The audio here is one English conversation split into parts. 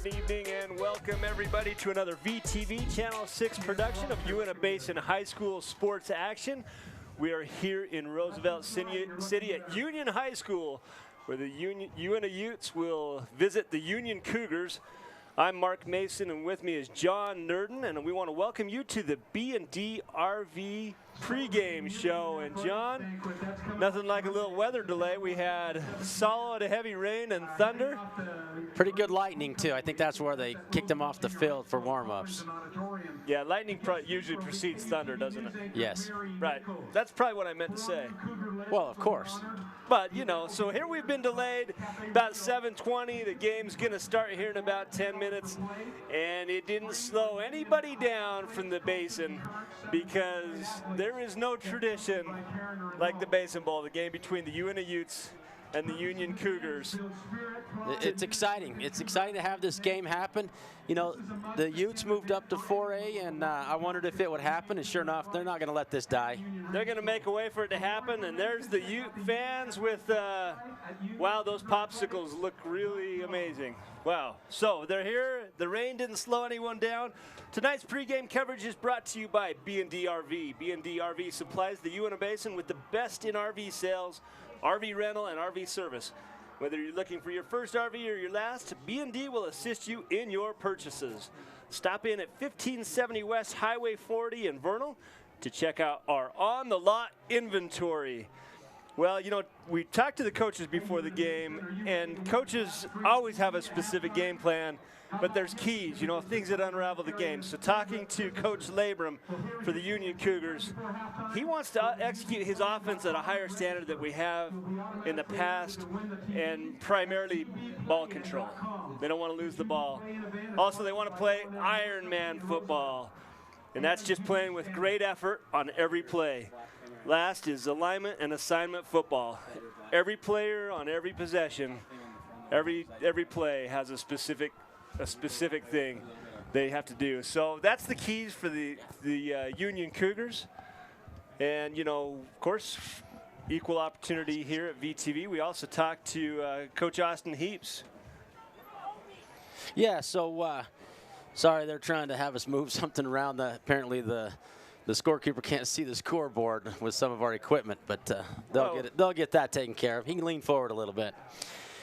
good evening, and welcome everybody to another VTV Channel 6 production of Uintah Basin High School sports action. We are here in Roosevelt City at Union High School, where the Uintah Utes will visit the Union Cougars. I'm Mark Mason, and with me is John Nurden, and we want to welcome you to the B&D RV pregame show. And John, nothing like a little weather delay. We had solid heavy rain and thunder. Pretty good lightning, too. I think that's where they kicked them off the field for warm-ups. Yeah, lightning usually precedes thunder, doesn't it? Yes. Right. That's probably what I meant to say. Well, of course. But, you know, so here we've been delayed about 7:20. The game's going to start here in about 10 minutes. And it didn't slow anybody down from the Basin, because there is no tradition like the Basin Bowl, the game between the Uintah Utes and the Union Cougars. It's exciting. It's exciting to have this game happen. You know, the Utes moved up to 4A, and I wondered if it would happen, and sure enough, they're not going to let this die. They're going to make a way for it to happen, and there's the Ute fans with, wow, those popsicles look really amazing. Wow. So they're here. The rain didn't slow anyone down. Tonight's pregame coverage is brought to you by B&D RV. B&D RV supplies the Uintah Basin with the best in RV sales, RV rental, and RV service. Whether you're looking for your first RV or your last, B&D will assist you in your purchases. Stop in at 1570 West Highway 40 in Vernal to check out our on-the-lot inventory. Well, you know, we talked to the coaches before the game, and coaches always have a specific game plan, but there's keys, you know, things that unravel the game. So talking to Coach Labram for the Union Cougars, he wants to execute his offense at a higher standard that we have in the past, and primarily ball control. They don't want to lose the ball. Also, they want to play Iron Man football, and that's just playing with great effort on every play. Last is alignment and assignment football. Every player on every possession, every play has a specific thing they have to do. So that's the keys for the Union Cougars. And, you know, of course, equal opportunity here at VTV. We also talked to Coach Austin Heaps. Yeah, so sorry, they're trying to have us move something around. Apparently the scorekeeper can't see the scoreboard with some of our equipment, but they'll get that taken care of. He can lean forward a little bit.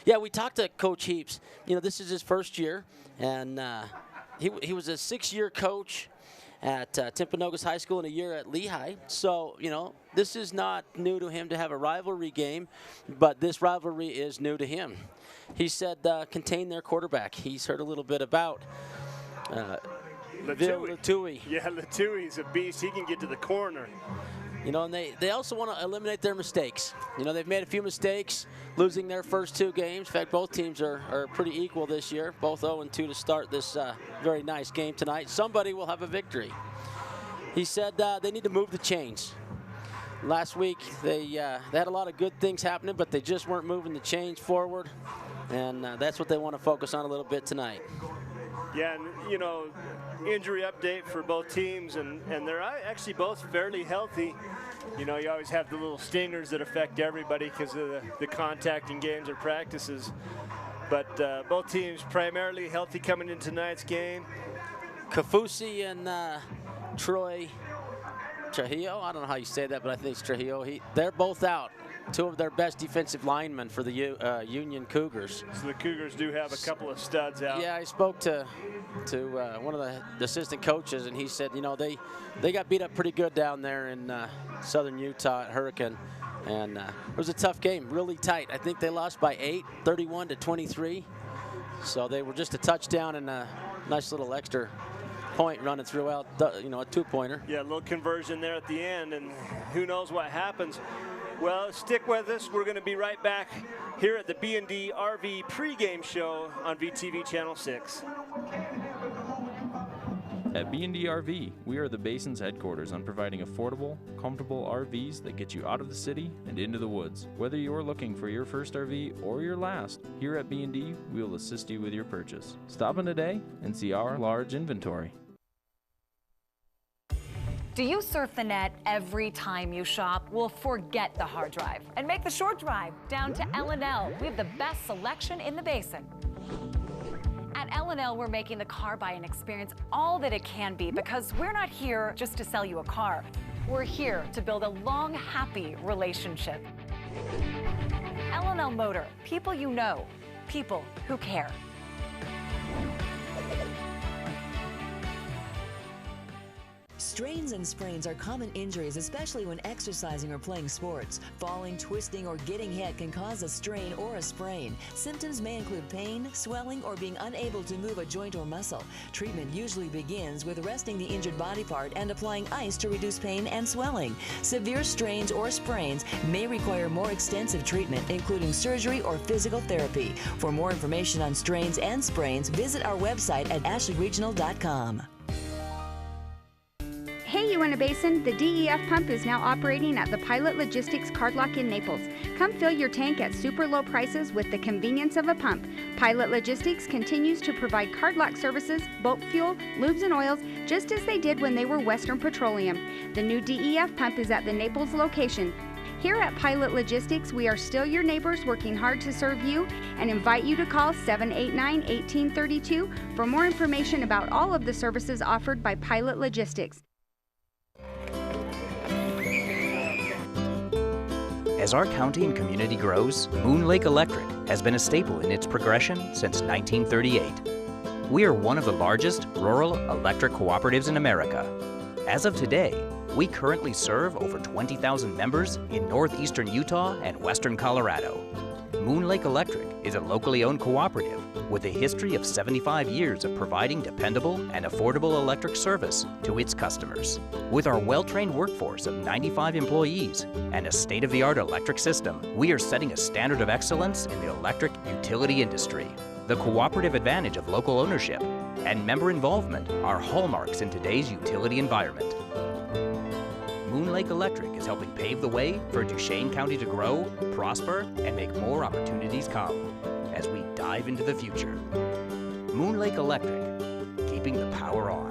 Yeah, we talked to Coach Heaps. You know, this is his first year, and he was a 6-year coach at Timpanogos High School and a year at Lehigh. So, you know, this is not new to him to have a rivalry game, but this rivalry is new to him. He said contain their quarterback. He's heard a little bit about Latui. Yeah, Latui's a beast. He can get to the corner. You know, and they also want to eliminate their mistakes. You know, they've made a few mistakes, losing their first 2 games. In fact, both teams are pretty equal this year, both 0-2 to start this very nice game tonight. Somebody will have a victory. He said they need to move the chains. Last week, they had a lot of good things happening, but they just weren't moving the chains forward, and that's what they want to focus on a little bit tonight. Yeah, and, you know, injury update for both teams, and they're actually both fairly healthy. You know, you always have the little stingers that affect everybody because of the contact in games or practices. But both teams primarily healthy coming into tonight's game. Kafusi and Troy Trujillo, I don't know how you say that, but I think it's Trujillo. They're both out. 2 of their best defensive linemen for the Union Cougars. So the Cougars do have a couple of studs out. Yeah, I spoke to one of the assistant coaches, and he said, you know, they got beat up pretty good down there in southern Utah at Hurricane, and it was a tough game, really tight. I think they lost by 8, 31-23. So they were just a touchdown and a nice little extra point running throughout, you know, a 2-pointer. Yeah, a little conversion there at the end, and who knows what happens. Well, stick with us. We're going to be right back here at the B&D RV pregame show on VTV Channel 6. At B&D RV, we are the Basin's headquarters on providing affordable, comfortable RVs that get you out of the city and into the woods. Whether you're looking for your first RV or your last, here at B&D, we will assist you with your purchase. Stop in today and see our large inventory. Do you surf the net every time you shop? Well, forget the hard drive and make the short drive down to L&L. We have the best selection in the Basin. At L&L, we're making the car buying experience all that it can be, because we're not here just to sell you a car. We're here to build a long, happy relationship. L&L Motor, people you know, people who care. Strains and sprains are common injuries, especially when exercising or playing sports. Falling, twisting, or getting hit can cause a strain or a sprain. Symptoms may include pain, swelling, or being unable to move a joint or muscle. Treatment usually begins with resting the injured body part and applying ice to reduce pain and swelling. Severe strains or sprains may require more extensive treatment, including surgery or physical therapy. For more information on strains and sprains, visit our website at ashleyregional.com. Hey Uintah Basin, the DEF pump is now operating at the Pilot Logistics Card Lock in Naples. Come fill your tank at super low prices with the convenience of a pump. Pilot Logistics continues to provide card lock services, bulk fuel, lubes and oils, just as they did when they were Western Petroleum. The new DEF pump is at the Naples location. Here at Pilot Logistics, we are still your neighbors working hard to serve you and invite you to call 789-1832 for more information about all of the services offered by Pilot Logistics. As our county and community grows, Moon Lake Electric has been a staple in its progression since 1938. We are one of the largest rural electric cooperatives in America. As of today, we currently serve over 20,000 members in northeastern Utah and western Colorado. Moon Lake Electric is a locally owned cooperative with a history of 75 years of providing dependable and affordable electric service to its customers. With our well-trained workforce of 95 employees and a state-of-the-art electric system, we are setting a standard of excellence in the electric utility industry. The cooperative advantage of local ownership and member involvement are hallmarks in today's utility environment. Moon Lake Electric is helping pave the way for Duchesne County to grow, prosper, and make more opportunities come as we dive into the future. Moon Lake Electric, keeping the power on.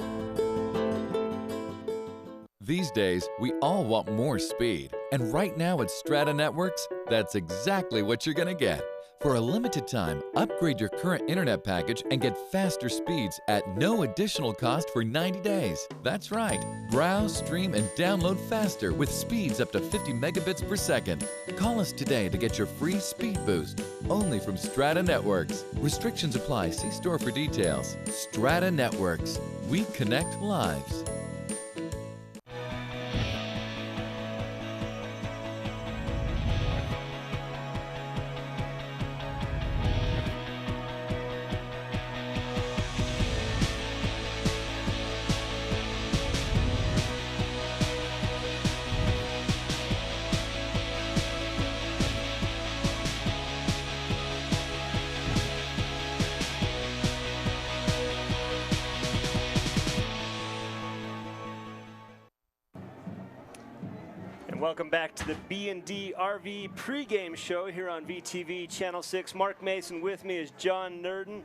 These days, we all want more speed. And right now at Strata Networks, that's exactly what you're gonna get. For a limited time, upgrade your current internet package and get faster speeds at no additional cost for 90 days. That's right. Browse, stream, and download faster with speeds up to 50 megabits per second. Call us today to get your free speed boost. Only from Strata Networks. Restrictions apply. See store for details. Strata Networks. We connect lives. Welcome back to the B&D RV pregame show here on VTV Channel 6. Mark Mason with me is John Nurden,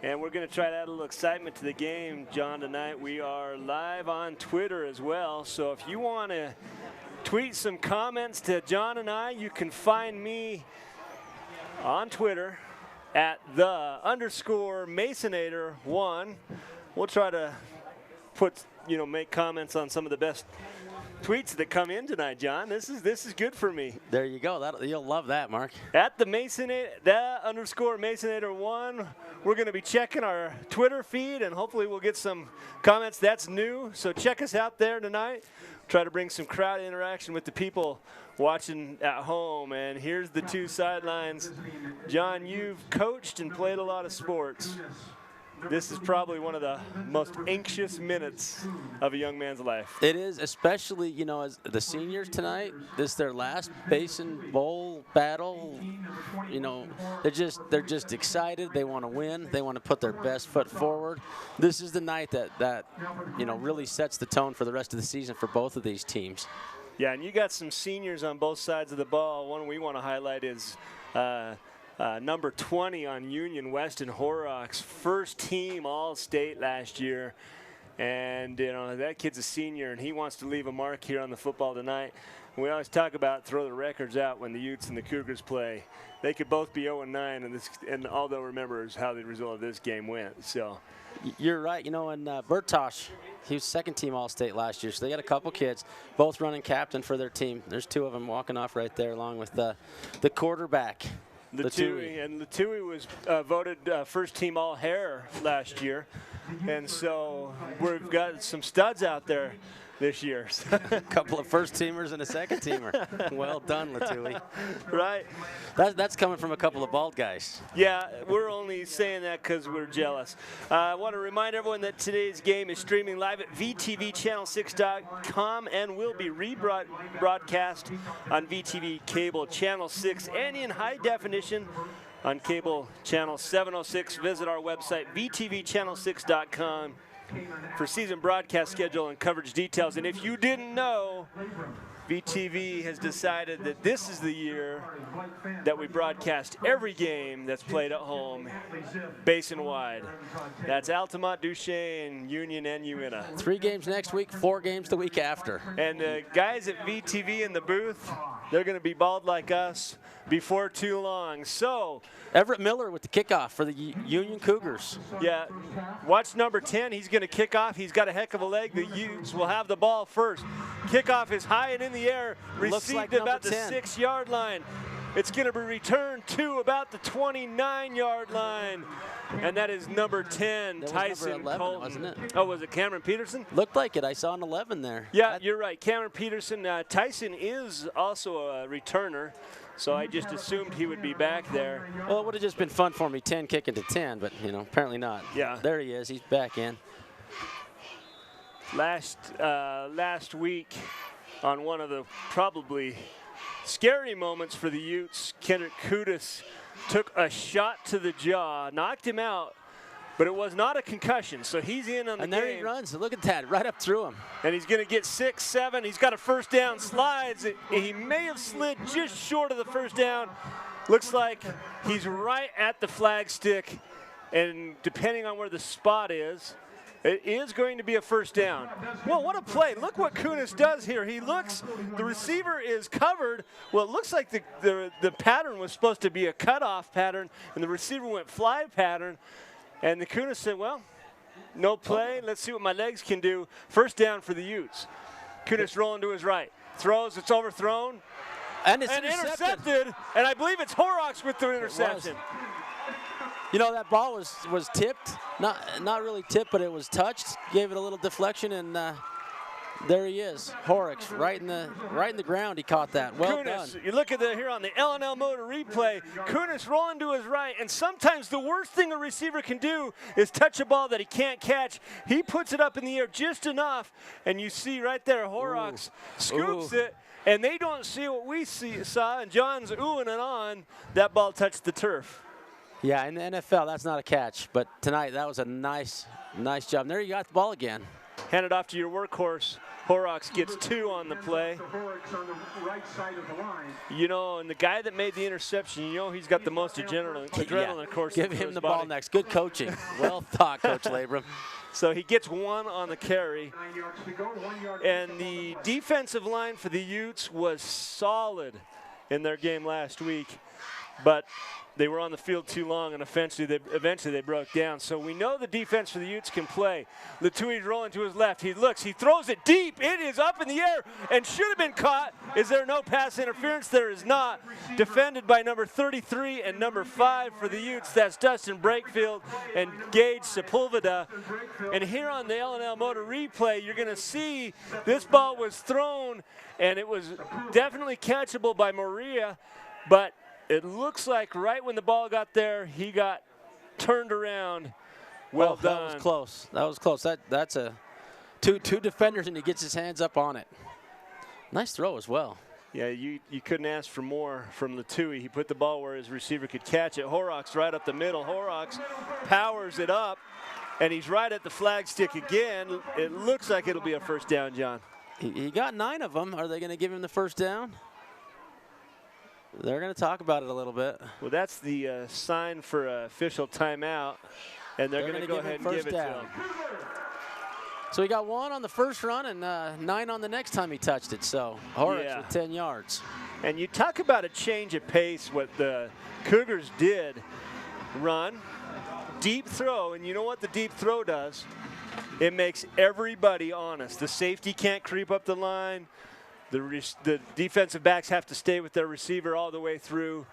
and we're going to try to add a little excitement to the game, John, tonight. We are live on Twitter as well, so if you want to tweet some comments to John and I, you can find me on Twitter at @the_Masonator1. We'll try to make comments on some of the best tweets that come in tonight, John. This is good for me. There you go. You'll love that, Mark. At @_Masonator1, we're going to be checking our Twitter feed, and hopefully we'll get some comments. That's new, so check us out there tonight. Try to bring some crowd interaction with the people watching at home. And here's the two sidelines. John, you've coached and played a lot of sports. This is probably one of the most anxious minutes of a young man's life. It is, especially, as the seniors tonight. This is their last Basin Bowl battle. They're just excited. They want to win. They want to put their best foot forward. This is the night that really sets the tone for the rest of the season for both of these teams. Yeah, and you got some seniors on both sides of the ball. One we want to highlight is number 20 on Union, Weston Horrocks, first team All-State last year. And, that kid's a senior, and he wants to leave a mark here on the football tonight. We always talk about throw the records out when the Utes and the Cougars play. They could both be 0-9, and all they'll remember is how the result of this game went. So, you're right. You know, and Bertosh, he was second-team All-State last year, so they got a couple kids, both running captain for their team. There's two of them walking off right there, along with the quarterback. Latui. And Latui was voted first-team All-Hair last year, and so we've got some studs out there this year. A couple of first-teamers and a second-teamer. Well done, Latui. Right. That's coming from a couple of bald guys. Yeah, we're only saying that because we're jealous. I want to remind everyone that today's game is streaming live at VTVchannel6.com and will be rebroadcast on VTV Cable Channel 6 and in high definition on Cable Channel 706. Visit our website, VTVchannel6.com. for season broadcast schedule and coverage details. And if you didn't know, VTV has decided that this is the year that we broadcast every game that's played at home, basin-wide. That's Altamont, Duchesne, Union, and Uintah. 3 games next week, 4 games the week after. And the guys at VTV in the booth, they're going to be bald like us before too long. So Everett Miller with the kickoff for the Union Cougars. Yeah, watch number 10. He's going to kick off. He's got a heck of a leg. The Utes will have the ball first. Kickoff is high and in the air, received like about the 6-yard line. It's going to be returned to about the 29-yard line. And that is number 10, Tyson number 11, Colton. wasn't it? Oh, was it Cameron Peterson? Looked like it. I saw an 11 there. Yeah, you're right. Cameron Peterson. Tyson is also a returner, so I just assumed he would be back there. Well, it would have just been fun for me, 10 kicking to 10, but, you know, apparently not. Yeah. There he is. He's back in. Last week, on one of the probably scary moments for the Utes, Kendrick Kudus took a shot to the jaw, knocked him out, but it was not a concussion, so he's in on the game. And there he runs. Look at that, right up through him. And he's going to get 6, 7. He's got a first down, slides. He may have slid just short of the first down. Looks like he's right at the flag stick, and depending on where the spot is, it is going to be a first down. Well, what a play. Look what Kunis does here. He looks, the receiver is covered. Well, it looks like the pattern was supposed to be a cutoff pattern, and the receiver went fly pattern. And the Kunis said, well, no play. Let's see what my legs can do. First down for the Utes. Kunis rolling to his right. Throws, it's overthrown. And it's intercepted. And I believe it's Horrocks with the interception. You know, that ball was tipped. Not really tipped, but it was touched. Gave it a little deflection, and there he is. Horrocks right in the ground. He caught that. Well done. You look at here on the L&L Motor replay. Kunis rolling to his right, and sometimes the worst thing a receiver can do is touch a ball that he can't catch. He puts it up in the air just enough, and you see right there Horrocks scoops it, and they don't see what we saw, and John's oohing and on. That ball touched the turf. Yeah, in the NFL, that's not a catch. But tonight, that was a nice job. And there you got the ball again. Hand it off to your workhorse. Horrocks gets 2 on the play. You know, and the guy that made the interception, you know he's got the most adrenaline, of course. Give him the ball next. Good coaching. Well thought, Coach Labrum. So he gets 1 on the carry. And the defensive line for the Utes was solid in their game last week. But they were on the field too long, and eventually they broke down. So we know the defense for the Utes can play. Latui's rolling to his left. He looks. He throws it deep. It is up in the air and should have been caught. Is there no pass interference? There is not. Defended by number 33 and number 5 for the Utes. That's Dustin Brakefield and Gage Sepulveda. And here on the L&L Motor replay, you're going to see this ball was thrown, and it was definitely catchable by Maria, but it looks like right when the ball got there, he got turned around. Well done. That was close. That was close. That's a two defenders, and he gets his hands up on it. Nice throw as well. Yeah, you couldn't ask for more from Latui. He put the ball where his receiver could catch it. Horrocks right up the middle. Horrocks powers it up, and he's right at the flag stick again. It looks like it'll be a first down, John. He got 9 of them. Are they going to give him the first down? They're going to talk about it a little bit. Well, that's the sign for official timeout, and they're going to go ahead and give it to him. So he got 1 on the first run and 9 on the next time he touched it. So Horrocks with 10 yards. And you talk about a change of pace, what the Cougars did. Run, deep throw, and you know what the deep throw does? It makes everybody honest. The safety can't creep up the line. The defensive backs have to stay with their receiver all the way through.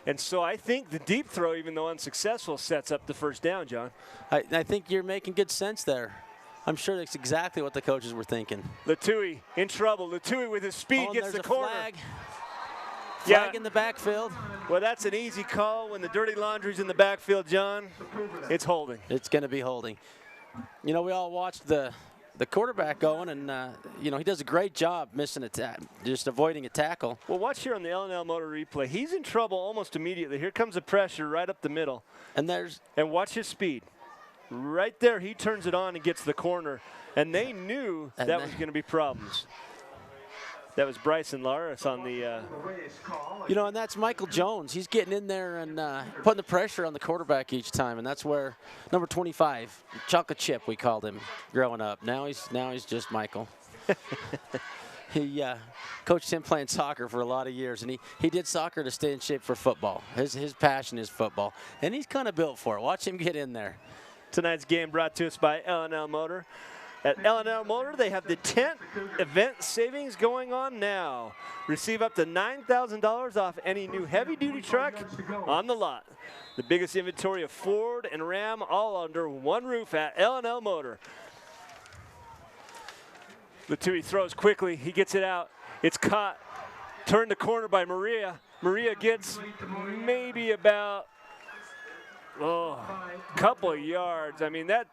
And so I think the deep throw, even though unsuccessful, sets up the first down, John. I think you're making good sense there. I'm sure that's exactly what the coaches were thinking. Latui in trouble. Latui with his speed gets the corner. Flag in the backfield. Well, that's an easy call when the dirty laundry's in the backfield, John. It's holding. It's going to be holding. You know, we all watched the quarterback going, and, you know, he does a great job missing a just avoiding a tackle. Well, watch here on the L&L Motor replay. He's in trouble almost immediately. Here comes the pressure right up the middle. And watch his speed. Right there, he turns it on and gets the corner. And they knew that was going to be problems. That was Bryson Laris on the. You know, and that's Michael Jones. He's getting in there and putting the pressure on the quarterback each time, and that's where number 25, Chocolate Chip, we called him growing up. Now he's just Michael. He coached him playing soccer for a lot of years, and he did soccer to stay in shape for football. His passion is football, and he's kind of built for it. Watch him get in there. Tonight's game brought to us by L&L Motor. At L&L Motor, they have the 10th event savings going on now. Receive up to $9,000 off any new heavy-duty truck on the lot. The biggest inventory of Ford and Ram all under one roof at L&L Motor. Latui throws quickly. He gets it out. It's caught. Turned the corner by Maria. Maria gets maybe about a couple of yards. I mean, that,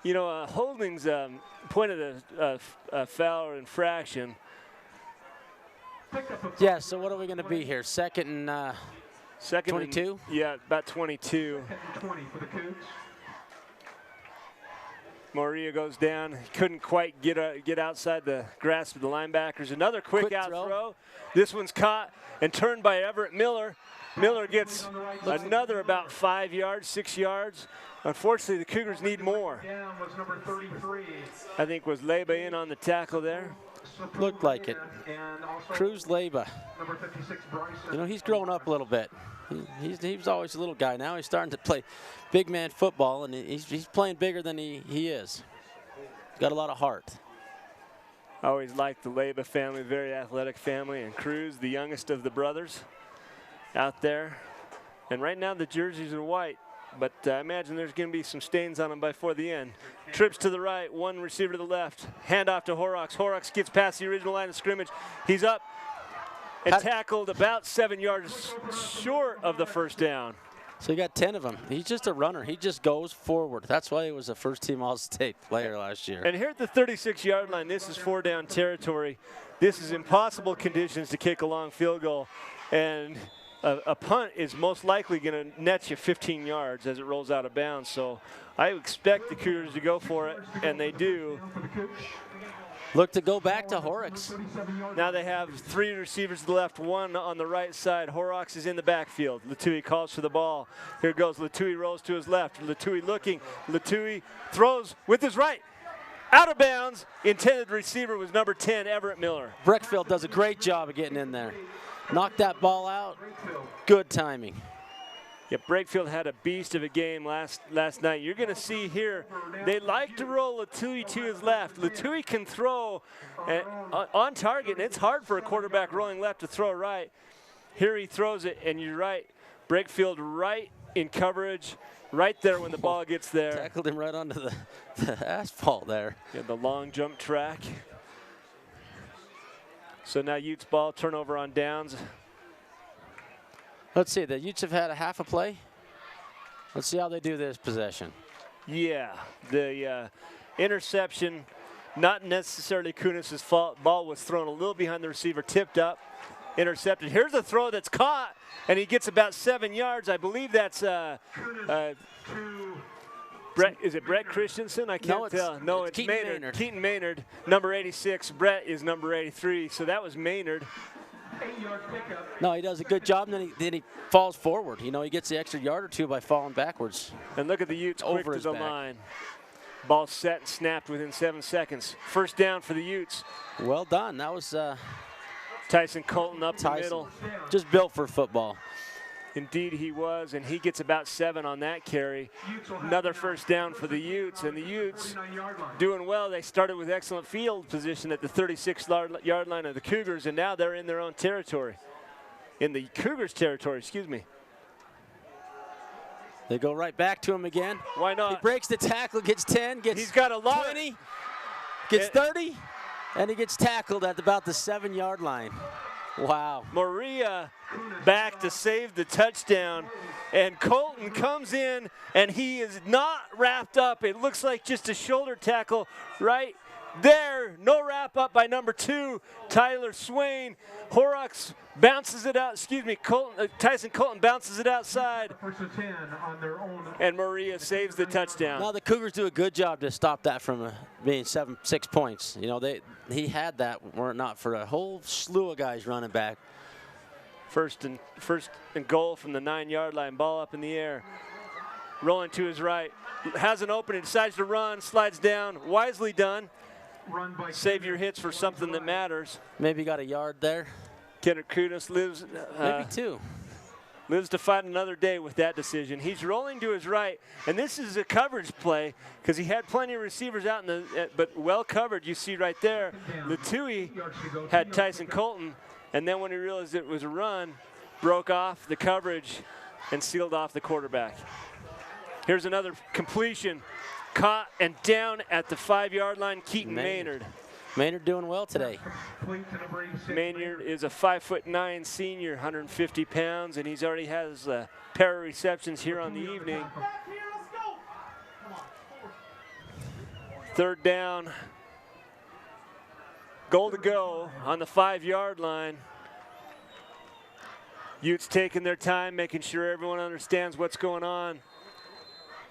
you know, holding's point of the foul or infraction. Yeah, so what are we going to be here? Second and 22? Yeah, about 22. Maria goes down. He couldn't quite get outside the grasp of the linebackers. Another quick out throw. This one's caught and turned by Everett Miller. Miller gets another about 5 yards, 6 yards. Unfortunately, the Cougars need more. I think was Leba in on the tackle there. Looked like it. Cruz Leba. You know, he's grown up a little bit. He was always a little guy. Now he's starting to play big man football, and he's playing bigger than he is. He's got a lot of heart. I always liked the Leba family, very athletic family, and Cruz, the youngest of the brothers, out there. And right now the jerseys are white, but I imagine there's going to be some stains on them before the end. Trips to the right, one receiver to the left. Handoff to Horrocks. Horrocks gets past the original line of scrimmage. He's up and tackled about 7 yards short of the first down. So you got 10 of them. He's just a runner. He just goes forward. That's why he was a first-team All-State player last year. And here at the 36-yard line, this is 4-down territory. This is impossible conditions to kick a long field goal. And a punt is most likely going to net you 15 yards as it rolls out of bounds. So I expect the Cougars to go for it, and they do. Look to go back to Horrocks. Now they have 3 receivers to the left, 1 on the right side. Horrocks is in the backfield. Latui calls for the ball. Here goes Latui, rolls to his left. Latui looking. Latui throws with his right. Out of bounds. Intended receiver was number 10, Everett Miller. Breckfield does a great job of getting in there. Knocked that ball out. Good timing. Yeah, Breakfield had a beast of a game last night. You're going to see here, they like to roll Latui to his left. Latui can throw on target, and it's hard for a quarterback rolling left to throw right. Here he throws it, and you're right. Breakfield right in coverage, right there when the ball gets there. Tackled him right onto the asphalt there. Yeah, the long jump track. So now Utes ball, turnover on downs. Let's see, the Utes have had a half a play. Let's see how they do this possession. Yeah, the interception, not necessarily Kunis's fault. Ball was thrown a little behind the receiver, tipped up, intercepted. Here's a throw that's caught, and he gets about 7 yards. I believe that's Brett, is it Brett Christensen? I can't tell. No, it's Maynard. Keaton Maynard, number 86. Brett is number 83, so that was Maynard. No, he does a good job, and then he falls forward. You know, he gets the extra yard or two by falling backwards. And look at the Utes quick to the line. Ball set and snapped within 7 seconds. First down for the Utes. Well done. That was Tyson Colton up the middle. Just built for football. Indeed he was, and he gets about 7 on that carry. Another first down for the Utes, and the Utes doing well. They started with excellent field position at the 36-yard line of the Cougars, and now they're in their own territory. In the Cougars' territory, excuse me. They go right back to him again. Why not? He breaks the tackle, gets 10, gets He's got a lot 20, gets 30, and he gets tackled at about the 7-yard line. Wow. Maria back to save the touchdown, and Colton comes in, and he is not wrapped up. It looks like just a shoulder tackle right there. No wrap up by number 2, Tyler Swain. Horrocks bounces it out, Tyson Colton bounces it outside, and Maria saves the touchdown. Now the Cougars do a good job to stop that from being 6 points. You know, he had that were it not for a whole slew of guys running back. First and goal from the 9-yard line, ball up in the air. Rolling to his right, has an opening, decides to run, slides down, wisely done. Save your hits for something that matters. Maybe got a yard there. Kendrick Kunis lives maybe 2. Lives to fight another day with that decision. He's rolling to his right, and this is a coverage play because he had plenty of receivers out in the, but well covered. You see right there, Latui had Tyson Colton, and then when he realized it was a run, broke off the coverage and sealed off the quarterback. Here's another completion. Caught and down at the 5-yard line, Keaton Maynard. Maynard doing well today. Maynard is a 5'9" senior, 150 pounds, and he's already has a pair of receptions here on the evening. Third down. Goal to go on the 5-yard line. Utes taking their time, making sure everyone understands what's going on.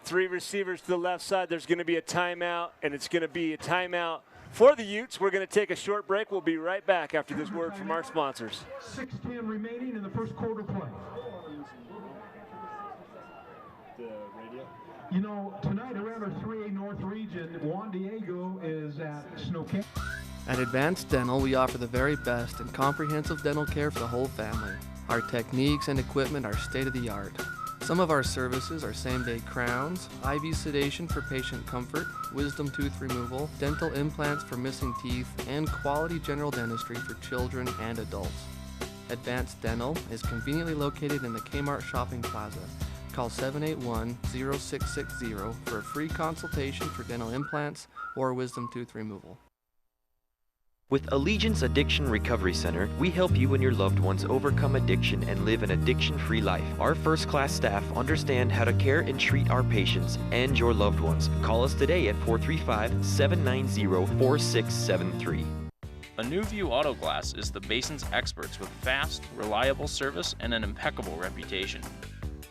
3 receivers to the left side. There's going to be a timeout, and it's going to be a timeout for the Utes. We're going to take a short break. We'll be right back after this word from our sponsors. 6:10 remaining in the first quarter play. The radio? You know, tonight around our 3A North region, Juan Diego is at Snowcamp. At Advanced Dental, we offer the very best in comprehensive dental care for the whole family. Our techniques and equipment are state-of-the-art. Some of our services are same-day crowns, IV sedation for patient comfort, wisdom tooth removal, dental implants for missing teeth, and quality general dentistry for children and adults. Advanced Dental is conveniently located in the Kmart Shopping Plaza. Call 781-0660 for a free consultation for dental implants or wisdom tooth removal. With Allegiance Addiction Recovery Center, we help you and your loved ones overcome addiction and live an addiction-free life. Our first-class staff understand how to care and treat our patients and your loved ones. Call us today at 435-790-4673. A New View Auto Glass is the Basin's experts with fast, reliable service and an impeccable reputation.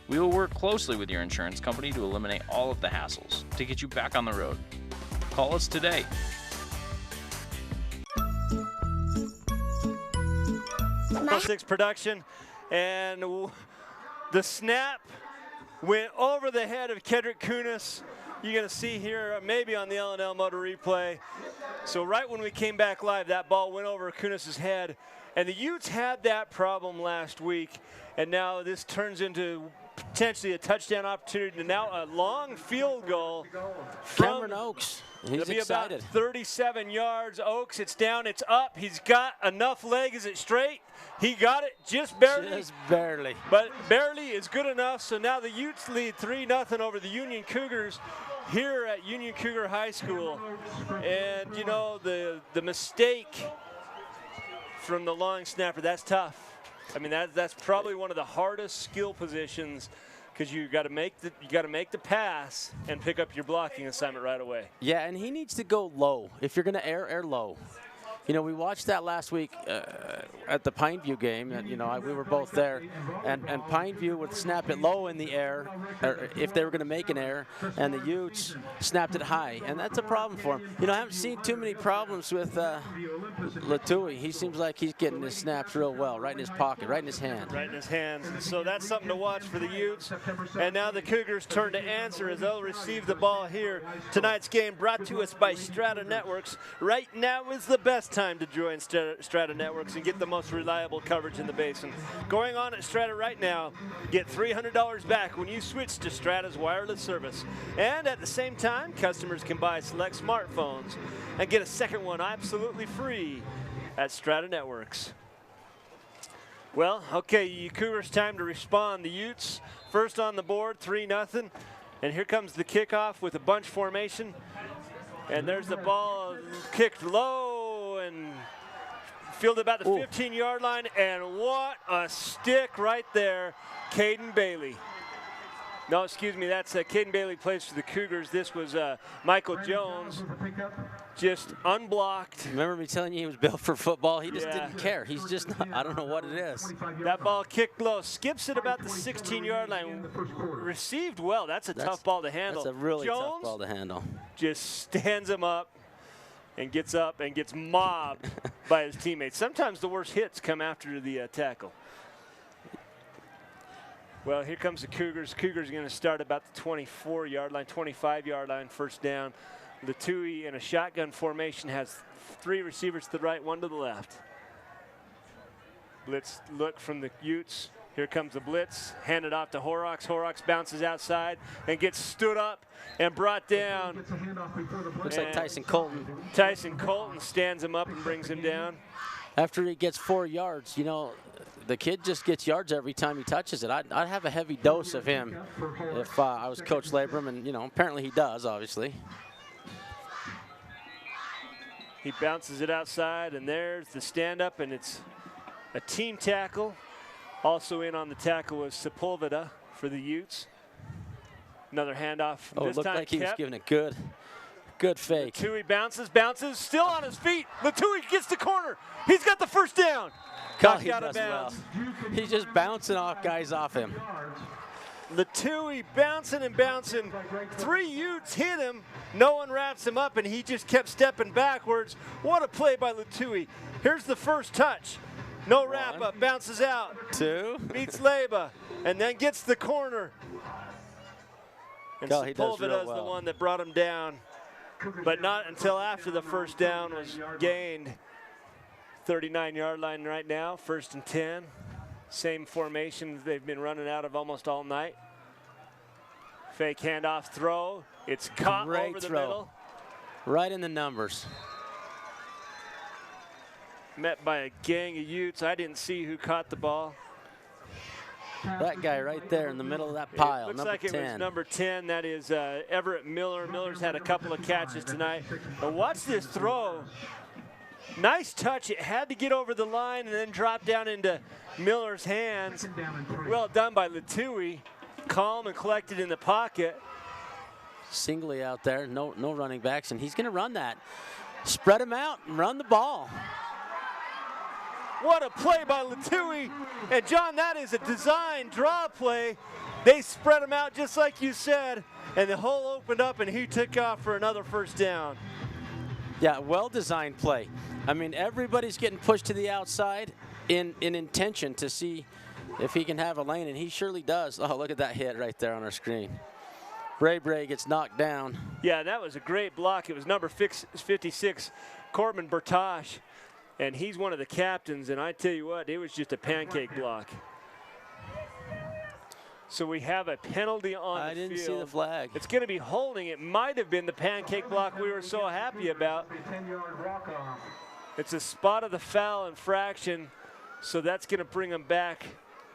We will work closely with your insurance company to eliminate all of the hassles to get you back on the road. Call us today. 6 production, and the snap went over the head of Kendrick Kunis. You're going to see here maybe on the L&L Motor replay. So right when we came back live, that ball went over Kunis' head, and the Utes had that problem last week, and now this turns into potentially a touchdown opportunity to now a long field goal from Cameron Oaks. He's be excited. About 37 yards. Oaks, it's down, it's up. He's got enough leg. Is it straight? He got it just barely. Just barely. But barely is good enough. So now the Utes lead 3-0 over the Union Cougars here at Union Cougar High School. And, you know, the mistake from the long snapper, that's tough. I mean, that's probably one of the hardest skill positions because you got to make the pass and pick up your blocking assignment right away. Yeah, and he needs to go low. If you're going to air low. You know, we watched that last week at the Pineview game, and we were both there. And Pineview would snap it low in the air, or if they were going to make an error, and the Utes snapped it high, and that's a problem for him. I haven't seen too many problems with Latui. He seems like he's getting his snaps real well, right in his pocket, right in his hand. Right in his hands. And so that's something to watch for the Utes. And now the Cougars turn to answer as they'll receive the ball here. Tonight's game brought to us by Strata Networks. Right now is the best time to join Strata Networks and get the most reliable coverage in the basin. Going on at Strata right now, get $300 back when you switch to Strata's wireless service. And at the same time, customers can buy select smartphones and get a second one absolutely free at Strata Networks. Well, okay, you Cougars, time to respond. The Utes first on the board, 3-0. And here comes the kickoff with a bunch formation. And there's the ball kicked low and fielded about the 15-yard line. And what a stick right there, Caden Bailey. No, excuse me, that's Caden Bailey plays for the Cougars. This was Michael Jones, just unblocked. Remember me telling you he was built for football? He just didn't care. He's just not, I don't know what it is. That ball kicked low, skips it about the 16-yard line. Received well. That's a tough ball to handle. That's a really Jones tough ball to handle. Just stands him up and gets mobbed by his teammates. Sometimes the worst hits come after the tackle. Well, here comes the Cougars. Cougars are going to start about the 24-yard line, 25-yard line, first down. Latui in a shotgun formation has 3 receivers to the right, 1 to the left. Blitz look from the Utes. Here comes the blitz, handed off to Horrocks. Horrocks bounces outside and gets stood up and brought down. Looks like Tyson Colton. Tyson Colton stands him up and brings him down. After he gets 4 yards, the kid just gets yards every time he touches it. I'd have a heavy dose of him if I was Coach Labrum, and apparently he does, obviously. He bounces it outside, and there's the stand-up, and it's a team tackle. Also in on the tackle was Sepulveda for the Utes. Another handoff. Oh, it looked like he was giving a good fake. Latui bounces, still on his feet. Latui gets the corner. He's got the first down. God, he does well. He's just bouncing off guys off him. Latui bouncing and bouncing. 3 Utes hit him. No one wraps him up, and he just kept stepping backwards. What a play by Latui. Here's the first touch. No wrap up, bounces out. 2. Beats Leba, and then gets the corner. And Sepulveda's the one that brought him down, but not until after the first down was gained. 39-yard line right now, 1st and 10. Same formation they've been running out of almost all night. Fake handoff throw. It's caught over the middle. Right in the numbers. Met by a gang of Utes. I didn't see who caught the ball. That guy right there in the middle of that pile, looks number like 10. It was number 10. That is Everett Miller. Miller's had a couple of catches tonight. But watch this throw. Nice touch. It had to get over the line and then drop down into Miller's hands. Well done by Latui. Calm and collected in the pocket. Singly out there, no running backs, and he's going to run that. Spread him out and run the ball. What a play by Latui. And John, that is a design draw play. They spread him out just like you said, and the hole opened up and he took off for another first down. Yeah, well-designed play. I mean, everybody's getting pushed to the outside in intention to see if he can have a lane, and he surely does. Oh, look at that hit right there on our screen. Bray gets knocked down. Yeah, that was a great block. It was number 56, Corbin Bertosh, and he's one of the captains, and I tell you what, it was just a pancake block. So we have a penalty on the field. I didn't see the flag. It's going to be holding. It might have been the pancake block we were so happy about. It's a spot of the foul infraction, so that's going to bring them back,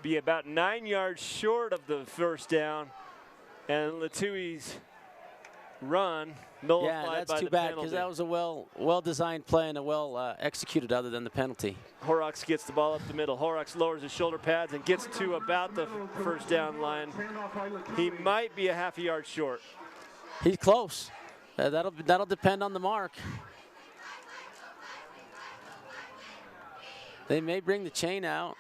be about 9 yards short of the first down. And Latui's run nullified by the penalty. Yeah, that's too bad because that was a well-designed play and a well-executed other than the penalty. Horrocks gets the ball up the middle. Horrocks lowers his shoulder pads and gets to about the first down line. He might be a half a yard short. He's close. That'll depend on the mark. They may bring the chain out.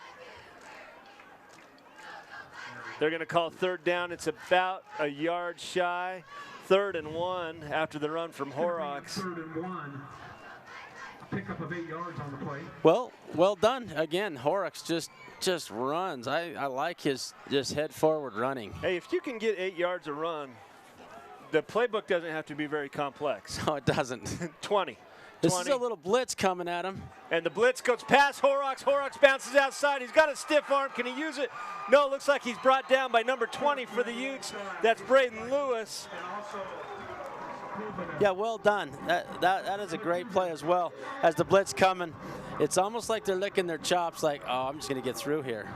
They're going to call third down. It's about a yard shy. 3rd and 1 after the run from Horrocks. 3rd and 1. Pickup of 8 yards on the play. Well done. Again, Horrocks just runs. I like his just head forward running. Hey, if you can get 8 yards a run, the playbook doesn't have to be very complex. No, it doesn't. 20. This is a little blitz coming at him. And the blitz goes past Horrocks. Horrocks bounces outside. He's got a stiff arm. Can he use it? No, it looks like he's brought down by number 20 for the Utes. That's Braden Lewis. Yeah, well done. That is a great play as well. As the blitz coming, it's almost like they're licking their chops like, oh, I'm just going to get through here.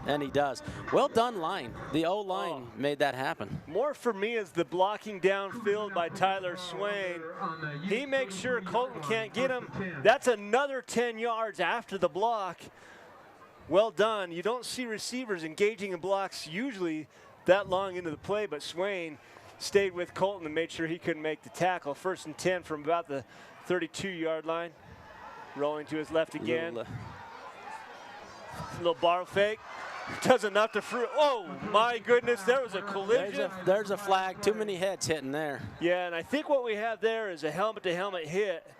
And he does. Well done line. The O-line made that happen. More for me is the blocking downfield by Tyler Swain. He makes sure Colton can't get him. That's another 10 yards after the block. Well done. You don't see receivers engaging in blocks usually that long into the play, but Swain stayed with Colton and made sure he couldn't make the tackle. 1st and 10 from about the 32-yard line. Rolling to his left again. Little bar fake. Does enough to fruit. Oh, my goodness, there was a collision. There's a flag. Too many heads hitting there. Yeah, and I think what we have there is a helmet-to-helmet hit.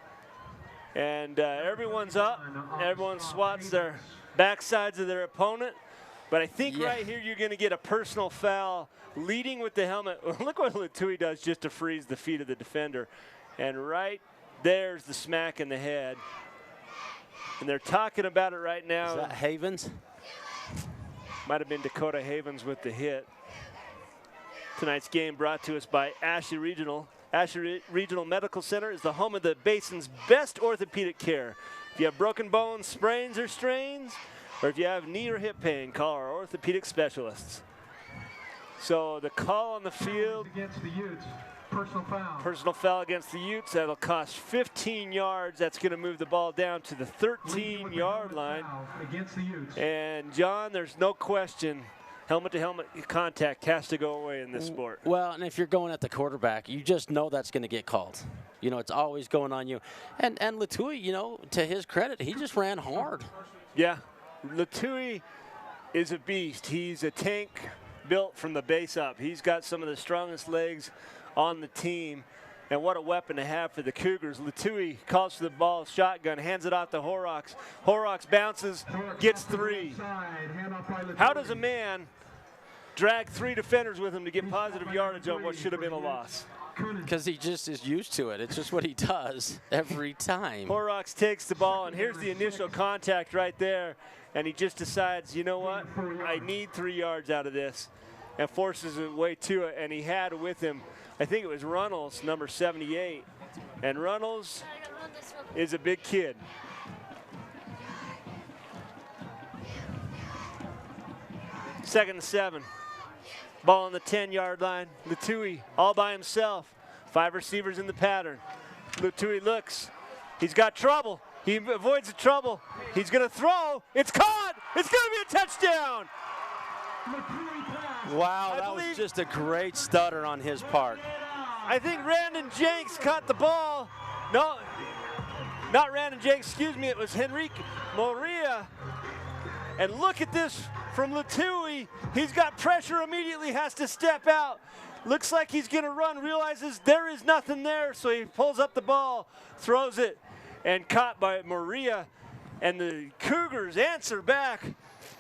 And everyone's up. Everyone swats their backsides of their opponent. But I think right here you're going to get a personal foul leading with the helmet. Look what Latui does just to freeze the feet of the defender. And right there's the smack in the head. And they're talking about it right now. Is that Havens? Might have been Dakota Havens with the hit. Tonight's game brought to us by Ashley Regional. Ashley Regional Medical Center is the home of the Basin's best orthopedic care. If you have broken bones, sprains, or strains, or if you have knee or hip pain, call our orthopedic specialists. So the call on the field. Against the Utes. Personal foul. Personal foul against the Utes. That'll cost 15 yards. That's going to move the ball down to the 13-yard line. Against the Utes. And, John, there's no question helmet-to-helmet contact has to go away in this sport. Well, and if you're going at the quarterback, you just know that's going to get called. You know, it's always going on you. And Latui, you know, to his credit, he just ran hard. Yeah, Latui is a beast. He's a tank built from the base up. He's got some of the strongest legs on the team, and what a weapon to have for the Cougars. Latui calls for the ball, shotgun, hands it off to Horrocks. Horrocks bounces, gets 3. How does a man drag 3 defenders with him to get positive yardage on what should have been a loss? Because he just is used to it. It's just what he does every time. Horrocks takes the ball, and here's the initial contact right there, and he just decides, you know what, I need 3 yards out of this, and forces his way to it, and he had with him, I think it was Runnels, number 78. And Runnels is a big kid. Second and 7. Ball on the 10-yard line. Latui all by himself. 5 receivers in the pattern. Latui looks. He's got trouble. He avoids the trouble. He's going to throw. It's caught. It's going to be a touchdown. Wow, that was just a great stutter on his part. I think Randon Jenks caught the ball. No, not Randon Jenks, excuse me, it was Henrique Moria. And look at this from Latui. He's got pressure immediately, has to step out. Looks like he's gonna run, realizes there is nothing there, so he pulls up the ball, throws it, and caught by Moria. And the Cougars answer back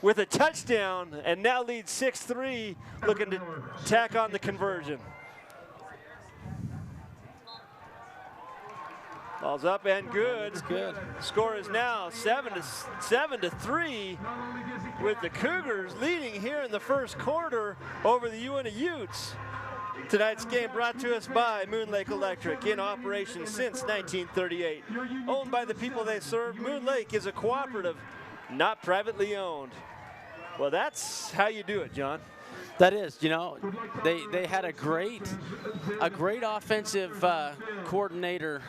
with a touchdown and now lead 6-3, looking to tack on the conversion. Ball's up and good. It's good. Score is now 7-3 with the Cougars leading here in the first quarter over the Uintah Utes. Tonight's game brought to us by Moon Lake Electric, in operation since 1938. Owned by the people they serve, Moon Lake is a cooperative, not privately owned. Well, that's how you do it, John. That is, you know, they had a great offensive coordinator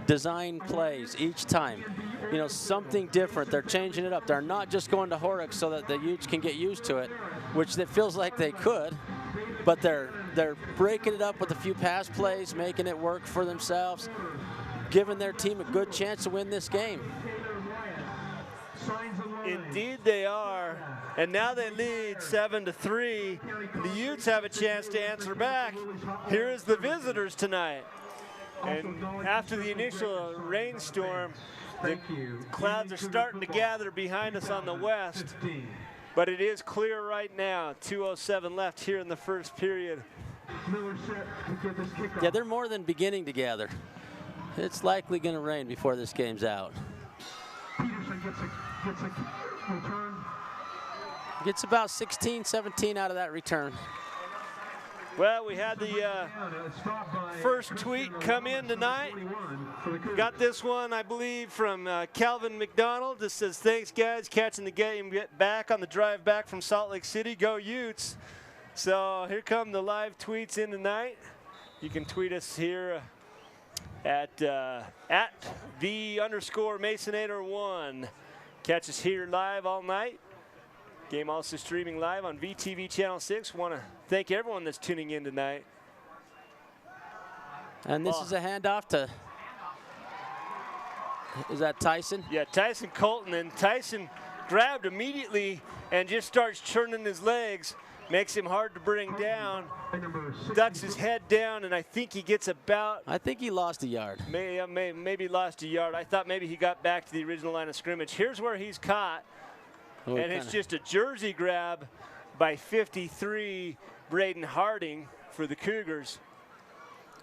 design plays each time. You know, something different. They're changing it up. They're not just going to Horrocks so that the Utes can get used to it, which it feels like they could, but they're breaking it up with a few pass plays, making it work for themselves, giving their team a good chance to win this game. Indeed they are. And now they lead 7-3. The Utes have a chance to answer back. Here is the visitors tonight. And after the initial rainstorm, the clouds are starting to gather behind us on the west. But it is clear right now. 2:07 left here in the first period. Yeah, they're more than beginning to gather. It's likely going to rain before this game's out. Peterson gets a return. Gets about 16, 17 out of that return. Well, we had the first tweet come in tonight. Got this one, I believe, from Calvin McDonald. This says, thanks, guys, catching the game back on the drive back from Salt Lake City. Go Utes. So here come the live tweets in tonight. You can tweet us here at @the_Masonator1. Catch us here live all night. Game also streaming live on VTV Channel 6. Want to thank everyone that's tuning in tonight. And this is a handoff to, is that Tyson? Yeah, Tyson Colton. And Tyson grabbed immediately and just starts churning his legs. Makes him hard to bring down. Ducks his head down, and I think he gets about... I think he lost a yard. Maybe lost a yard. I thought maybe he got back to the original line of scrimmage. Here's where he's caught. Oh, and it's just a jersey grab by 53, Braden Harding for the Cougars.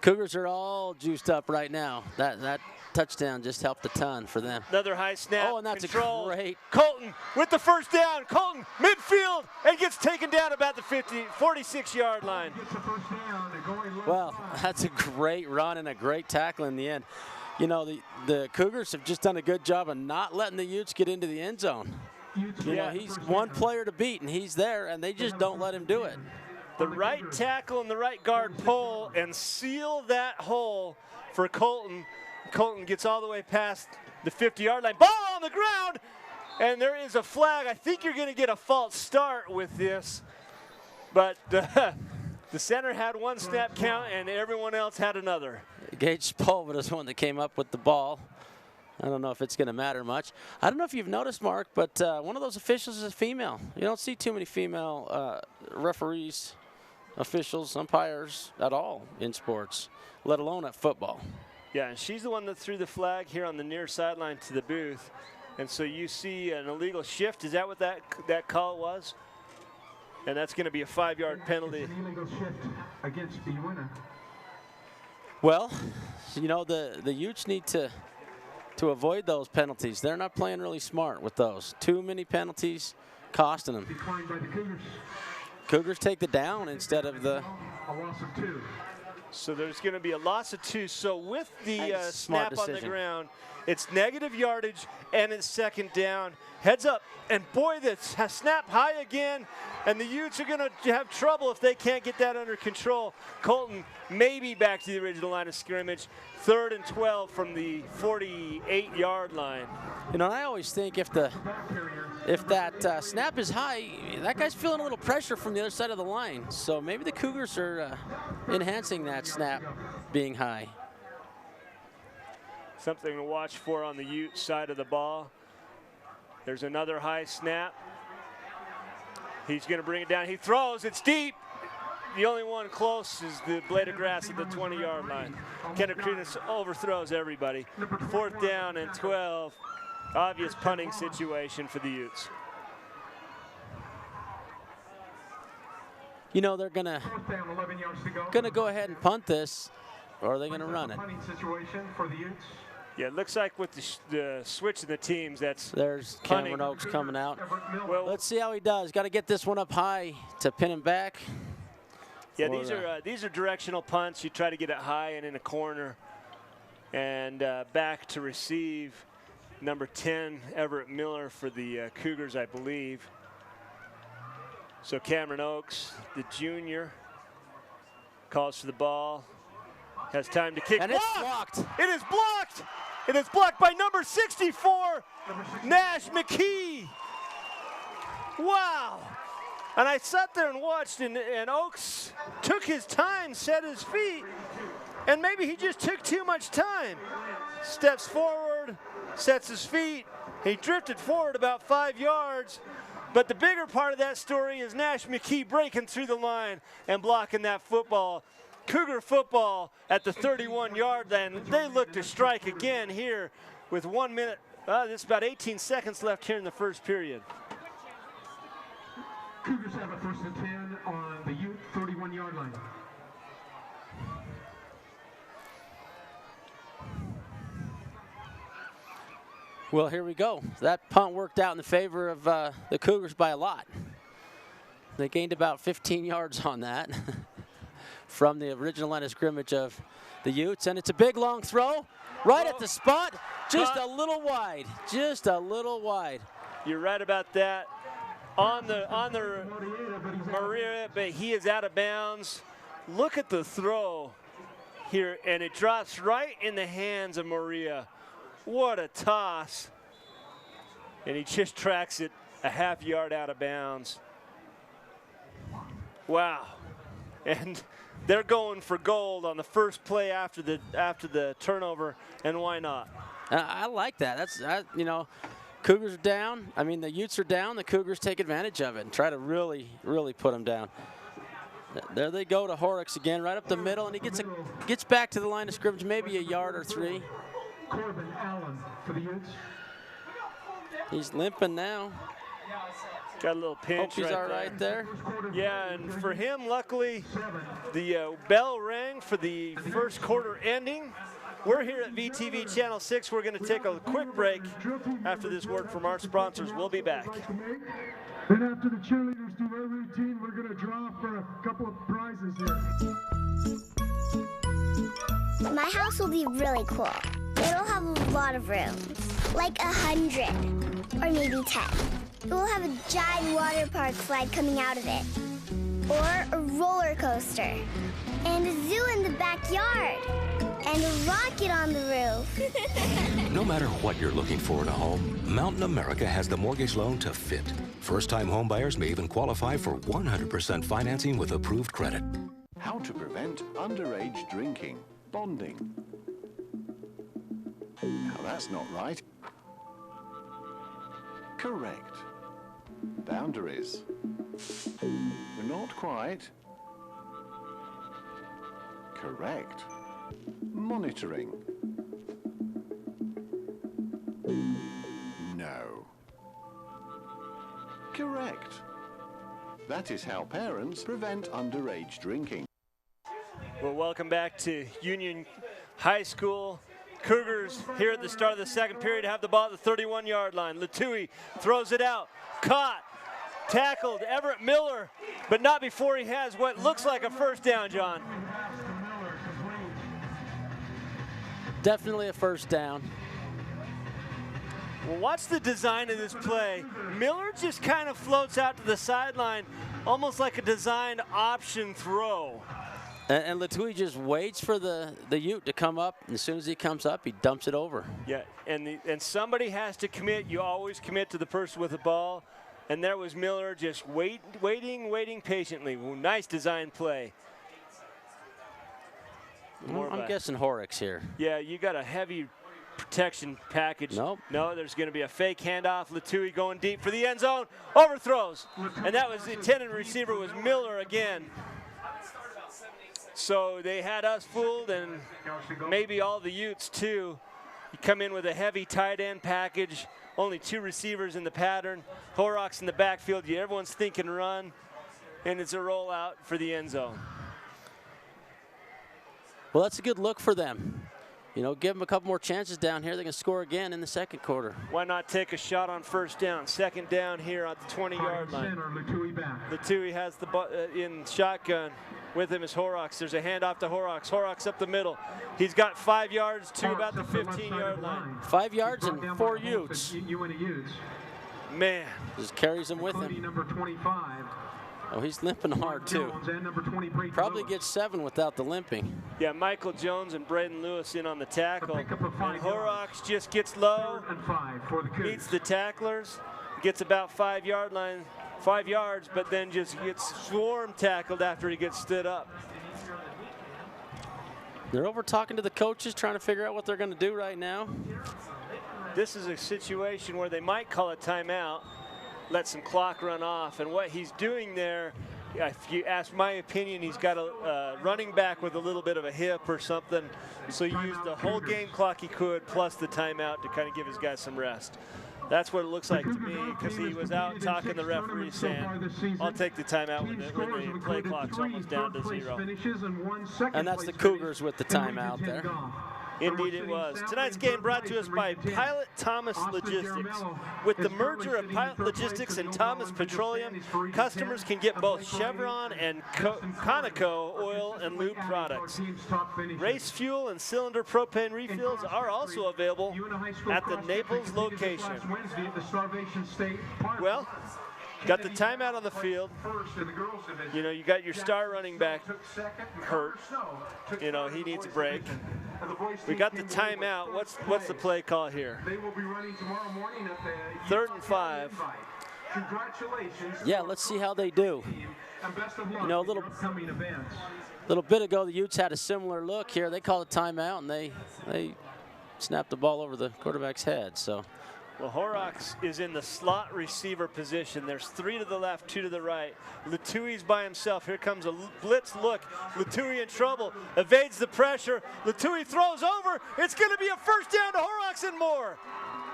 Cougars are all juiced up right now. That touchdown just helped a ton for them. Another high snap. Oh, and that's control. a great. Colton with the first down. Colton midfield and gets taken down about the 46-yard line. Well, that's a great run and a great tackle in the end. You know, the Cougars have just done a good job of not letting the Utes get into the end zone. You know, he's one player to beat, and he's there, and they just don't let him do it. The right tackle and the right guard pull and seal that hole for Colton. Colton gets all the way past the 50-yard line. Ball on the ground, and there is a flag. I think you're going to get a false start with this. But the center had one snap count, and everyone else had another. Gage Spolva is the one that came up with the ball. I don't know if it's going to matter much. I don't know if you've noticed, Mark, but one of those officials is a female. You don't see too many female referees, officials, umpires at all in sports, let alone at football. Yeah, and she's the one that threw the flag here on the near sideline to the booth. And so you see an illegal shift. Is that what that call was? And that's going to be a 5-yard penalty. It's an illegal shift against the Uintah. Well, you know, the Utes need to avoid those penalties. They're not playing really smart with those. Too many penalties costing them. Declined by the Cougars. Cougars take the down instead of the... A loss of 2. So there's going to be a loss of 2. So with the smart snap on the decision. ground, it's negative yardage and it's second down. Heads up, and boy, that's snap high again, and the Utes are going to have trouble if they can't get that under control. Colton maybe back to the original line of scrimmage. 3rd and 12 from the 48-yard line. You know, I always think if that snap is high, that guy's feeling a little pressure from the other side of the line. So maybe the Cougars are enhancing that snap being high. Something to watch for on the Ute side of the ball. There's another high snap. He's going to bring it down. He throws. It's deep. The only one close is the blade of grass at the 20-yard line. Kendrick Credence overthrows everybody. 4th down and 12. Obvious punting situation for the Utes. You know, they're gonna go ahead and punt this, or are they gonna run it? Punting situation for the Utes. Yeah, it looks like with the switch in the teams, there's punting. Cameron Oaks coming out. Well, let's see how he does. Got to get this one up high to pin him back. Yeah, these are directional punts. You try to get it high and in a corner, and back to receive. Number 10, Everett Miller for the Cougars, I believe. So Cameron Oaks, the junior, calls for the ball. Has time to kick. And it's blocked. It is blocked. It is blocked by number 64, Nash McKee. Wow. And I sat there and watched, and Oaks took his time, set his feet, and maybe he just took too much time. Steps forward, sets his feet. He drifted forward about 5 yards. But the bigger part of that story is Nash McKee breaking through the line and blocking that football. Cougar football at the 31-yard line. They look to strike again here with 1 minute. There's about 18 seconds left here in the first period. Cougars have a 1st and 10 on the Ute 31-yard line. Well, here we go. That punt worked out in the favor of the Cougars by a lot. They gained about 15 yards on that from the original line of scrimmage of the Utes, and it's a big long throw right at the spot, just a little wide, just a little wide. You're right about that. On the Maria, but he is out of bounds. Look at the throw here, and it drops right in the hands of Maria. What a toss. And he just tracks it a half yard out of bounds. Wow. And they're going for gold on the first play after the turnover, and why not? I like that. That's you know, Cougars are down. I mean, the Utes are down. The Cougars take advantage of it and try to really, really put them down. There they go to Horrocks again, right up the middle, and he gets back to the line of scrimmage, maybe a yard or 3. Corbin Allen for the Utes. He's limping now. Got a little pinch. Hope he's all right there. Yeah, and for him, luckily, the bell rang for the first quarter ending. We're here at VTV Channel 6. We're going to take a quick break after this word from our sponsors. We'll be back. Then after the cheerleaders do their routine, we're going to draw for a couple of prizes here. My house will be really cool. It'll have a lot of rooms, like 100 or maybe 10. It will have a giant water park slide coming out of it, or a roller coaster, and a zoo in the backyard, and a rocket on the roof. No matter what you're looking for in a home, Mountain America has the mortgage loan to fit. First-time homebuyers may even qualify for 100% financing with approved credit. How to prevent underage drinking. Bonding. Now that's not right. Correct. Boundaries. Not quite. Correct. Monitoring. No. Correct. That is how parents prevent underage drinking. Well, welcome back to Union High School. Cougars here at the start of the second period have the ball at the 31-yard line. Latui throws it out. Caught. Tackled Everett Miller, but not before he has what looks like a first down, John. Definitely a first down. Well, watch the design of this play. Miller just kind of floats out to the sideline, almost like a designed option throw. And Latui just waits for the Ute to come up, and as soon as he comes up, he dumps it over. Yeah, and somebody has to commit. You always commit to the person with the ball. And there was Miller just waiting patiently. Well, nice design play. I'm guessing Horrocks here. Yeah, you got a heavy protection package. Nope. No, there's going to be a fake handoff. Latui going deep for the end zone. Overthrows. And that was the intended receiver was Miller again. So they had us fooled, and maybe all the Utes too. You come in with a heavy tight end package. Only 2 receivers in the pattern. Horrocks in the backfield. Everyone's thinking run, and it's a rollout for the end zone. Well, that's a good look for them. You know, give them a couple more chances down here. They can score again in the second quarter. Why not take a shot on first down? Second down here at the 20-yard line. Latui has the in shotgun. With him is Horrocks. There's a handoff to Horrocks. Horrocks up the middle. He's got 5 yards to about the 15-yard line. 5 yards and 4 Utes. Man. Just carries him with him. Number 25. Oh, he's limping hard, too. Probably gets 7 without the limping. Yeah, Michael Jones and Braden Lewis in on the tackle. And Horrocks just gets low, meets the tacklers, gets about 5-yard line. 5 yards, but then just gets swarm tackled after he gets stood up. They're over talking to the coaches, trying to figure out what they're going to do right now. this is a situation where they might call a timeout, let some clock run off. And what he's doing there, if you ask my opinion, he's got a running back with a little bit of a hip or something. So he used the whole game clock he could plus the timeout to kind of give his guys some rest. That's what it looks like to me, because he was out talking to the referee saying, I'll take the timeout when the play clock's almost down to 0. And that's the Cougars with the timeout there. Indeed it was. Tonight's game brought to us by Pilot Thomas Logistics. With the merger of Pilot Logistics and Thomas Petroleum, customers can get both Chevron and Conoco oil and lube products. Race fuel and cylinder propane refills are also available at the Naples location. Well, got the timeout on the field. You know, you got your star running back hurt. You know, he needs a break. We got the timeout. What's the play call here? They will be running tomorrow morning at the 3rd and 5. Congratulations. Yeah, let's see how they do. And best of luck, you know, a little bit ago, the Utes had a similar look here. They called a timeout, and they snapped the ball over the quarterback's head. So. Well, Horrocks is in the slot receiver position. There's 3 to the left, 2 to the right. Latui's by himself. Here comes a blitz look. Latui in trouble, evades the pressure. Latui throws over. It's going to be a first down to Horrocks and more.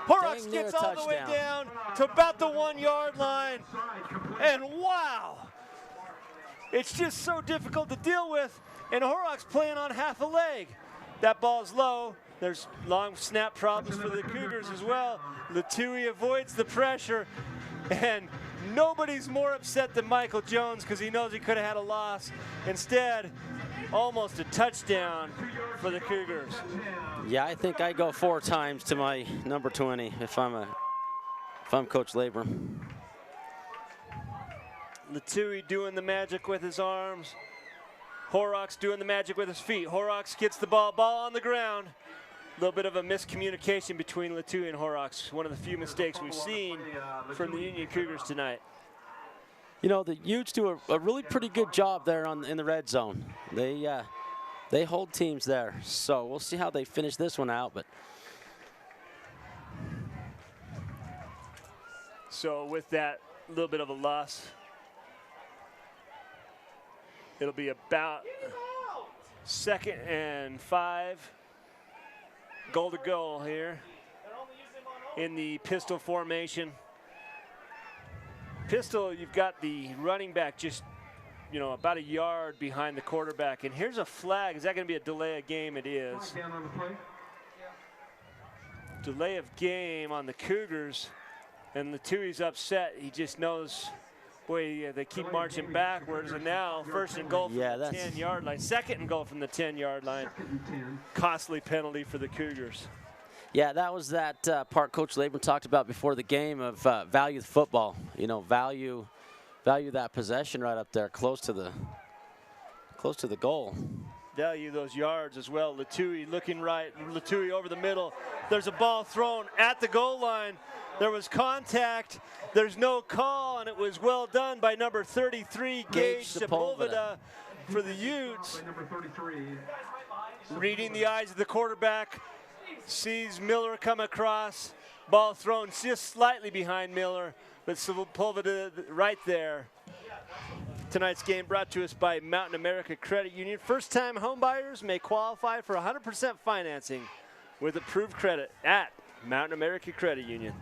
Horrocks gets all the way down to about the 1-yard line. And wow, it's just so difficult to deal with. And Horrocks playing on half a leg. That ball's low. There's long snap problems for the Cougars as well. Latui avoids the pressure, and nobody's more upset than Michael Jones because he knows he could have had a loss. Instead, almost a touchdown for the Cougars. Yeah, I think I go 4 times to my number 20 if I'm Coach Labor. Latui doing the magic with his arms. Horrocks doing the magic with his feet. Horrocks gets the ball on the ground. A little bit of a miscommunication between Latui and Horrocks. One of the few mistakes we've seen from the Union Cougars tonight. You know, the Utes do a really pretty good job there in the red zone. They hold teams there. So we'll see how they finish this one out. But so with that little bit of a loss, it'll be about 2nd and 5. Goal to goal here in the pistol formation. Pistol, you've got the running back just, you know, about a yard behind the quarterback. And here's a flag. Is that going to be a delay of game? It is. Delay of game on the Cougars. And Latui's upset. He just knows, boy, they keep marching backwards. And now 1st and goal from the 10-yard line. 2nd and goal from the 10-yard line. Costly penalty for the Cougars. Yeah, that was that part Coach Labor talked about before the game of value football. You know, value that possession right up there, close to the goal. Value those yards as well. Latui looking right. Latui over the middle. There's a ball thrown at the goal line. There was contact. There's no call, and it was well done by number 33, Gage Sepulveda for the Utes. Reading the eyes of the quarterback. Sees Miller come across, ball thrown just slightly behind Miller, but Sepulveda right there. Tonight's game brought to us by Mountain America Credit Union. First-time homebuyers may qualify for 100% financing with approved credit at Mountain America Credit Union.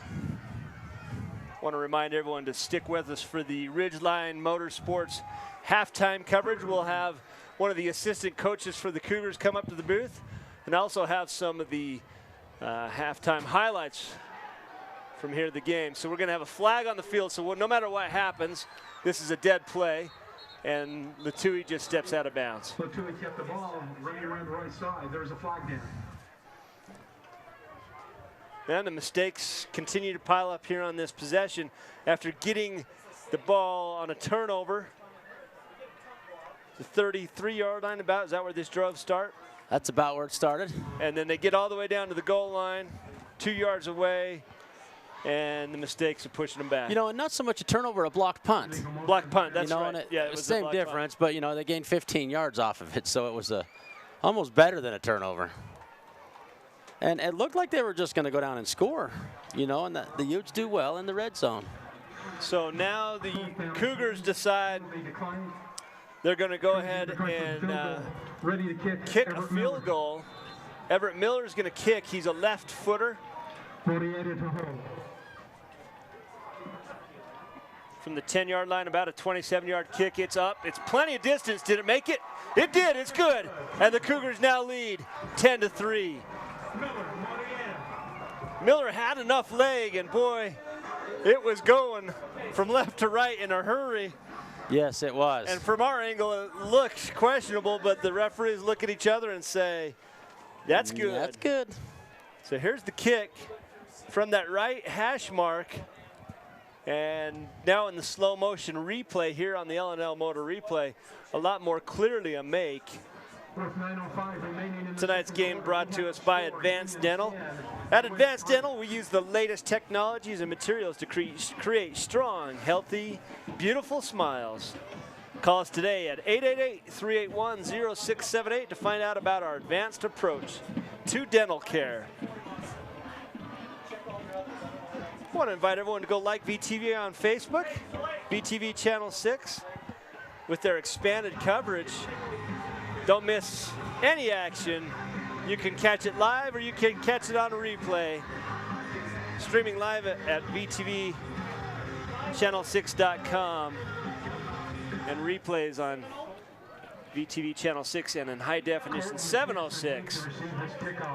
I want to remind everyone to stick with us for the Ridgeline Motorsports halftime coverage. We'll have one of the assistant coaches for the Cougars come up to the booth, and also have some of the halftime highlights from here at the game. So we're going to have a flag on the field, so no matter what happens, this is a dead play, and Latui just steps out of bounds. Latui kept the ball running around the right side. There's a flag down. And the mistakes continue to pile up here on this possession after getting the ball on a turnover. The 33-yard line about, is that where this drove start? That's about where it started. And then they get all the way down to the goal line, 2 yards away, and the mistakes are pushing them back. You know, and not so much a turnover, a blocked punt. Blocked punt, that's right. And Yeah, it was the same difference, but, you know, they gained 15 yards off of it, so it was almost better than a turnover. And it looked like they were just going to go down and score, you know, and the Utes do well in the red zone. So now the Cougars decide they're going to go ahead and kick a field goal. Everett Miller's going to kick. He's a left footer. From the 10-yard line, about a 27-yard kick. It's up. It's plenty of distance. Did it make it? It did. It's good. And the Cougars now lead 10-3. Miller had enough leg, and boy, it was going from left to right in a hurry. Yes, it was. And from our angle, it looked questionable, but the referees look at each other and say, that's good. That's good. So here's the kick from that right hash mark. And now in the slow motion replay here on the L&L Motor Replay, a lot more clearly a make. Tonight's game brought to us by Advanced Dental. At Advanced Dental, we use the latest technologies and materials to create strong, healthy, beautiful smiles. Call us today at 888-381-0678 to find out about our advanced approach to dental care. I want to invite everyone to go like VTV on Facebook, VTV Channel 6, with their expanded coverage. Don't miss any action. You can catch it live or you can catch it on a replay. Streaming live at VTVchannel6.com and replays on VTV Channel 6 and in high definition 706.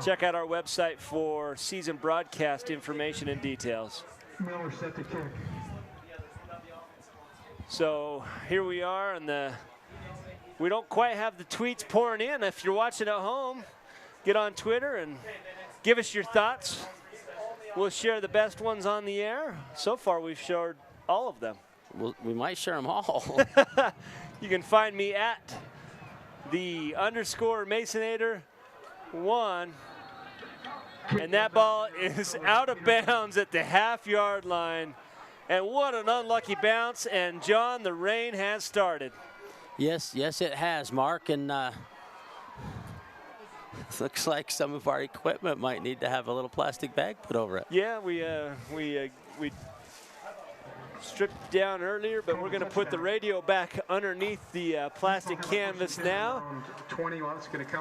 Check out our website for season broadcast information and details. So here we are, and we don't quite have the tweets pouring in. If you're watching at home, get on Twitter and give us your thoughts. We'll share the best ones on the air. So far, we've shared all of them. Well, we might share them all. You can find me at the _Masonator1. And that ball is out of bounds at the half-yard line. And what an unlucky bounce. And, John, the rain has started. Yes, it has, Mark. And looks like some of our equipment might need to have a little plastic bag put over it. Yeah, we stripped down earlier, but we're going to put the radio back underneath the plastic canvas now.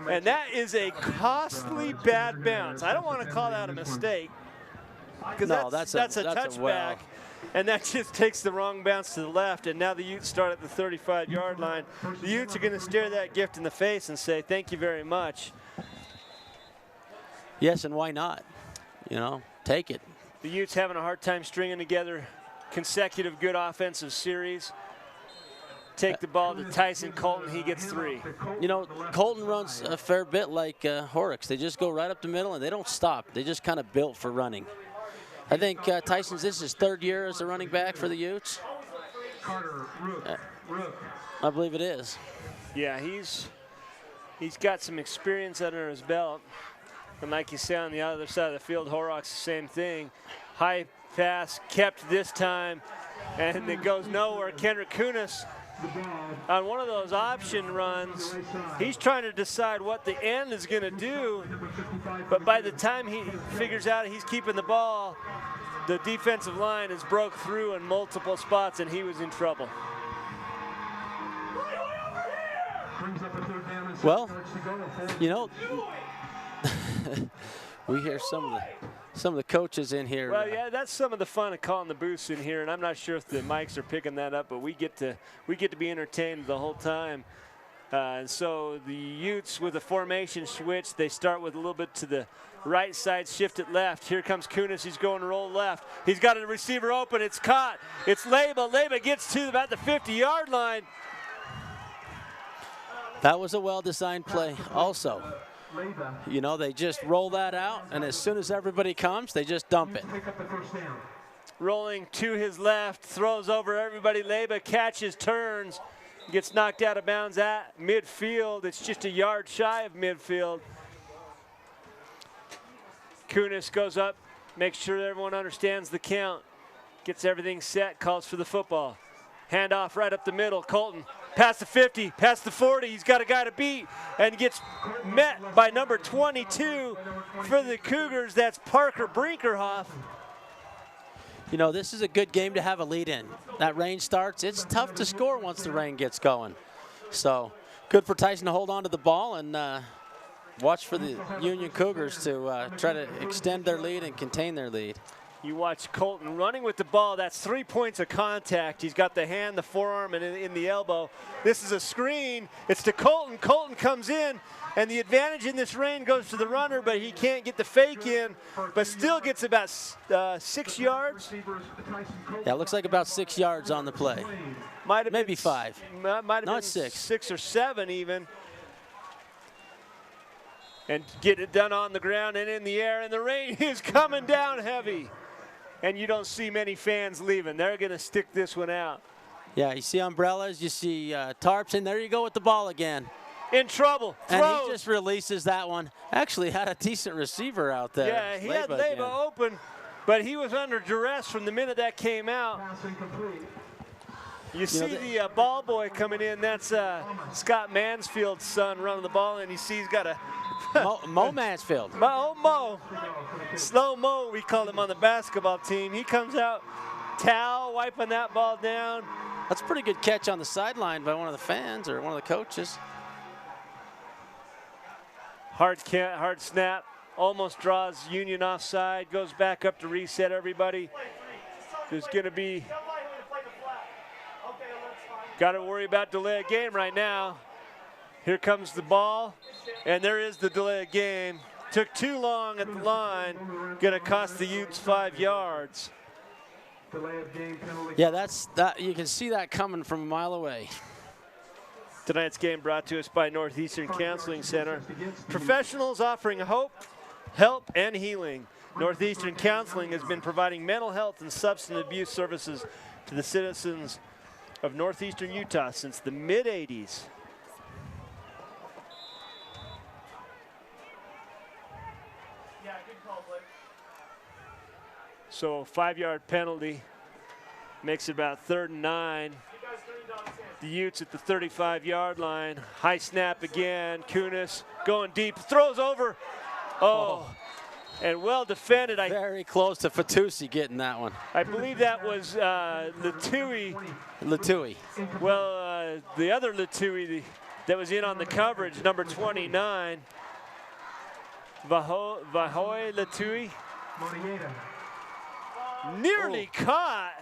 And that is a costly bad bounce. I don't want to call that a mistake, because that's a touchback. And that just takes the wrong bounce to the left, and now the Utes start at the 35-yard line. The Utes are going to stare that gift in the face and say, thank you very much. Yes, and why not? You know, take it. The Utes having a hard time stringing together consecutive good offensive series. Take the ball to Tyson Colton. He gets 3. You know, Colton runs a fair bit like Horrocks. They just go right up the middle, and they don't stop. They just kind of built for running. I think Tyson's, this is his 3rd year as a running back for the Utes. I believe it is. Yeah, he's got some experience under his belt. And like you say, on the other side of the field, Horrocks, the same thing. High pass kept this time, and it goes nowhere. Kendrick Kunis on one of those option runs, he's trying to decide what the end is going to do, but by the time he figures out he's keeping the ball, the defensive line has broke through in multiple spots, and he was in trouble. Well, you know, we hear some of the coaches in here. Well, yeah, that's some of the fun of calling the booths in here, and I'm not sure if the mics are picking that up, but we get to be entertained the whole time. And so the Utes with a formation switch, they start with a little bit to the right side, shift it left. Here comes Kunis. He's going to roll left. He's got a receiver open. It's caught. It's Leba. Leba gets to about the 50-yard line. That was a well-designed play also. You know, they just roll that out, and as soon as everybody comes, they just dump it. Rolling to his left, throws over everybody. Leba catches, turns, gets knocked out of bounds at midfield. It's just a yard shy of midfield. Kunis goes up, makes sure that everyone understands the count, gets everything set, calls for the football. Handoff right up the middle. Colton past the 50, past the 40. He's got a guy to beat and gets met by number 22 for the Cougars. That's Parker Brinkerhoff. You know, this is a good game to have a lead in. That rain starts. It's tough to score once the rain gets going. So good for Tyson to hold on to the ball and watch for the Union Cougars to try to extend their lead and contain their lead. You watch Colton running with the ball. That's 3 points of contact. He's got the hand, the forearm, and in the elbow. This is a screen. It's to Colton. Colton comes in, and the advantage in this rain goes to the runner, but he can't get the fake in, but still gets about 6 yards. Yeah, it looks like about 6 yards on the play. Might have maybe 5. Might have been 6. 6 or 7 even. And get it done on the ground and in the air, and the rain is coming down heavy. And you don't see many fans leaving. They're going to stick this one out. Yeah, you see umbrellas, you see tarps, and there you go with the ball again. In trouble. And Throws. he just releases that one. Actually had a decent receiver out there. Yeah, he had Leyba open, but he was under duress from the minute that came out. You see the ball boy coming in. That's Scott Mansfield's son running the ball, and you see he's got a Mo Mansfield. Mo. Slow Mo, we call him on the basketball team. He comes out, towel, wiping that ball down. That's a pretty good catch on the sideline by one of the fans or one of the coaches. Hard snap, almost draws Union offside, goes back up to reset everybody. There's going to be, got to worry about delay of game right now. Here comes the ball, and there is the delay of game. Took too long at the line, going to cost the Utes 5 yards. Yeah, you can see that coming from a mile away. Tonight's game brought to us by Northeastern Counseling Center. Professionals offering hope, help, and healing. Northeastern Counseling has been providing mental health and substance abuse services to the citizens of Northeastern Utah since the mid-'80s. So a 5-yard penalty makes it about 3rd and 9. The Utes at the 35-yard line. High snap again. Kunis going deep. Throws over. Oh. And well defended. Very close to Fatusi getting that one. I believe that was Latui. Well, the other Latui that was in on the coverage, number 29. Vahoy Latui. Nearly caught.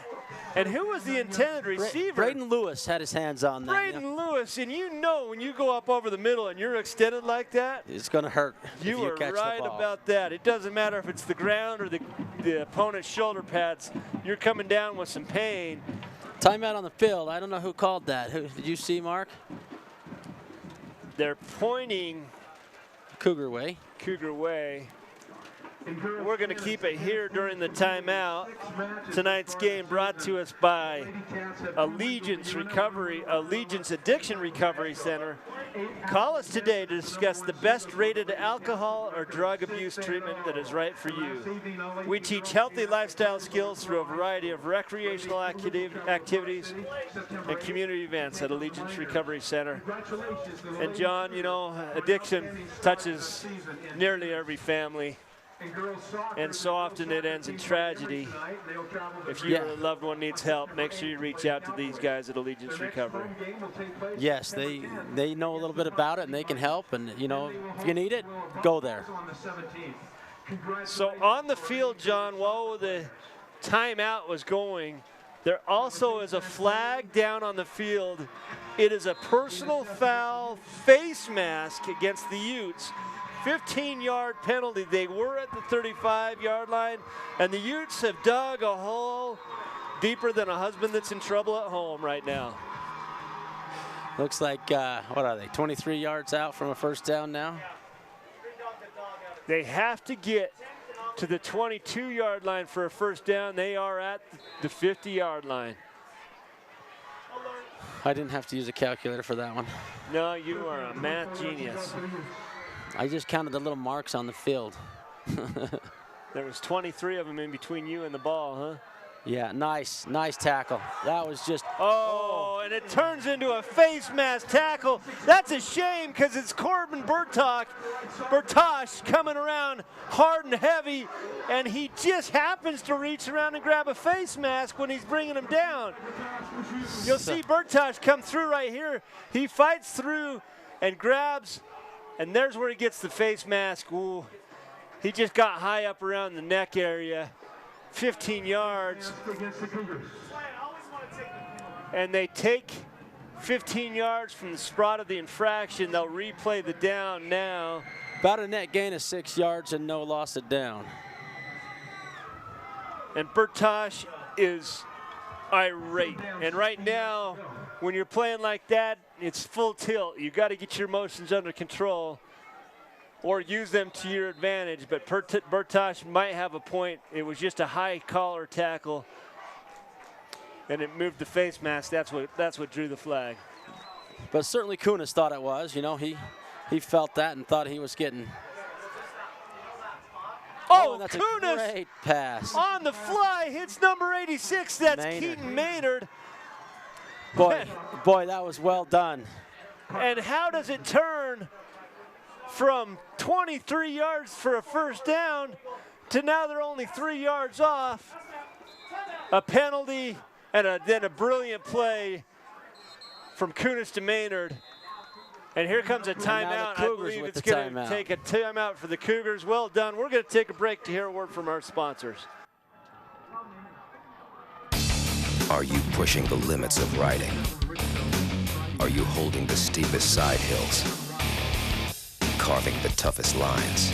And who was the intended receiver? Braden Lewis had his hands on that. Braden Lewis, and you know when you go up over the middle and you're extended like that, it's going to hurt. You are right about that. It doesn't matter if it's the ground or the opponent's shoulder pads. You're coming down with some pain. Timeout on the field. I don't know who called that. Who did you see, Mark? They're pointing Cougar way. Cougar way. We're going to keep it here during the timeout. Tonight's game brought to us by Allegiance Addiction Recovery Center. Call us today to discuss the best rated alcohol or drug abuse treatment that is right for you. We teach healthy lifestyle skills through a variety of recreational activities and community events at Allegiance Recovery Center. And John, you know, addiction touches nearly every family. And so often it ends in tragedy. If your loved one needs help, make sure you reach out to these guys at Allegiance Recovery. Yes, they know a little bit about it and they can help. And, you know, if you need it, go there. So on the field, John, while the timeout was going, there also is a flag down on the field. It is a personal foul face mask against the Utes. 15-yard penalty. They were at the 35-yard line, and the Utes have dug a hole deeper than a husband that's in trouble at home right now. Looks like, what are they, 23 yards out from a first down now? They have to get to the 22-yard line for a first down. They are at the 50-yard line. I didn't have to use a calculator for that one. No, you are a math genius. I just counted the little marks on the field. There was 23 of them in between you and the ball, huh? Yeah, nice tackle. That was just. Oh, and it turns into a face mask tackle. That's a shame because it's Corbin Bertosh coming around hard and heavy, and he just happens to reach around and grab a face mask when he's bringing him down. You'll see Bertosh come through right here. He fights through and grabs, and there's where he gets the face mask. Ooh, he just got high up around the neck area. 15 yards. And they take 15 yards from the spot of the infraction. They'll replay the down now. About a net gain of 6 yards and no loss of down. And Bertosh is irate. And right now, when you're playing like that, it's full tilt. You got to get your emotions under control or use them to your advantage. But Bertosh might have a point. It was just a high collar tackle, and it moved the face mask. That's what drew the flag. But certainly Kunis thought it was. You know, he felt that and thought he was getting. Oh, that's Kunis a great pass. On the fly hits number 86. That's Maynard. Keaton Maynard. Boy, that was well done. And how does it turn from 23 yards for a first down to now they're only 3 yards off? A penalty and then a brilliant play from Kunis to Maynard. And here comes a timeout. I believe it's going to take a timeout for the Cougars. Well done. We're going to take a break to hear a word from our sponsors. Are you pushing the limits of riding? Are you holding the steepest side hills? Carving the toughest lines?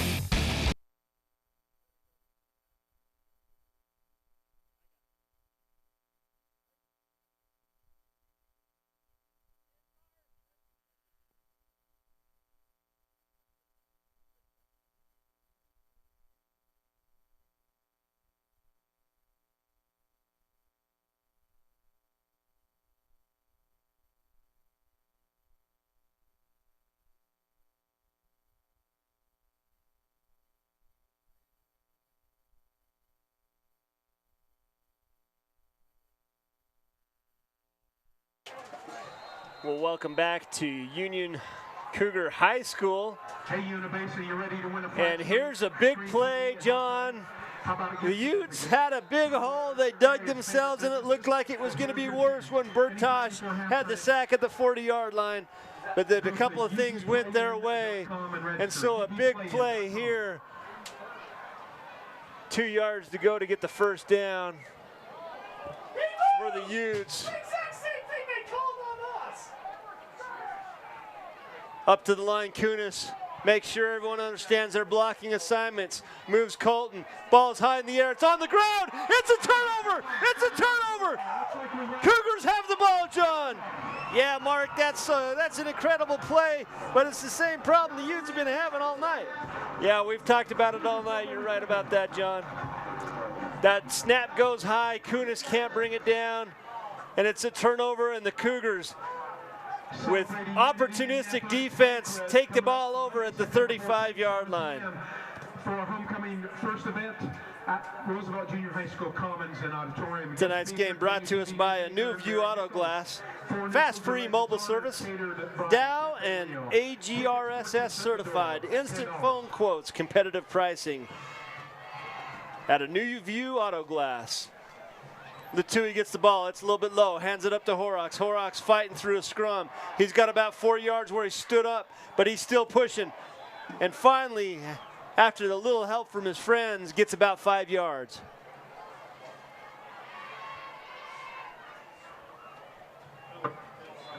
Well, welcome back to Union Cougar High School. Hey, Unibasa, you ready to win a And here's a big play, John. The Utes had a big hole. They dug themselves, and it looked like it was going to be worse when Bertosh had the sack at the 40-yard line. But a couple of things went their way. And so a big play here. 2 yards to go to get the first down for the Utes. Up to the line, Kunis. Make sure everyone understands their blocking assignments. Moves Colton. Ball's high in the air. It's on the ground. It's a turnover. It's a turnover. Cougars have the ball, John. Yeah, Mark, that's an incredible play, but it's the same problem the Utes have been having all night. Yeah, we've talked about it all night. You're right about that, John. That snap goes high. Kunis can't bring it down, and it's a turnover, and the Cougars, with opportunistic defense, take the ball over at the 35-yard line. For our homecoming first event at Roosevelt Junior High School Commons and Auditorium. Tonight's game brought to us by a New View Auto Glass, fast free mobile service, Dow and AGRSS certified, instant phone quotes, competitive pricing at a New View Auto Glass. Latui gets the ball. It's a little bit low. Hands it up to Horrocks. Horrocks fighting through a scrum. He's got about 4 yards where he stood up, but he's still pushing. And finally, after a little help from his friends, gets about 5 yards.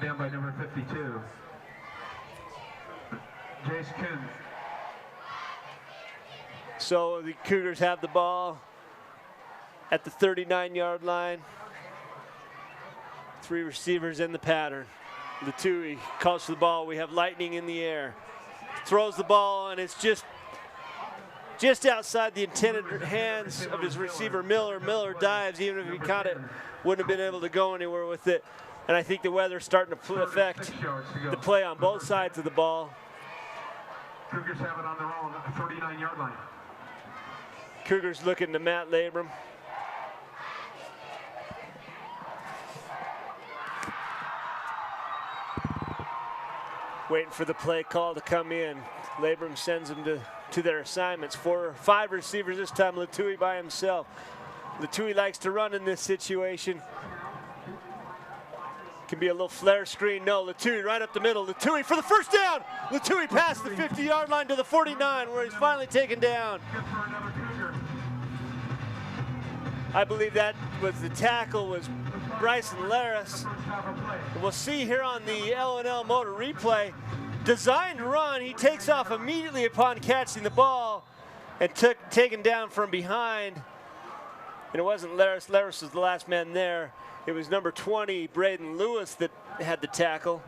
Down by number 52. Jace Kuhn. So the Cougars have the ball at the 39-yard line. 3 receivers in the pattern. Latui calls for the ball. We have lightning in the air. Throws the ball, and it's just outside the intended hands of his receiver, Miller. Miller dives. Even if he caught it, wouldn't have been able to go anywhere with it. And I think the weather's starting to affect the play on both sides of the ball. Cougars have it on their own at the 39-yard line. Cougars looking to Matt Labram. Waiting for the play call to come in. Labrum sends them to their assignments. 4 or 5 receivers this time. Latui by himself. Latui likes to run in this situation. Can be a little flare screen. No, Latui right up the middle. Latui for the first down. Latui past the 50-yard line to the 49 where he's finally taken down. I believe that was the tackle was Bryson Laris. We'll see here on the L&L Motor replay. Designed run. He takes off immediately upon catching the ball and taken down from behind. And it wasn't Laris. Laris was the last man there. It was number 20, Braden Lewis, that had the tackle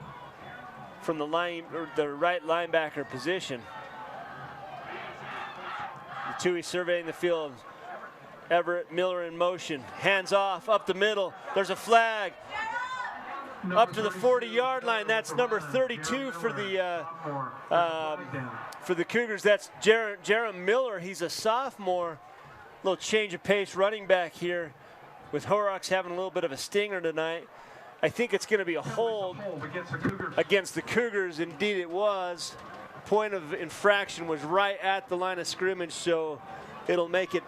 from the right linebacker position. Latui surveying the field. Everett Miller in motion. Hands off, up the middle. There's a flag. Up to the 40-yard line. That's number 32 for the Cougars. That's Jerem Miller. He's a sophomore. Little change of pace running back here, with Horrocks having a little bit of a stinger tonight. I think it's going to be a hold against the Cougars. Indeed it was. Point of infraction was right at the line of scrimmage, so it'll make it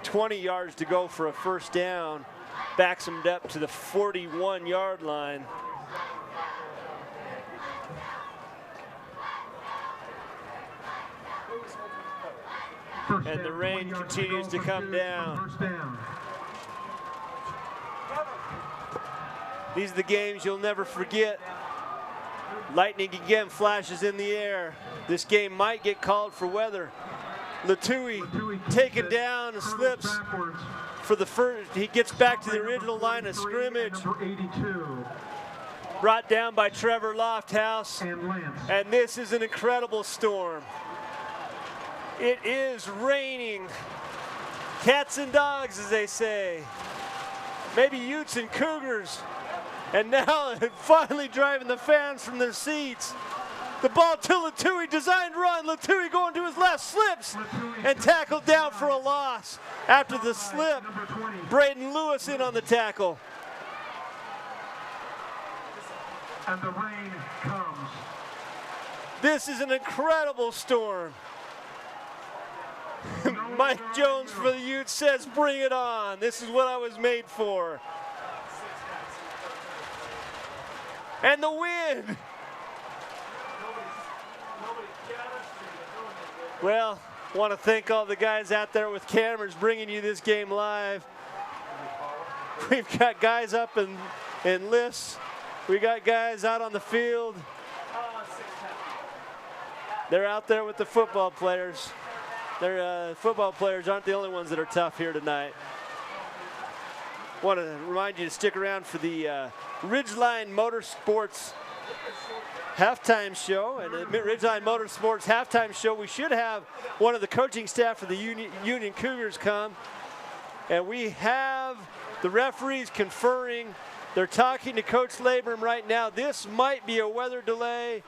20 yards to go for a first down. Backs him up to the 41-yard line. And the rain continues to come down. These are the games you'll never forget. Lightning again flashes in the air. This game might get called for weather. Latui taken down and slips for the first. He gets back to the original line of scrimmage. Brought down by Trevor Lofthouse. And this is an incredible storm. It is raining. Cats and dogs, as they say. Maybe Utes and Cougars. And now finally driving the fans from their seats. The ball to Latui, designed run. Latui going to his left, slips and tackled down for a loss. After the slip, Braden Lewis in on the tackle. And the rain comes. This is an incredible storm. Mike Jones for the Utes says, bring it on. This is what I was made for. And the wind. Well, want to thank all the guys out there with cameras bringing you this game live. We've got guys up in lifts. We got guys out on the field. They're out there with the football players. Their football players aren't the only ones that are tough here tonight. Want to remind you to stick around for the Ridgeline Motorsports halftime show. And the Ridgeline Motorsports halftime show, we should have one of the coaching staff for the Union Cougars come. And we have the referees conferring. They're talking to Coach Labrum right now. This might be a weather delay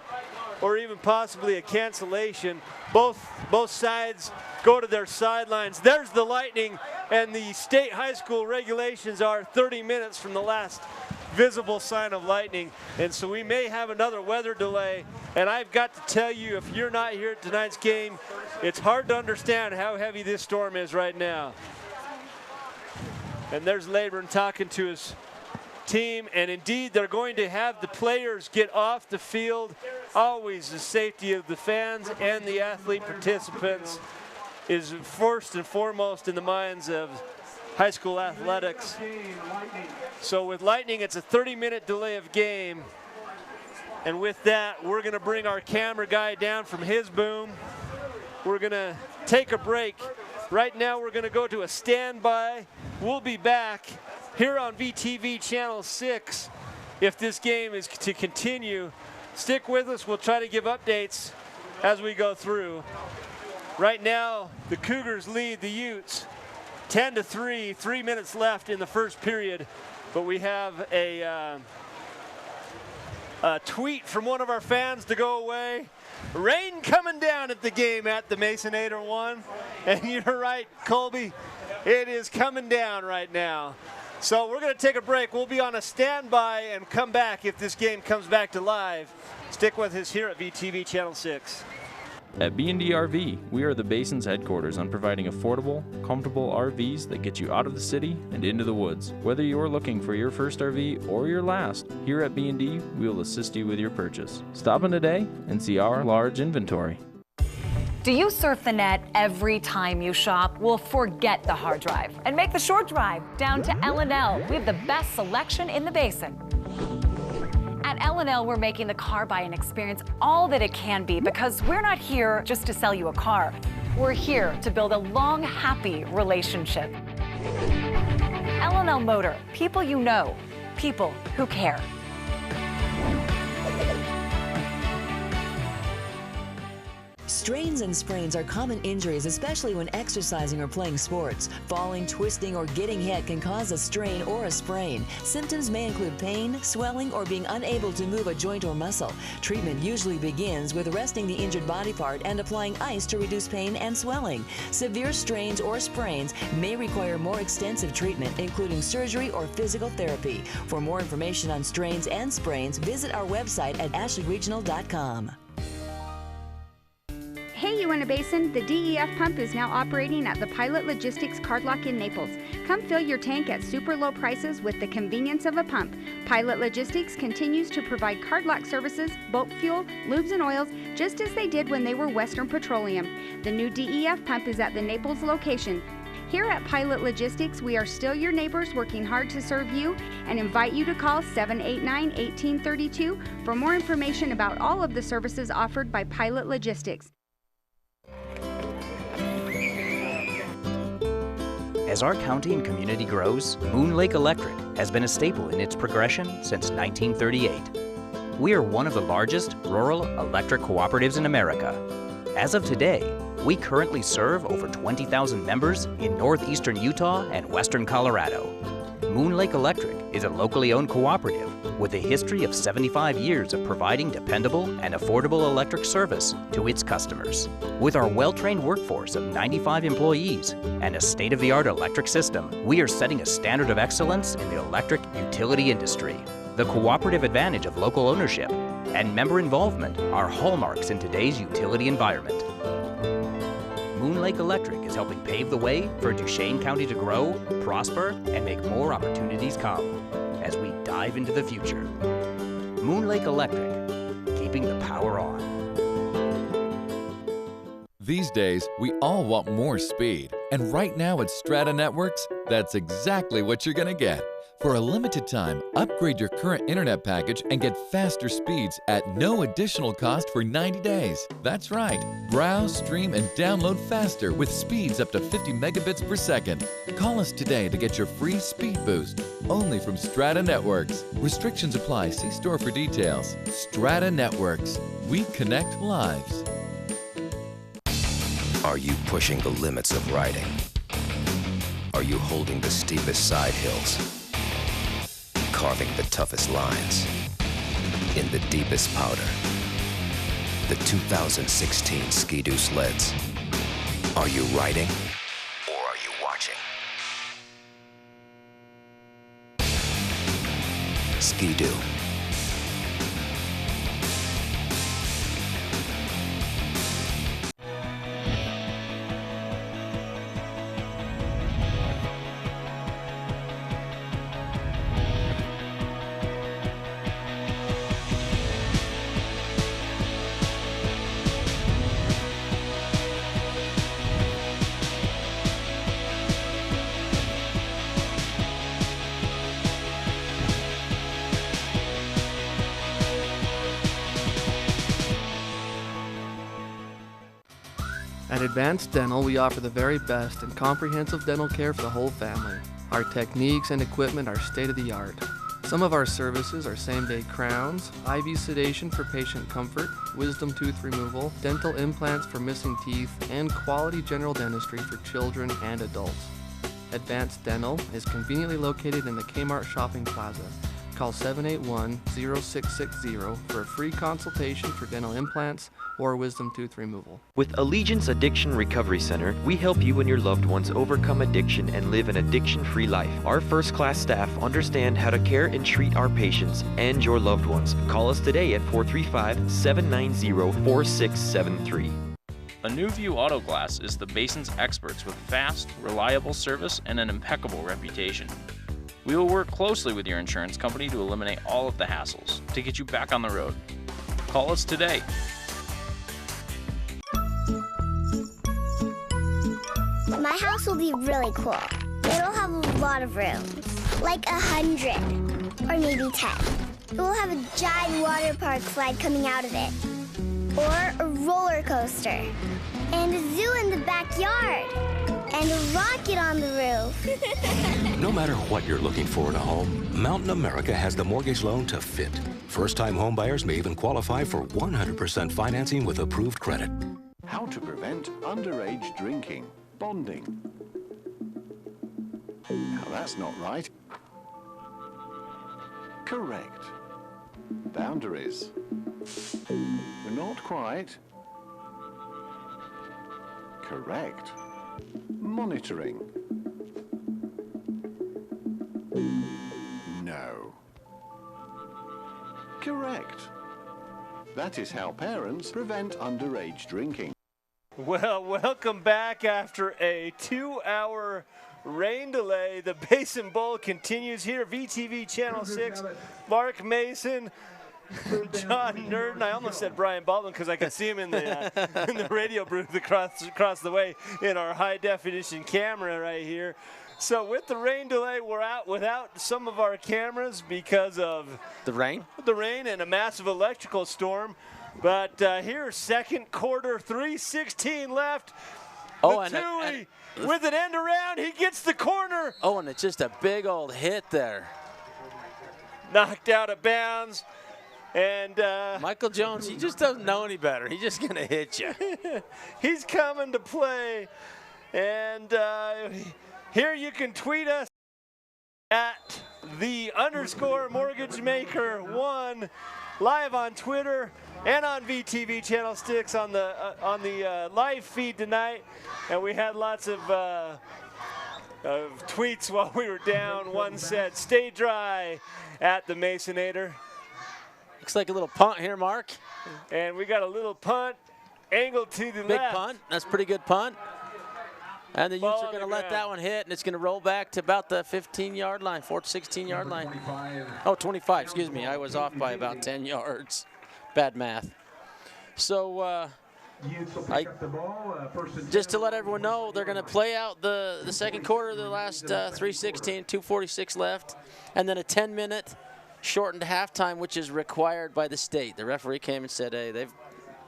or even possibly a cancellation. Both sides go to their sidelines. There's the Lightning, and the state high school regulations are 30 minutes from the last visible sign of lightning. And so we may have another weather delay. And I've got to tell you, if you're not here at tonight's game, it's hard to understand how heavy this storm is right now. And there's Labrum talking to his team, and indeed they're going to have the players get off the field. Always the safety of the fans and the athlete participants is first and foremost in the minds of high school athletics. So with Lightning, it's a 30-minute delay of game. And with that, we're going to bring our camera guy down from his boom. We're going to take a break. Right now, we're going to go to a standby. We'll be back here on VTV Channel 6 if this game is to continue. Stick with us. We'll try to give updates as we go through. Right now, the Cougars lead the Utes 10-3, 3 minutes left in the first period. But we have a tweet from one of our fans to go away. Rain coming down at the game at the Masonator 1. And you're right, Colby. It is coming down right now. So we're going to take a break. We'll be on a standby and come back if this game comes back to live. Stick with us here at VTV Channel 6. At B&D RV, we are the Basin's headquarters on providing affordable, comfortable RVs that get you out of the city and into the woods. Whether you're looking for your first RV or your last, here at B&D, we will assist you with your purchase. Stop in today and see our large inventory. Do you surf the net every time you shop? Well, forget the hard drive and make the short drive down to L&L. We have the best selection in the Basin. At L&L, we're making the car buying experience all that it can be because we're not here just to sell you a car. We're here to build a long, happy relationship. L&L Motor, people you know, people who care. Strains and sprains are common injuries, especially when exercising or playing sports. Falling, twisting, or getting hit can cause a strain or a sprain. Symptoms may include pain, swelling, or being unable to move a joint or muscle. Treatment usually begins with resting the injured body part and applying ice to reduce pain and swelling. Severe strains or sprains may require more extensive treatment, including surgery or physical therapy. For more information on strains and sprains, visit our website at ashleyregional.com. Hey Uintah Basin, the DEF pump is now operating at the Pilot Logistics Card Lock in Naples. Come fill your tank at super low prices with the convenience of a pump. Pilot Logistics continues to provide card lock services, bulk fuel, lubes and oils, just as they did when they were Western Petroleum. The new DEF pump is at the Naples location. Here at Pilot Logistics, we are still your neighbors working hard to serve you and invite you to call 789-1832 for more information about all of the services offered by Pilot Logistics. As our county and community grows, Moon Lake Electric has been a staple in its progression since 1938. We are one of the largest rural electric cooperatives in America. As of today, we currently serve over 20,000 members in northeastern Utah and western Colorado. Moon Lake Electric is a locally owned cooperative with a history of 75 years of providing dependable and affordable electric service to its customers. With our well-trained workforce of 95 employees and a state-of-the-art electric system, we are setting a standard of excellence in the electric utility industry. The cooperative advantage of local ownership and member involvement are hallmarks in today's utility environment. Moon Lake Electric is helping pave the way for Duchesne County to grow, prosper, and make more opportunities come as we dive into the future. Moon Lake Electric, keeping the power on. These days, we all want more speed. And right now at Strata Networks, that's exactly what you're going to get. For a limited time, upgrade your current internet package and get faster speeds at no additional cost for 90 days. That's right. Browse, stream, and download faster with speeds up to 50 megabits per second. Call us today to get your free speed boost. Only from Strata Networks. Restrictions apply. See store for details. Strata Networks. We connect lives. Are you pushing the limits of riding? Are you holding the steepest side hills? Carving the toughest lines in the deepest powder? The 2016 Ski-Doo sleds. Are you riding or are you watching? Ski-Doo. At Advanced Dental, we offer the very best in comprehensive dental care for the whole family. Our techniques and equipment are state-of-the-art. Some of our services are same-day crowns, IV sedation for patient comfort, wisdom tooth removal, dental implants for missing teeth, and quality general dentistry for children and adults. Advanced Dental is conveniently located in the Kmart Shopping Plaza. Call 781-0660 for a free consultation for dental implants or wisdom tooth removal. With Allegiance Addiction Recovery Center, we help you and your loved ones overcome addiction and live an addiction-free life. Our first-class staff understand how to care and treat our patients and your loved ones. Call us today at 435-790-4673. A New View Auto Glass is the Basin's experts with fast, reliable service and an impeccable reputation. We will work closely with your insurance company to eliminate all of the hassles to get you back on the road. Call us today. My house will be really cool. It'll have a lot of rooms, like 100 or maybe 10. It will have a giant water park slide coming out of it, or a roller coaster, and a zoo in the backyard, and a rocket on the roof. No matter what you're looking for in a home, Mountain America has the mortgage loan to fit. First-time homebuyers may even qualify for 100% financing with approved credit. How to prevent underage drinking. Bonding. Now that's not right. Correct. Boundaries. Not quite. Correct. Monitoring. No. Correct. That is how parents prevent underage drinking. Well, welcome back after a 2-hour rain delay. The Basin Bowl continues here. VTV Channel 6. Mark Mason, John Nurden. I almost said Brian Baldwin because I can see him in the radio booth across the way in our high-definition camera right here. So with the rain delay, we're out without some of our cameras because of the rain and a massive electrical storm. But here's second quarter, 3:16 left. Oh, Tui with an end around, he gets the corner. Oh, and it's just a big old hit there. Knocked out of bounds. And Michael Jones, he just doesn't know any better. He's just going to hit you. He's coming to play. And here you can tweet us at _mortgagemaker1 live on Twitter and on VTV Channel 6 on the live feed tonight. And we had lots of tweets while we were down. One said, "Stay dry" at the Masonator. Looks like a little punt here, Mark. And we got a little punt angled to the left. Big punt. That's a pretty good punt. And the Utes are going to let that one hit, and it's going to roll back to about the 15-yard line, 16-yard line. 25. Oh, 25, excuse me. I was off by about 10 yards. Bad math. So just to let everyone know, they're going to play out the second quarter, the last 3:16, 2:46 left, and then a 10-minute shortened halftime, which is required by the state. The referee came and said, hey, they've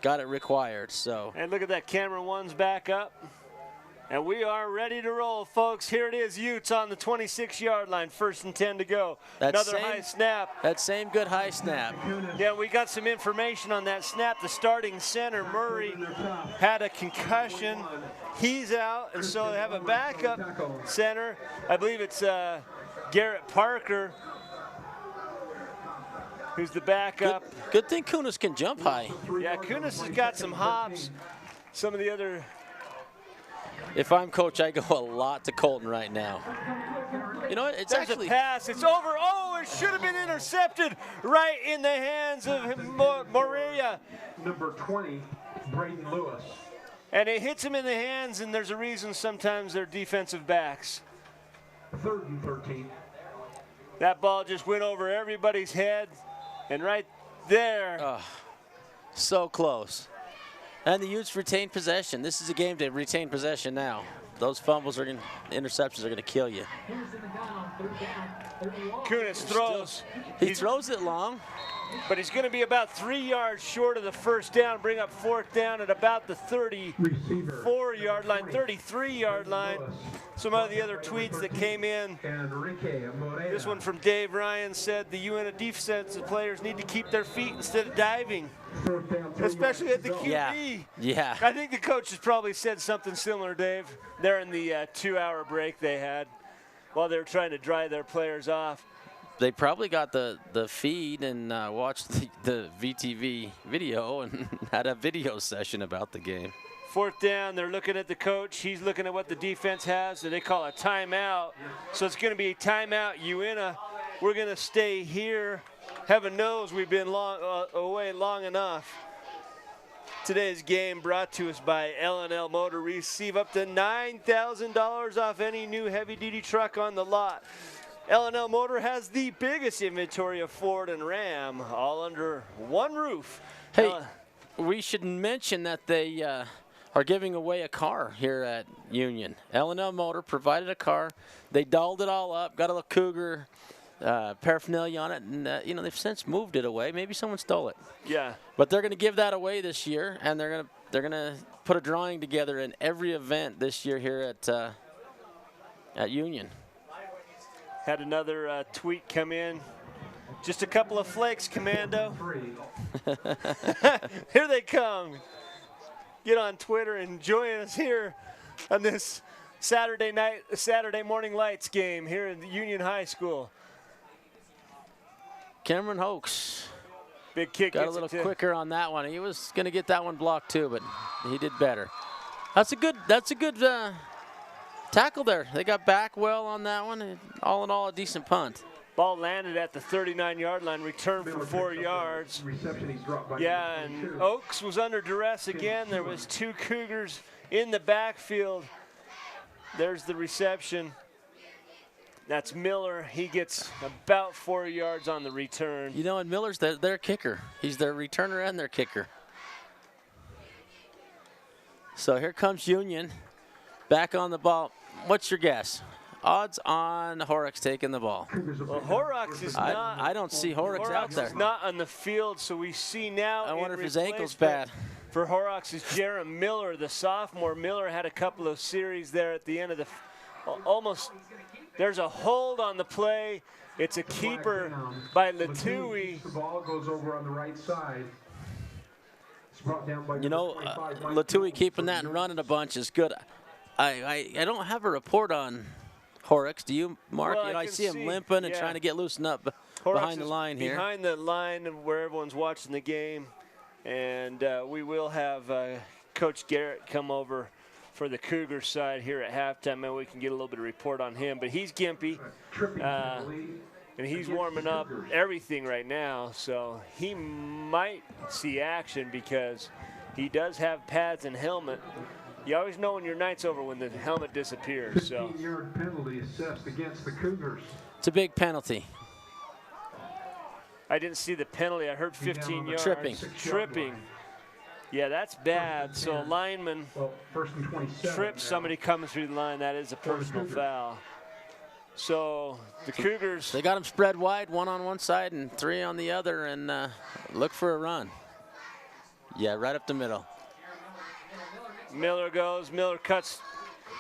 got it required. So. And look at that, camera one's back up. And we are ready to roll, folks. Here it is, Utes on the 26-yard line, 1st and 10 to go. Another high snap. That same good high snap. Yeah, we got some information on that snap. The starting center, Murray, had a concussion. He's out, and so they have a backup center. I believe it's Garrett Parker, who's the backup. Good thing Kunis can jump high. Yeah, Kunis has got some hops. Some of the other... If I'm coach, I go a lot to Colton right now. You know what? It's There's actually a pass. It's over. Oh, it should have been intercepted right in the hands of Moreira. Number 20, Braden Lewis. And it hits him in the hands, and there's a reason sometimes they're defensive backs. 3rd and 13. That ball just went over everybody's head, and right there. Oh, so close. And the Utes retain possession. This is a game to retain possession now. Those fumbles are interceptions are going to kill you. Kunis throws. He throws it long. But he's going to be about 3 yards short of the first down, bring up 4th down at about the 34-yard line, 33-yard line. Some of the other tweets that came in. This one from Dave Ryan said the Uintah defensive players need to keep their feet instead of diving, especially at the QB. Yeah. I think the coaches probably said something similar, Dave. They're in the 2-hour break they had while they were trying to dry their players off. They probably got the feed and watched the VTV video and had a video session about the game. 4th down, they're looking at the coach. He's looking at what the defense has, and they call a timeout. So it's going to be a timeout. Uintah, we're going to stay here. Heaven knows we've been away long enough. Today's game brought to us by L&L Motor. Receive up to $9,000 off any new heavy-duty truck on the lot. L&L Motor has the biggest inventory of Ford and Ram, all under one roof. Hey, we should mention that they are giving away a car here at Union. L&L Motor provided a car. They dolled it all up, got a little Cougar paraphernalia on it, and you know, they've since moved it away. Maybe someone stole it. Yeah. But they're going to give that away this year, and they're gonna put a drawing together in every event this year here at Union. Had another tweet come in. Just a couple of flakes, Commando. Here they come. Get on Twitter and join us here on this Saturday morning lights game here in Union High School. Cameron Hoax. Big kick. Got a little quicker on that one. He was going to get that one blocked too, but he did better. That's a good tackle there. They got back well on that one. All in all, a decent punt. Ball landed at the 39-yard line, returned for 4 yards. Yeah, and Oaks was under duress again. There was 2 Cougars in the backfield. There's the reception. That's Miller. He gets about 4 yards on the return. You know, and Miller's their kicker. He's their returner and their kicker. So here comes Union. Back on the ball. What's your guess? Odds on Horrocks taking the ball. Well, Horrocks is not. I don't see Horrocks out there. Is not on the field, so we see now. I wonder if his ankle's bad. For Horrocks is Jerem Miller, the sophomore. Miller had a couple of series there at the end of the almost. There's a hold on the play. It's a keeper by Latui. The ball goes over on the right side. You know, Latui keeping that and running a bunch is good. I don't have a report on Horrocks. Do you, Mark? Well, you know, I see him limping and trying to get loosened up behind the line here. Behind the line where everyone's watching the game. And we will have Coach Garrett come over for the Cougars side here at halftime, and we can get a little bit of report on him. But he's gimpy, and he's warming up everything right now. So he might see action because he does have pads and helmet. You always know when your night's over when the helmet disappears. So 15-yard penalty assessed against the Cougars. It's a big penalty. I didn't see the penalty. I heard 15 yards. Tripping. Yeah, that's bad. So a lineman trips somebody coming through the line. That is a personal foul. So the Cougars. They got them spread wide, 1 on one side and 3 on the other, and look for a run. Yeah, right up the middle. Miller goes. Miller cuts.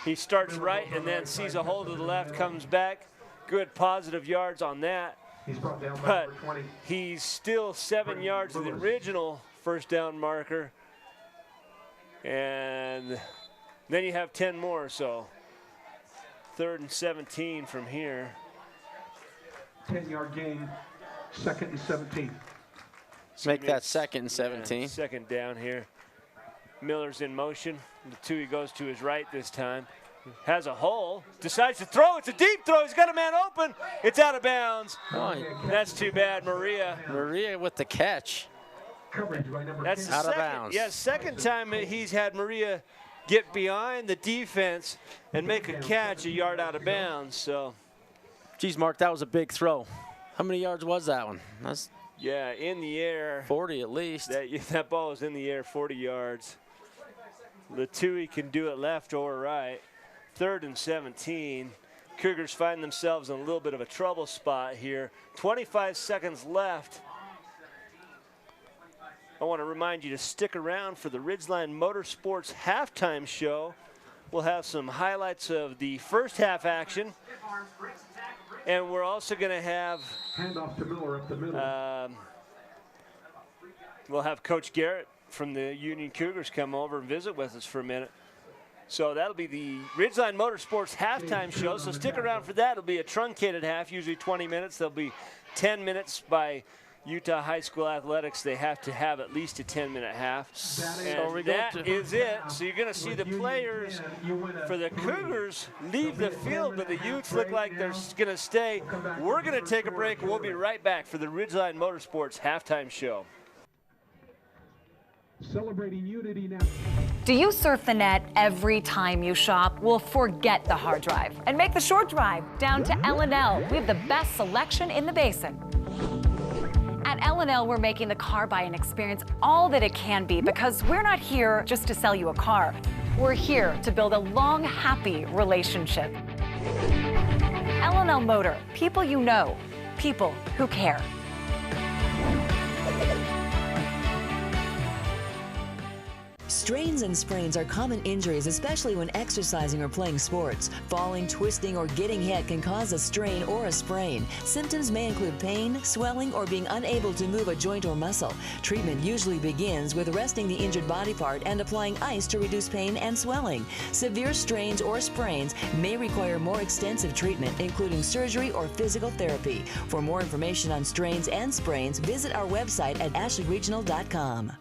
He starts right and then sees a hole to the left, comes back. Good positive yards on that. But he's still 7 yards to the original first down marker. And then you have 10 more, so 3rd and 17 from here. 10-yard gain, 2nd and 17. Make that 2nd and 17. Yeah, 2nd down here. Miller's in motion. Latui goes to his right this time. Has a hole, decides to throw. It's a deep throw. He's got a man open. It's out of bounds. Oh, that's too bad, Maria. Maria with the catch. That's the out of bounds. Yeah, 2nd time he's had Maria get behind the defense and make a catch a yard out of bounds. So, geez, Mark, that was a big throw. How many yards was that one? That's in the air. 40 at least. That ball was in the air, 40 yards. Latui can do it left or right. 3rd and 17. Cougars find themselves in a little bit of a trouble spot here. 25 seconds left. I want to remind you to stick around for the Ridgeline Motorsports halftime show. We'll have some highlights of the first half action. And we're also going to have handoff to Miller up the middle. We'll have Coach Garrett from the Union Cougars come over and visit with us for a minute. So that'll be the Ridgeline Motorsports halftime show. So stick around for that. It'll be a truncated half, usually 20 minutes. There'll be 10 minutes by Utah High School Athletics. They have to have at least a 10-minute half. And that is it. So you're going to see the players for the Cougars leave the field, but the Utes look like they're going to stay. We're going to take a break, and we'll be right back for the Ridgeline Motorsports halftime show. Celebrating unity now. Do you surf the net every time you shop? Well, forget the hard drive and make the short drive down to L&L. We have the best selection in the basin. At L&L, we're making the car buying experience all that it can be because we're not here just to sell you a car. We're here to build a long, happy relationship. L&L Motor, people you know, people who care. Strains and sprains are common injuries, especially when exercising or playing sports. Falling, twisting, or getting hit can cause a strain or a sprain. Symptoms may include pain, swelling, or being unable to move a joint or muscle. Treatment usually begins with resting the injured body part and applying ice to reduce pain and swelling. Severe strains or sprains may require more extensive treatment, including surgery or physical therapy. For more information on strains and sprains, visit our website at ashleyregional.com.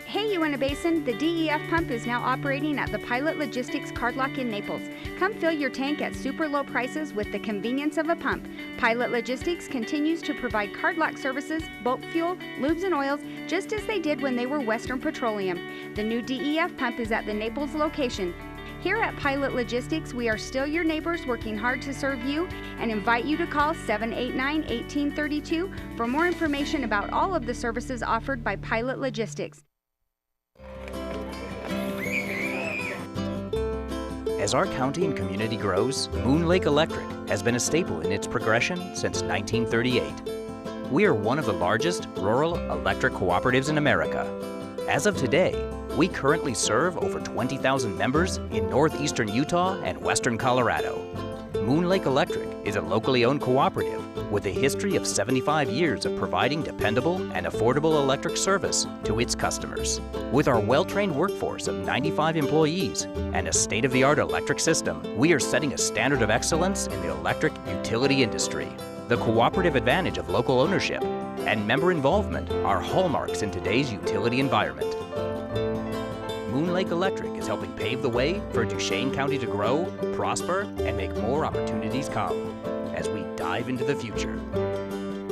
Hey Uintah Basin, the DEF pump is now operating at the Pilot Logistics Card Lock in Naples. Come fill your tank at super low prices with the convenience of a pump. Pilot Logistics continues to provide card lock services, bulk fuel, lubes and oils, just as they did when they were Western Petroleum. The new DEF pump is at the Naples location. Here at Pilot Logistics, we are still your neighbors working hard to serve you and invite you to call 789-1832 for more information about all of the services offered by Pilot Logistics. As our county and community grows, Moon Lake Electric has been a staple in its progression since 1938. We are one of the largest rural electric cooperatives in America. As of today, we currently serve over 20,000 members in northeastern Utah and western Colorado. Moon Lake Electric is a locally owned cooperative with a history of 75 years of providing dependable and affordable electric service to its customers. With our well-trained workforce of 95 employees and a state-of-the-art electric system, we are setting a standard of excellence in the electric utility industry. The cooperative advantage of local ownership and member involvement are hallmarks in today's utility environment. Moon Lake Electric is helping pave the way for Duchesne County to grow, prosper, and make more opportunities come as we dive into the future.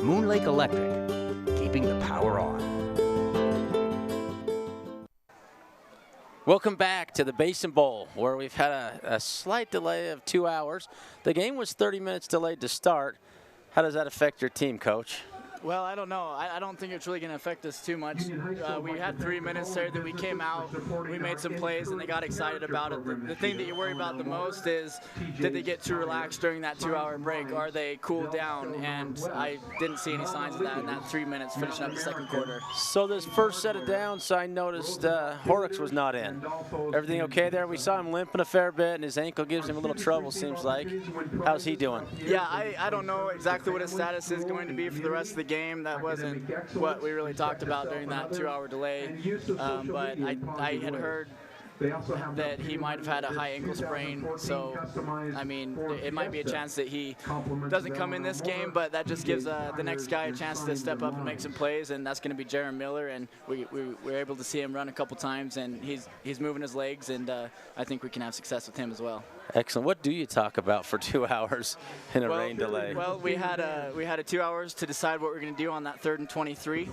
Moon Lake Electric, keeping the power on. Welcome back to the Basin Bowl, where we've had a slight delay of 2 hours. The game was 30 minutes delayed to start. How does that affect your team, Coach? Well, I don't know. I don't think it's really going to affect us too much. We had 3 minutes there that we came out, we made some plays, and they got excited about it. The thing that you worry about the most is, did they get too relaxed during that 2-hour break? Are they cooled down? And I didn't see any signs of that in that 3 minutes finishing up the second quarter. So this first set of downs, I noticed Horrocks was not in. Everything okay there? We saw him limping a fair bit, and his ankle gives him a little trouble, seems like. How's he doing? Yeah, I don't know exactly what his status is going to be for the rest of the game. That wasn't what we really talked about during that 2-hour delay, but I had heard that he might have had a high ankle sprain, so I mean it might be a chance that he doesn't come in this game, but that just gives the next guy a chance to step up and make some plays, and that's going to be Jaron Miller, and we were able to see him run a couple times, and he's moving his legs, and I think we can have success with him as well. Excellent. What do you talk about for 2 hours in a rain delay? Well, we had a 2 hours to decide what we're going to do on that 3rd and 23.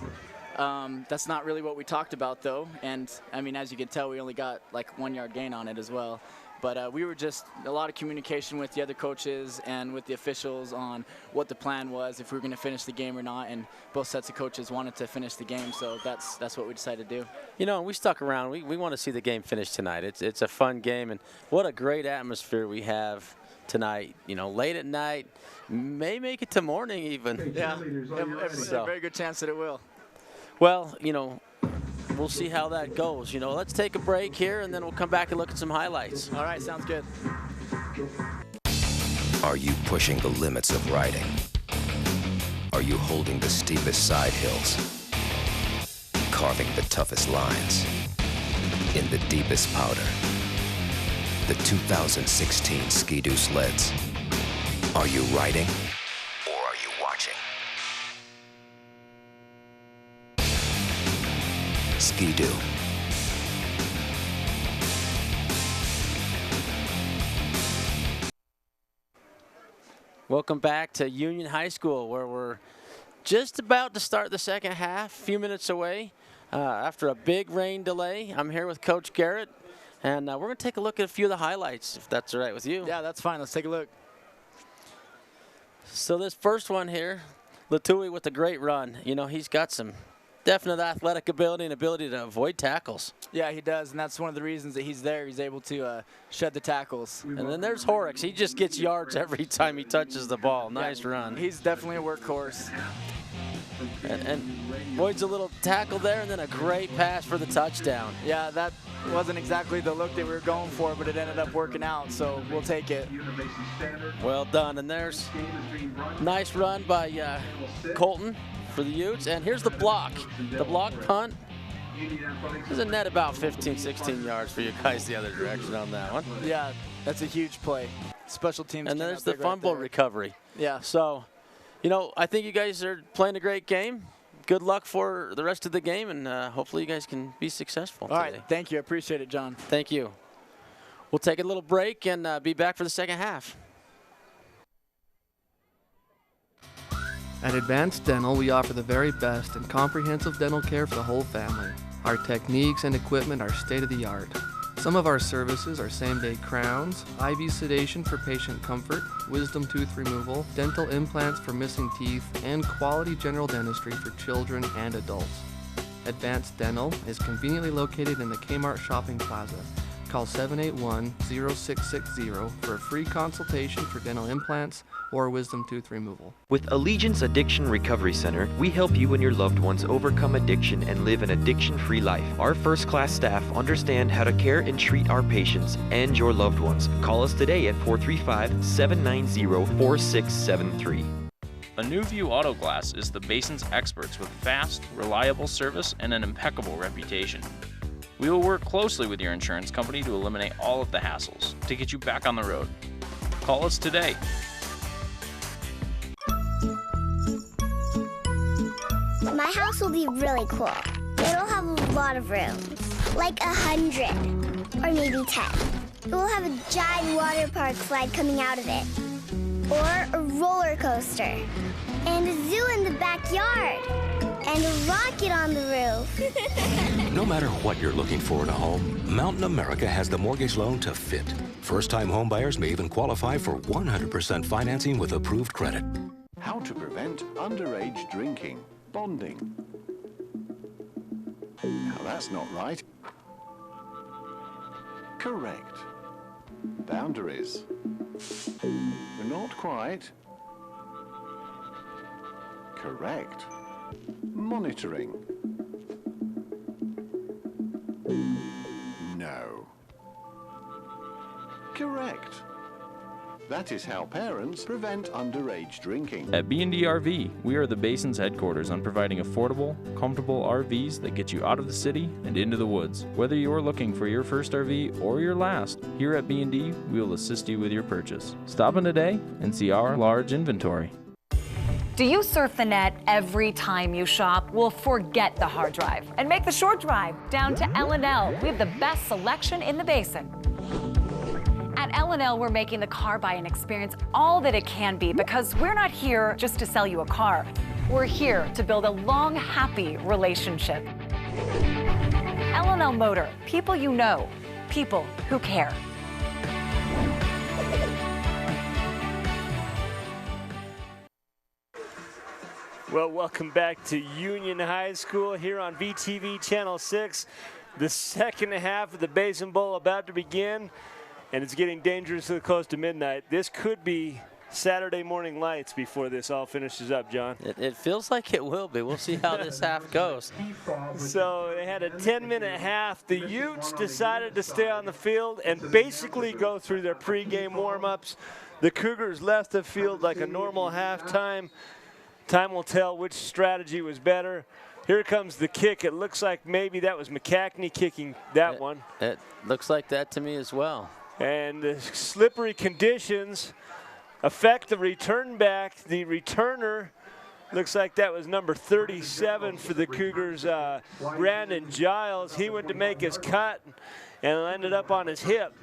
That's not really what we talked about, though. And, I mean, as you can tell, we only got like 1 yard gain on it as well. But we were just a lot of communication with the other coaches and with the officials on what the plan was, if we were going to finish the game or not. And both sets of coaches wanted to finish the game, so that's what we decided to do. You know, we stuck around. We want to see the game finish tonight. It's a fun game, and what a great atmosphere we have tonight. You know, late at night, may make it to morning even. Yeah, there's a very good chance that it will. Well, you know, we'll see how that goes. You know, let's take a break here, and then we'll come back and look at some highlights. All right, sounds good. Are you pushing the limits of riding? Are you holding the steepest side hills? Carving the toughest lines? in the deepest powder. The 2016 Ski-Doo sleds. Are you riding or are you watching? Ski-Doo. Welcome back to Union High School, where we're just about to start the second half, a few minutes away after a big rain delay. I'm here with Coach Garrett, and we're going to take a look at a few of the highlights, if that's all right with you. Yeah, that's fine. Let's take a look. So this first one here, Latui with a great run. You know, he's got some definite athletic ability and ability to avoid tackles. Yeah, he does, and that's one of the reasons that he's there. He's able to shed the tackles. And then there's Horrocks. He just gets yards every time he touches the ball. Nice run. He's definitely a workhorse. And avoids a little tackle there, and then a great pass for the touchdown. Yeah, that wasn't exactly the look that we were going for, but it ended up working out, so we'll take it. Well done. And there's nice run by Colton for the Utes. And here's the block. The block punt. There's a net about 15, 16 yards for you guys the other direction on that one. Yeah, that's a huge play. Special teams. And there's the fumble recovery. Yeah. So, you know, I think you guys are playing a great game. Good luck for the rest of the game, and hopefully you guys can be successful today. All right, thank you. I appreciate it, John. Thank you. We'll take a little break and be back for the second half. At Advanced Dental, we offer the very best in comprehensive dental care for the whole family. Our techniques and equipment are state-of-the-art. Some of our services are same-day crowns, IV sedation for patient comfort, wisdom tooth removal, dental implants for missing teeth, and quality general dentistry for children and adults. Advanced Dental is conveniently located in the Kmart Shopping Plaza. Call 781-0660 for a free consultation for dental implants or wisdom tooth removal. With Allegiance Addiction Recovery Center, we help you and your loved ones overcome addiction and live an addiction-free life. Our first-class staff understand how to care and treat our patients and your loved ones. Call us today at 435-790-4673. A New View Auto Glass is the Basin's experts with fast, reliable service and an impeccable reputation. We will work closely with your insurance company to eliminate all of the hassles to get you back on the road. Call us today. My house will be really cool. It'll have a lot of rooms, like 100 or maybe 10. It will have a giant water park slide coming out of it, or a roller coaster, and a zoo in the backyard, and a rocket on the roof. No matter what you're looking for in a home, Mountain America has the mortgage loan to fit. First-time homebuyers may even qualify for 100% financing with approved credit. How to prevent underage drinking. Bonding. Now that's not right. Correct. Boundaries. Not quite. Correct. Monitoring. No. Correct. That is how parents prevent underage drinking. At B&D RV, we are the Basin's headquarters on providing affordable, comfortable RVs that get you out of the city and into the woods. Whether you're looking for your first RV or your last, here at B&D, we will assist you with your purchase. Stop in today and see our large inventory. Do you surf the net every time you shop? Well, forget the hard drive and make the short drive down to L&L. We have the best selection in the Basin. At L&L, we're making the car buying experience all that it can be, because we're not here just to sell you a car. We're here to build a long, happy relationship. L&L Motor, people you know, people who care. Well, welcome back to Union High School here on VTV Channel 6. The second half of the Basin Bowl about to begin, and it's getting dangerously close to midnight. This could be Saturday morning lights before this all finishes up, John. It feels like it will be. We'll see how this half goes. So they had a 10-minute half. The Utes decided to stay on the field and basically go through their pregame warm-ups. The Cougars left the field like a normal halftime. Time will tell which strategy was better. Here comes the kick. It looks like maybe that was McCackney kicking that one. It looks like that to me as well. And the slippery conditions affect the return back. The returner looks like that was number 37 for the Cougars, Brandon Giles. He went to make his cut and ended up on his hip.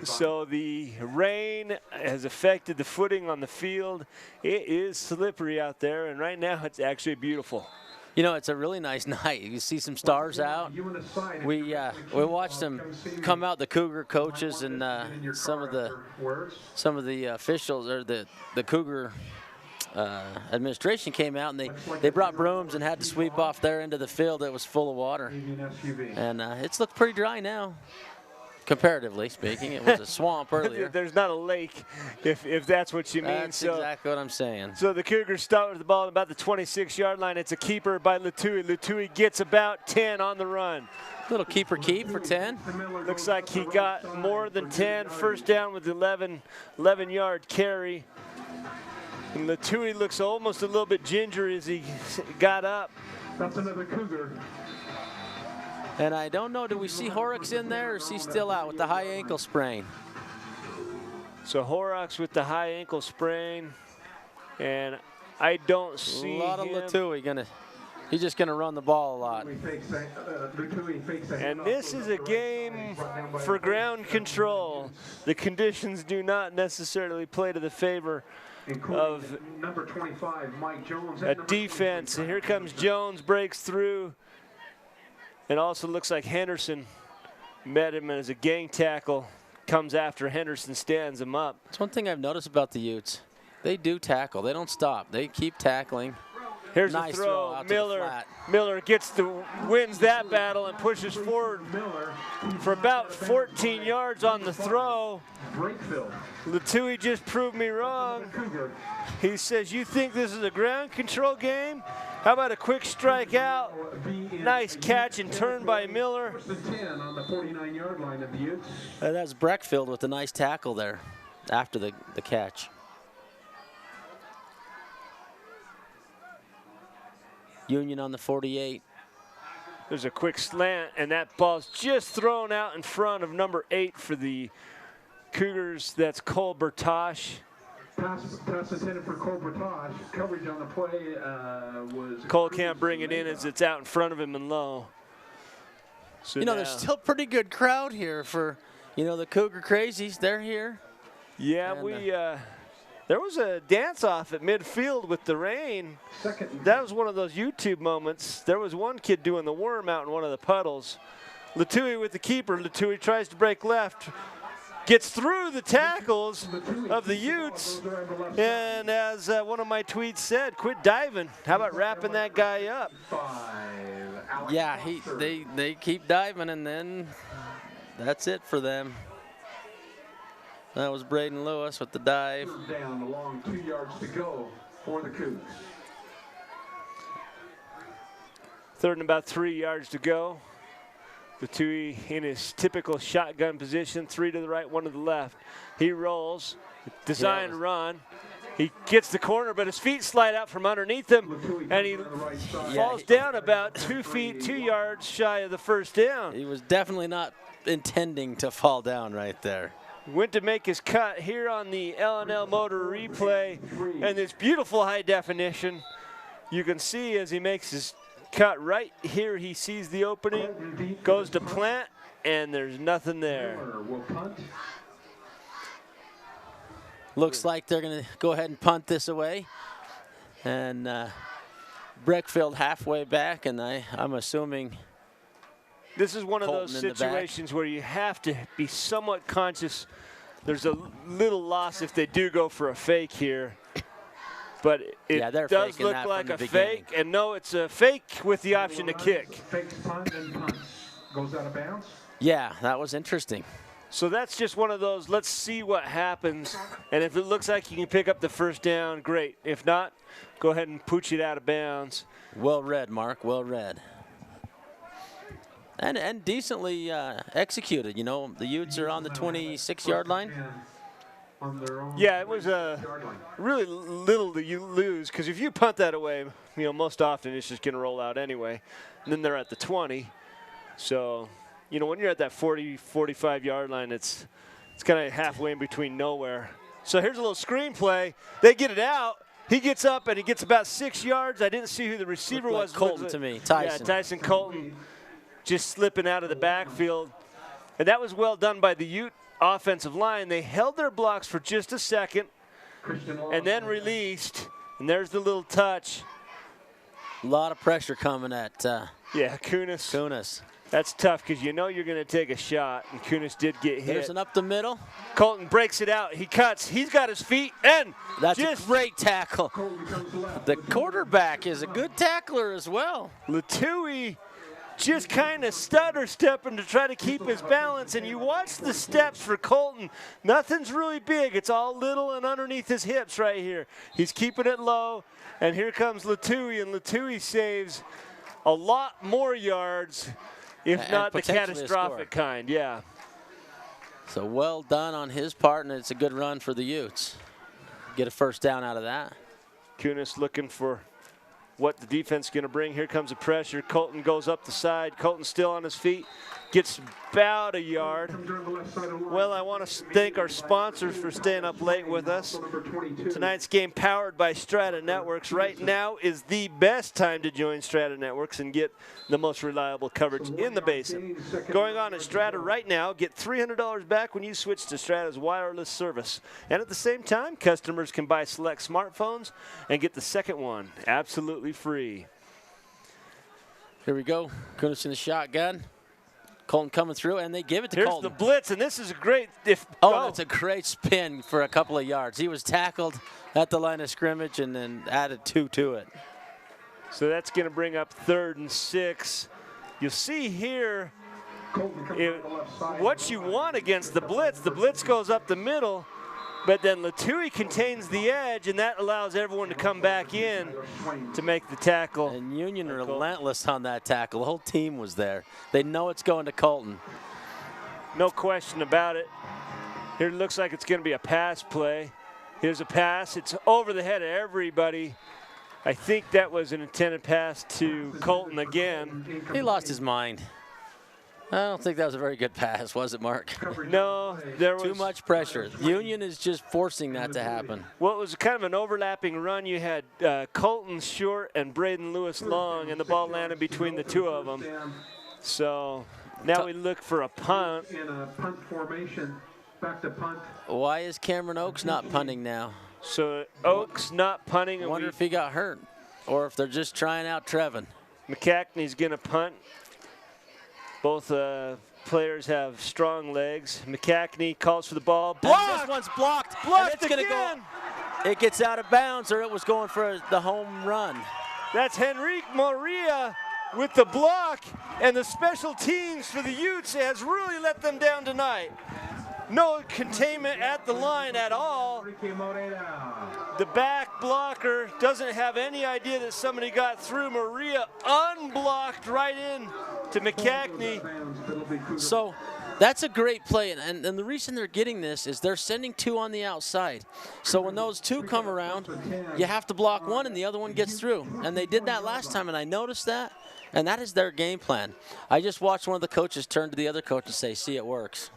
So the rain has affected the footing on the field. It is slippery out there, and right now it's actually beautiful. You know, it's a really nice night. You see some stars out. We watched them come out, the Cougar coaches and some of the officials, or the Cougar administration came out, and they brought brooms and had to sweep off their end of the field that was full of water. And it's looked pretty dry now. Comparatively speaking, it was a swamp earlier. There's not a lake, if that's what you mean. That's exactly what I'm saying. So the Cougars start with the ball at about the 26-yard line. It's a keeper by Latui. Latui gets about 10 on the run. Little keeper keep for 10. Looks like he got more than 10. First down with 11-yard carry. And Latui looks almost a little bit ginger as he got up. That's another Cougar. And I don't know, do we see Horrocks in there, or is he still out with the high ankle sprain? So Horrocks with the high ankle sprain, and I don't see a lot of him. Latui he's just gonna run the ball a lot. And this is a game for ground control. The conditions do not necessarily play to the favor of number 25, Mike Jones, a defense. And here comes Jones, breaks through. It also looks like Henderson met him as a gang tackle. Comes after Henderson, stands him up. That's one thing I've noticed about the Utes. They do tackle. They don't stop. They keep tackling. Here's nice a throw. out Miller wins that battle and pushes forward for about 14 yards on the throw. Latui just proved me wrong. He says, you think this is a ground control game? How about a quick strike out? Nice catch and turn by Miller. That's Breckfield with a nice tackle there after the catch. Union on the 48. There's a quick slant, and that ball's just thrown out in front of number 8 for the Cougars. That's Cole Bertosh. Pass intended for Cole Bertosh. Coverage on the play was... Cole can't bring it in as it's out in front of him and low. So there's still a pretty good crowd here for, the Cougar Crazies. They're here. Yeah, and, there was a dance-off at midfield with the rain. That was one of those YouTube moments. There was one kid doing the worm out in one of the puddles. Latui with the keeper. Latui tries to break left. Gets through the tackles of the Utes. And as one of my tweets said, quit diving. How about wrapping that guy up? Yeah, they keep diving, and then that's it for them. That was Braden Lewis with the dive. Down along 2 yards to go for the Cougars. Third and about 3 yards to go. Latui in his typical shotgun position, 3 to the right, 1 to the left. He rolls, design run. He gets the corner, but his feet slide out from underneath him, and he falls down about 2 yards shy of the first down. He was definitely not intending to fall down right there. Went to make his cut here on the L&L Motor replay, and this beautiful high definition. You can see as he makes his cut right here, he sees the opening, goes to plant, and there's nothing there. Looks like they're going to go ahead and punt this away. And Breckfield halfway back, and I'm assuming this is one of those situations where you have to be somewhat conscious. There's a little loss if they do go for a fake here. But it does look like a fake. And no, it's a fake with the option to kick. Fake punt and punt. Goes out of bounds. Yeah, that was interesting. So that's just one of those, let's see what happens. And if it looks like you can pick up the first down, great. If not, go ahead and pooch it out of bounds. Well read, Mark, well read. And decently executed. The Utes are on the 26-yard line. Yeah, it was really little to you lose, because if you punt that away, most often it's just going to roll out anyway. And then they're at the 20. So, when you're at that 40, 45-yard line, it's kind of halfway in between nowhere. So here's a little screen play. They get it out. He gets up, and he gets about 6 yards. I didn't see who the receiver was. Colton to me, Tyson. Yeah, Tyson Colton just slipping out of the backfield. And that was well done by the Ute offensive line. They held their blocks for just a second and then released. And there's the little touch. A lot of pressure coming at Kunis. That's tough, because you're going to take a shot, and Kunis did get hit. There's an up the middle. Colton breaks it out. He cuts. He's got his feet, and that's a great tackle. The quarterback is a good tackler as well. Latui just kind of stutter stepping to try to keep his balance, and you watch the steps for Colton. Nothing's really big. It's all little and underneath his hips right here. He's keeping it low, and here comes Latui, and Latui saves a lot more yards, if not the catastrophic kind. Yeah. So well done on his part, and it's a good run for the Utes. Get a first down out of that. Kunis looking for what the defense is going to bring. Here comes the pressure. Colton goes up the side. Colton still on his feet. Gets about a yard. Well, I want to thank our sponsors for staying up late with us. Tonight's game powered by Strata Networks. Right now is the best time to join Strata Networks and get the most reliable coverage in the basin. Going on at Strata right now, get $300 back when you switch to Strata's wireless service. And at the same time, customers can buy select smartphones and get the second one absolutely free. Here we go. Kunis in the shotgun. Colton coming through, and they give it to Here's Colton. Here's the blitz, and this is a great that's a great spin for a couple of yards. He was tackled at the line of scrimmage and then added 2 to it. So that's going to bring up 3rd and 6. You'll see here what you want against the blitz. The blitz goes up the middle, but then Latui contains the edge, and that allows everyone to come back in to make the tackle. And Union relentless on that tackle. The whole team was there. They know it's going to Colton. No question about it. Here it looks like it's going to be a pass play. Here's a pass. It's over the head of everybody. I think that was an intended pass to Colton again. He lost his mind. I don't think that was a very good pass, was it, Mark? No, there was too much pressure. Union is just forcing that to happen. Well, it was kind of an overlapping run. You had Colton short and Braden Lewis long, and the ball landed between the two of them. So now we look for a punt. In a punt formation, back to punt. Why is Cameron Oaks not punting now? So Oaks not punting. I wonder if he got hurt or if they're just trying out Trevin. McCackney's going to punt. Both players have strong legs. McCackney calls for the ball. Blocked! This one's blocked. Blocked again. It gets out of bounds, or it was going for the home run. That's Henrique Moria with the block, and the special teams for the Utes has really let them down tonight. No containment at the line at all. The back blocker doesn't have any idea that somebody got through. Maria unblocked right in to McCackney. So that's a great play, and the reason they're getting this is they're sending 2 on the outside. So when those 2 come around, you have to block one and the other one gets through. And they did that last time, and I noticed that, and that is their game plan. I just watched one of the coaches turn to the other coach and say, see, it works.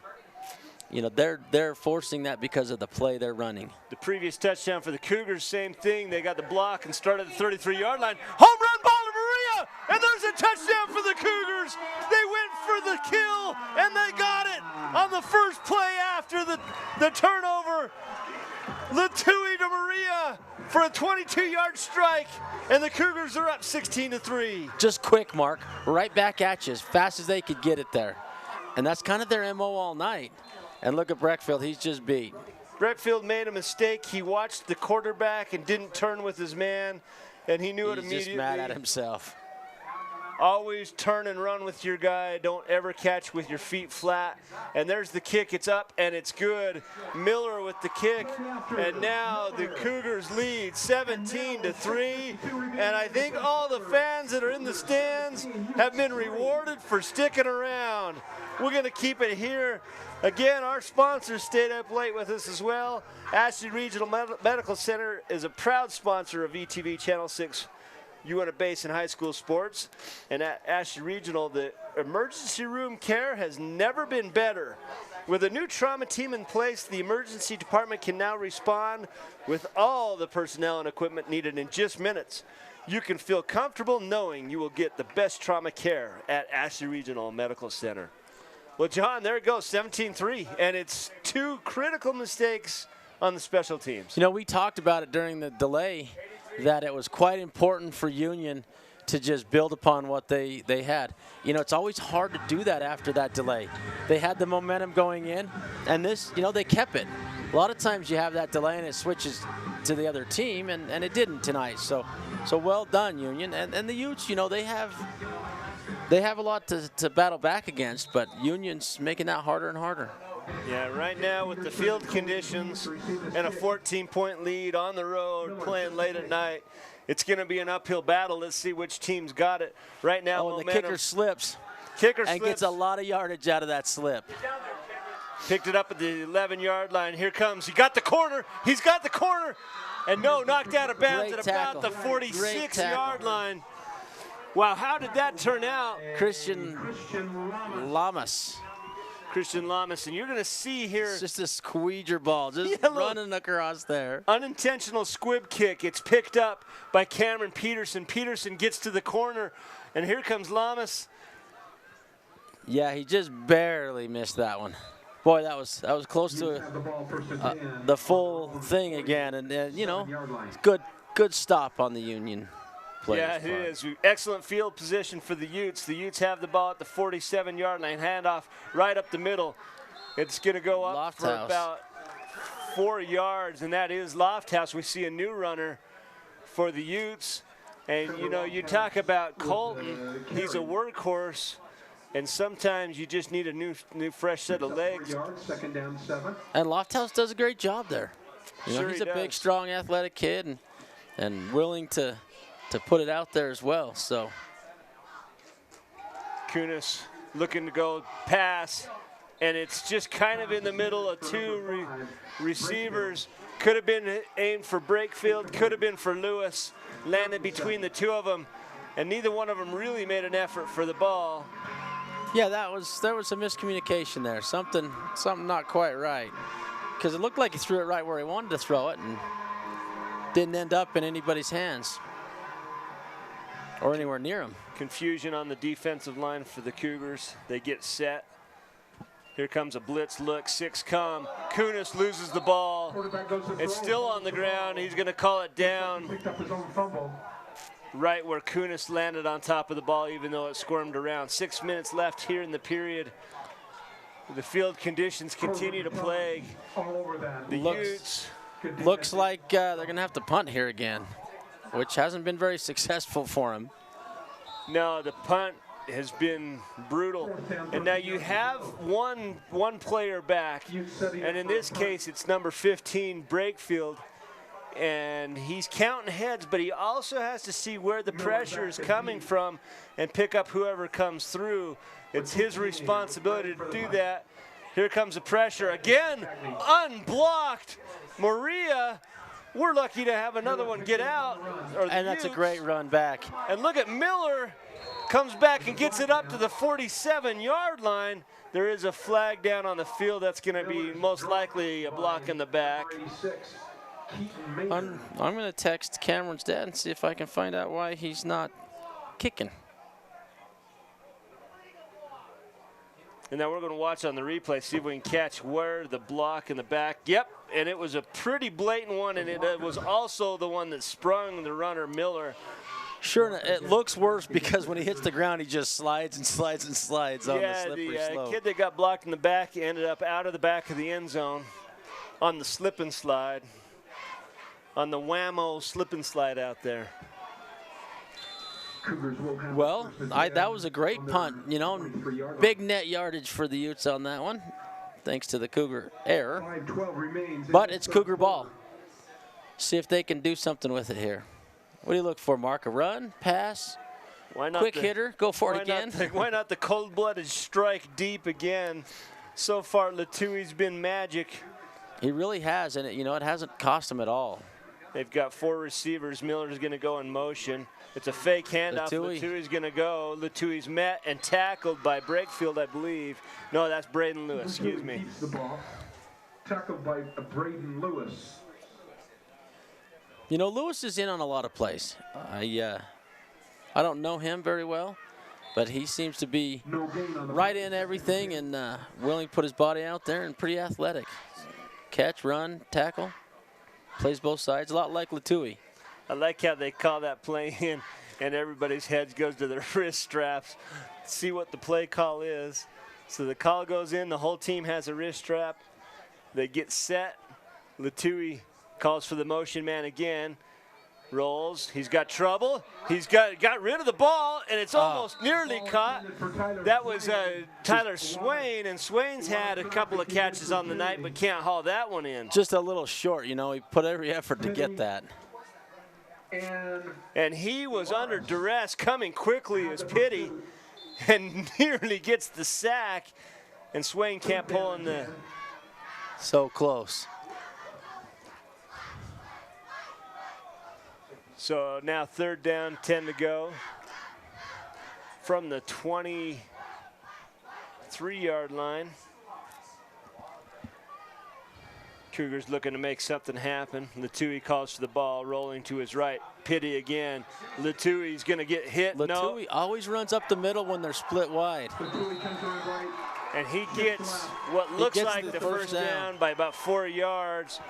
You know, they're forcing that because of the play they're running. The previous touchdown for the Cougars, same thing. They got the block and started at the 33-yard line. Home run ball to Maria, and there's a touchdown for the Cougars. They went for the kill, and they got it on the first play after the turnover. Latui to Maria for a 22-yard strike, and the Cougars are up 16-3. Just quick, Mark, right back at you as fast as they could get it there. And that's kind of their MO all night. And look at Breckfield, he's just beat. Breckfield made a mistake. He watched the quarterback and didn't turn with his man, and he knew it immediately. He's just mad at himself. Always turn and run with your guy. Don't ever catch with your feet flat. And there's the kick. It's up and it's good. Miller with the kick. And now the Cougars lead 17-3. And I think all the fans that are in the stands have been rewarded for sticking around. We're going to keep it here. Again, our sponsors stayed up late with us as well. Ashley Regional Medical Center is a proud sponsor of ETV Channel 6 Uintah Basin High School Sports. And at Ashley Regional, the emergency room care has never been better. With a new trauma team in place, the emergency department can now respond with all the personnel and equipment needed in just minutes. You can feel comfortable knowing you will get the best trauma care at Ashley Regional Medical Center. Well, John, there it goes, 17-3, and it's 2 critical mistakes on the special teams. You know, we talked about it during the delay, that it was quite important for Union to just build upon what they had. You know, it's always hard to do that after that delay. They had the momentum going in, and this, you know, they kept it. A lot of times you have that delay and it switches to the other team, and it didn't tonight. So well done, Union. And the Utes, you know, they have a lot to battle back against, but Union's making that harder and harder. Yeah, right now with the field conditions and a 14-point lead on the road, playing late at night, it's going to be an uphill battle. Let's see which team's got it. Right now, momentum. The kicker slips. And gets a lot of yardage out of that slip. Picked it up at the 11-yard line. Here comes. He got the corner. He's got the corner. And no, knocked out of bounds at about the 46-yard line. Wow, how did that turn out? Christian Lamas. And you're going to see here. It's just a squeeger ball, just running across there. Unintentional squib kick. It's picked up by Cameron Peterson. Peterson gets to the corner, and here comes Lamas. Yeah, he just barely missed that one. Boy, that was close to the full thing again, and you know, good stop on the Union. Yeah, it is. Excellent field position for the Utes. The Utes have the ball at the 47-yard line. Handoff right up the middle. It's going to go up for about 4 yards, and that is Lofthouse. We see a new runner for the Utes. And, you know, you talk about Colton. He's a workhorse, and sometimes you just need a new fresh set of legs. And Lofthouse does a great job there. You know, Sure, he's he a big, does. strong, athletic kid and willing to put it out there as well. So Kunis looking to go pass, and it's just kind of in the middle of 2 receivers. Could have been aimed for Brakefield, could have been for Lewis. Landed between the 2 of them, and neither one of them really made an effort for the ball. yeah, there was some miscommunication there. Something not quite right, because it looked like he threw it right where he wanted to throw it and didn't end up in anybody's hands or anywhere near him. Confusion on the defensive line for the Cougars. They get set. Here comes a blitz look, 6 come. Kunis loses the ball. It's still on the ground. He's going to call it down right where Kunis landed on top of the ball, even though it squirmed around. 6 minutes left here in the period. The field conditions continue to plague the Utes. Looks like they're going to have to punt here again, which hasn't been very successful for him. No, the punt has been brutal. And now you have one player back, and in this case it's number 15, Brakefield. And he's counting heads, but he also has to see where the pressure is coming from and pick up whoever comes through. It's his responsibility to do that. Here comes the pressure again, unblocked. Maria, we're lucky to have another one get out. And that's a great run back. And look at Miller, comes back and gets it up to the 47-yard line. There is a flag down on the field. That's going to be most likely a block in the back. I'm going to text Cameron's dad and see if I can find out why he's not kicking. And now we're going to watch on the replay, see if we can catch where the block in the back. Yep, and it was a pretty blatant one, and it was also the one that sprung the runner, Miller. Sure, it looks worse because when he hits the ground, he just slides and slides and slides on the slippery slope. The kid that got blocked in the back ended up out of the back of the end zone on the slip and slide, on the whammo slip and slide out there. Well, that was a great punt. You know, big net yardage for the Utes on that one, thanks to the Cougar error. But it's Cougar ball. See if they can do something with it here. What do you look for, Mark? A run, pass, why not quick hitter, go for it again? Why not the cold-blooded strike deep again? So far, Latui's been magic. He really has, and it hasn't cost him at all. They've got 4 receivers. Miller's going to go in motion. It's a fake handoff. Latui's going to go. Latui's met and tackled by Brakefield, I believe. No, that's Braden Lewis, excuse me. The ball. Tackled by Braden Lewis. You know, Lewis is in on a lot of plays. I don't know him very well, but he seems to be right in everything and willing to put his body out there and pretty athletic. Catch, run, tackle, plays both sides, a lot like Latui. I like how they call that play in and everybody's heads goes to their wrist straps. See what the play call is. So the call goes in, the whole team has a wrist strap. They get set. Latui calls for the motion man again. Rolls. He's got trouble. He's got rid of the ball, and it's almost nearly caught. That was Tyler Swain, and Swain's had a couple of catches on the night, but can't haul that one in. Just a little short, you know. He put every effort to get that. And he was under duress, coming quickly as Pitty, and nearly gets the sack, and Swain can't pull in the. So close. So now 3rd down, 10 to go. From the 23-yard line. Cougars looking to make something happen. Latui calls for the ball, rolling to his right. Pitty again. Latui's going to get hit. Latui always runs up the middle when they're split wide. And he gets what looks like the first down by about 4 yards.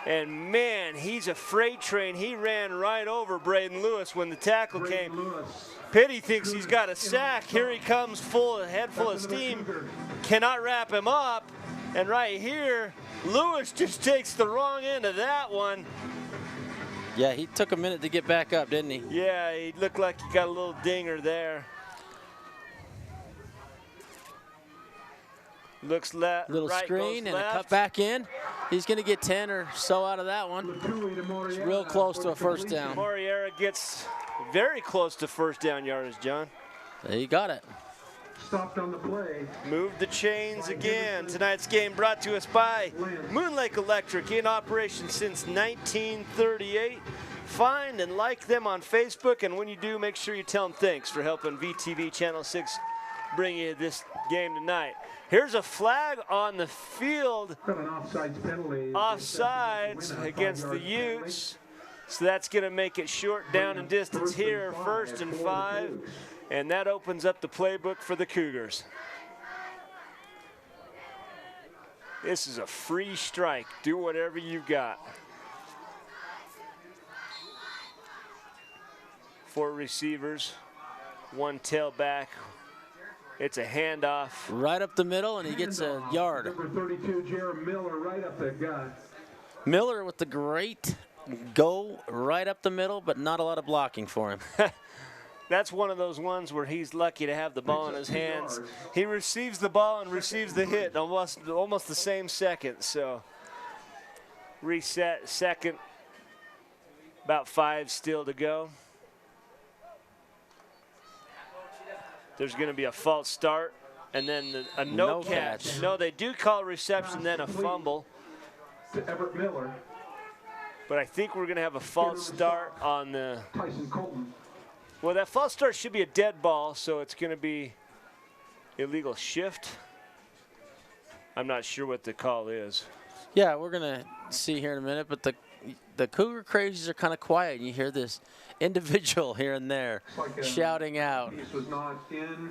And man, he's a freight train. He ran right over Braden Lewis when the tackle came. Pitty thinks he's got a sack. Here he comes, head full of steam. Cannot wrap him up. And right here, Lewis just takes the wrong end of that one. Yeah, he took a minute to get back up, didn't he? Yeah, he looked like he got a little dinger there. Looks left, little right, screen and left. a cut back in. He's going to get 10 or so out of that one. It's real close to a first down. Moriera gets very close to first down yardage, John. He got it. Stopped on the play. Move the chains again. Tonight's game brought to us by Moon Lake Electric, in operation since 1938. Find and like them on Facebook, and when you do, make sure you tell them thanks for helping VTV Channel 6 bring you this game tonight. Here's a flag on the field. Got an offsides penalty. Offsides against the Utes. So that's going to make it short down and distance here, 1st and 5. And that opens up the playbook for the Cougars. This is a free strike. Do whatever you got. 4 receivers, 1 tailback. It's a handoff. Right up the middle, and he gets a yard. Number 32, Jared Miller, right up the gut. Miller with the great go right up the middle, but not a lot of blocking for him. That's one of those ones where he's lucky to have the ball in his hands. He receives the ball and receives the hit almost the same second. So reset, 2nd, about 5 still to go. There's going to be a false start and then a no catch. No, they do call reception, then a fumble. To Everett Miller. But I think we're going to have a false start on the. Tyson Colton. Well, that false start should be a dead ball, so it's going to be illegal shift. I'm not sure what the call is. Yeah, we're going to see here in a minute, but the Cougar crazies are kind of quiet. You hear this individual here and there shouting out. This was not in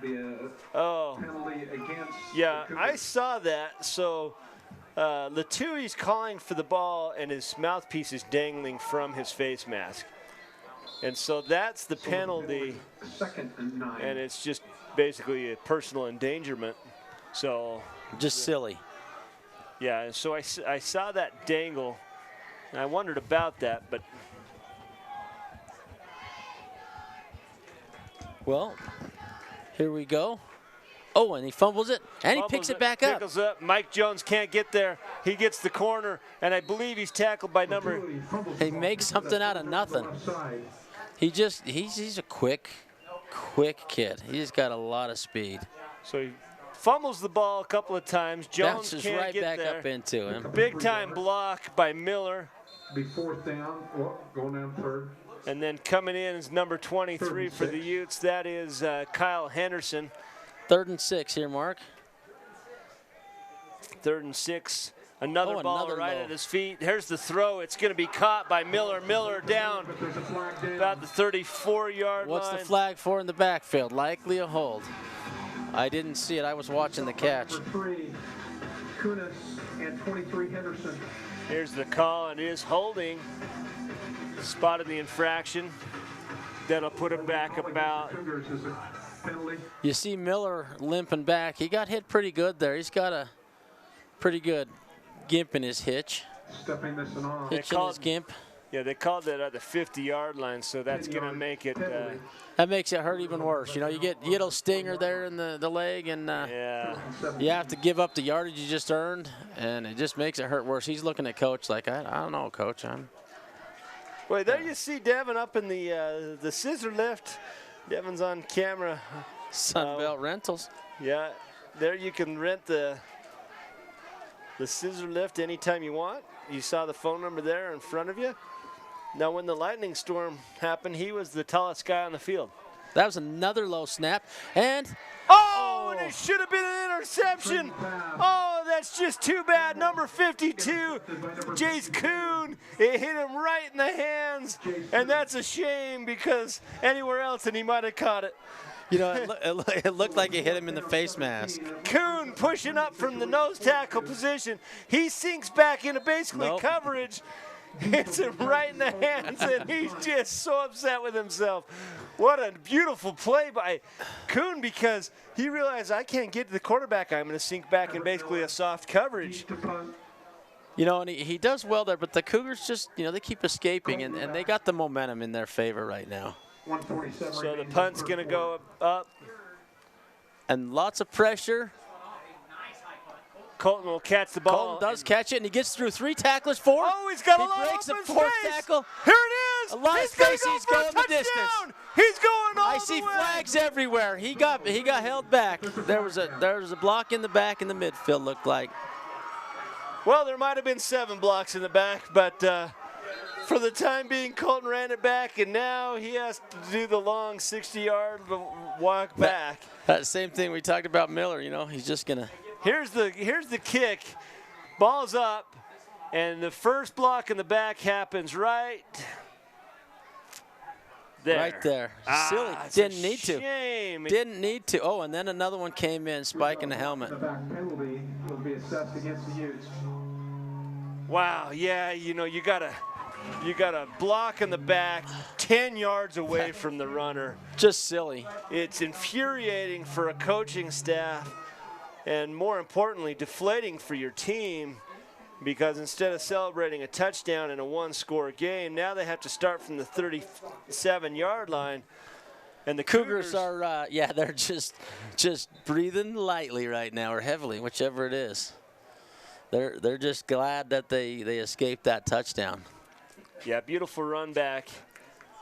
the penalty against. Yeah, I saw that. So Latui's calling for the ball, and his mouthpiece is dangling from his face mask. And so that's the penalty. 2nd and 9. And it's just basically a personal endangerment. So just silly. Yeah, and so I saw that dangle, and I wondered about that, but Well, here we go. Oh, and he fumbles it, and he picks it back up. Pickles up. Mike Jones can't get there. He gets the corner, and I believe he's tackled by number. He makes something out of nothing. He's a quick kid. He's got a lot of speed. So he fumbles the ball a couple of times. Jones bounces can't right get back there. up into him. Big time block by Miller. Be 4th down. Going down 3rd. And then coming in is number 23 for the Utes. That is Kyle Henderson. 3rd and 6 here, Mark. 3rd and 6. Another ball another right low. at his feet. Here's the throw. It's going to be caught by Miller. Miller down about the 34-yard line. What's the flag for in the backfield? Likely a hold. I didn't see it. I was watching the catch. Number 3, Kunis, and 23, Henderson. Here's the call, and it is holding. Spotted the infraction. That'll put him back about. You see Miller limping back. He got hit pretty good there. He's got a pretty good gimp in his hitch. Stepping this and on. Hitch in his gimp. Yeah, they called that at the 50-yard line, so that's going to make it. That makes it hurt even worse. You know, you get a stinger there in the leg, and yeah, you have to give up the yardage you just earned, and it just makes it hurt worse. He's looking at Coach like, I don't know, Coach. Wait, there you see Devin up in the scissor lift. Devin's on camera. Sunbelt Rentals. Yeah, there you can rent the scissor lift anytime you want. You saw the phone number there in front of you. Now, when the lightning storm happened, he was the tallest guy on the field. That was another low snap, and and it should have been an interception. Oh, that's just too bad. Number 52, Jace Kuhn. It hit him right in the hands, and that's a shame because anywhere else, and he might have caught it. You know, it looked like it hit him in the face mask. Kuhn pushing up from the nose tackle position. He sinks back into basically coverage. Hits him right in the hands, and he's just so upset with himself. What a beautiful play by Kuhn, because he realized, I can't get to the quarterback. I'm going to sink back in basically a soft coverage. You know, and he does well there, but the Cougars just, they keep escaping, and they got the momentum in their favor right now. So the punt's going to go up. And lots of pressure. Colton will catch the ball. Colton does catch it, and he gets through 3 tacklers, 4. Oh, he's got a lot of breaks the open 4th space. tackle. Here it is. A lot of space. He's going the distance. He's going all I see flags everywhere. He got held back. There was a block in the back in the midfield, looked like. Well, there might have been 7 blocks in the back, but for the time being, Colton ran it back, and now he has to do the long 60-yard walk back. That same thing we talked about Miller. He's just gonna. Here's the kick. Ball's up, and the first block in the back happens right there. Right there. Silly. Didn't need to. Shame. Didn't need to. Oh, and then another one came in, spiking the helmet. The back penalty will be assessed against the Utes. Wow. Yeah. You got a block in the back, 10 yards away from the runner. Just silly. It's infuriating for a coaching staff. And more importantly, deflating for your team, because instead of celebrating a touchdown in a 1-score game, now they have to start from the 37-yard line. And the Cougars are, they're just breathing lightly right now, or heavily, whichever it is. They're just glad that they escaped that touchdown. Yeah, beautiful run back,